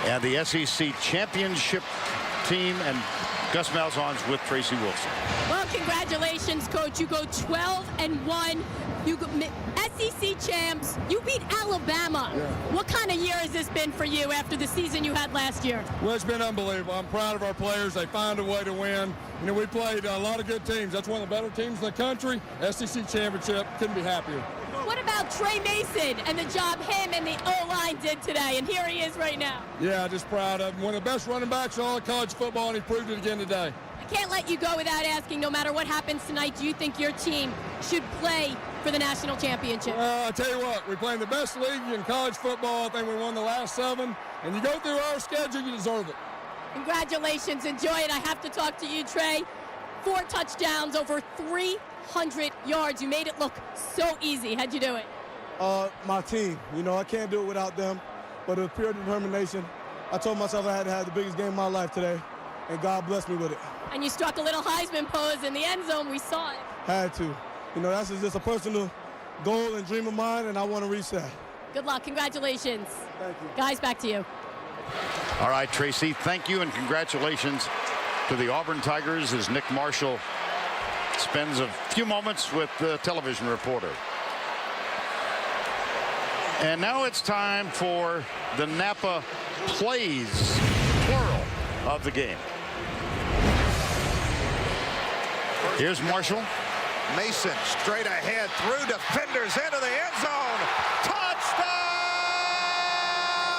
And the SEC championship team and Gus Malzahn's with Tracy Wilson. Well, congratulations, Coach. You go 12-1. You go SEC champs. You beat Alabama. Yeah. What kind of year has this been for you after the season you had last year? Well, it's been unbelievable. I'm proud of our players. They find a way to win. You know, we played a lot of good teams. That's one of the better teams in the country. SEC championship. Couldn't be happier. What about Trey Mason and the job him and the O-line did today? And here he is right now. Yeah, just proud of him. One of the best running backs in all of college football, and he proved it again today. I can't let you go without asking, no matter what happens tonight, do you think your team should play for the national championship? Well, I tell you what, we play in the best league in college football. I think we won the last 7. And you go through our schedule, you deserve it. Congratulations. Enjoy it. I have to talk to you, Trey. 4 touchdowns, over 300 yards. You made it look so easy. How'd you do it? My team. You know, I can't do it without them, but it was pure determination. I told myself I had to have the biggest game of my life today, and God blessed me with it. And you struck a little Heisman pose in the end zone. We saw it. Had to. You know, that's just a personal goal and dream of mine, and I want to reach that. Good luck. Congratulations. Thank you. Guys, back to you. All right, Tracy, thank you and congratulations to the Auburn Tigers as Nick Marshall spends a few moments with the television reporter. And now it's time for the Napa plays, plural, of the game. Here's Marshall. Mason straight ahead through defenders into the end zone. Touchdown,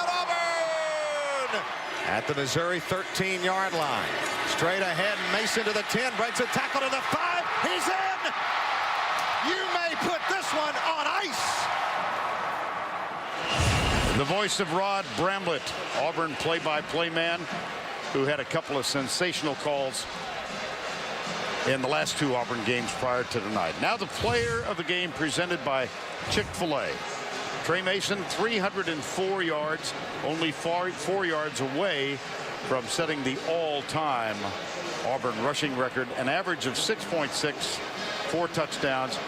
Auburn! At the Missouri 13-yard line. Straight ahead, Mason to the 10, breaks a tackle to the 5. He's in! You may put this one on ice. The voice of Rod Bramlett, Auburn play-by-play man, who had a couple of sensational calls in the last 2 Auburn games prior to tonight. Now the player of the game presented by Chick-fil-A. Trey Mason, 304 yards, only 4 yards away from setting the all-time Auburn rushing record, an average of 6.6, 4 touchdowns,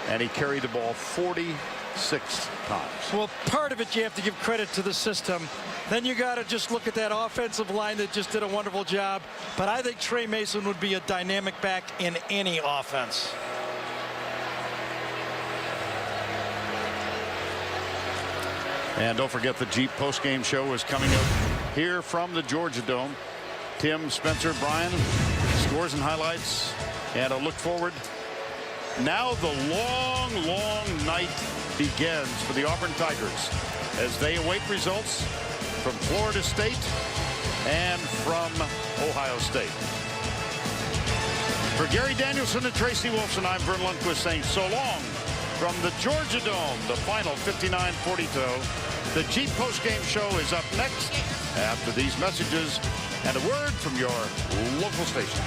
and he carried the ball 46 times. Well, part of it you have to give credit to the system. Then you got to just look at that offensive line that just did a wonderful job. But I think Trey Mason would be a dynamic back in any offense. And don't forget the Jeep postgame show is coming up here from the Georgia Dome. Tim, Spencer, Brian, scores and highlights, and a look forward. Now the long, long night begins for the Auburn Tigers as they await results from Florida State and from Ohio State. For Gary Danielson and Tracy Wilson, I'm Vern Lundquist saying so long from the Georgia Dome, the final 59-42. The Jeep postgame show is up next after these messages and a word from your local station.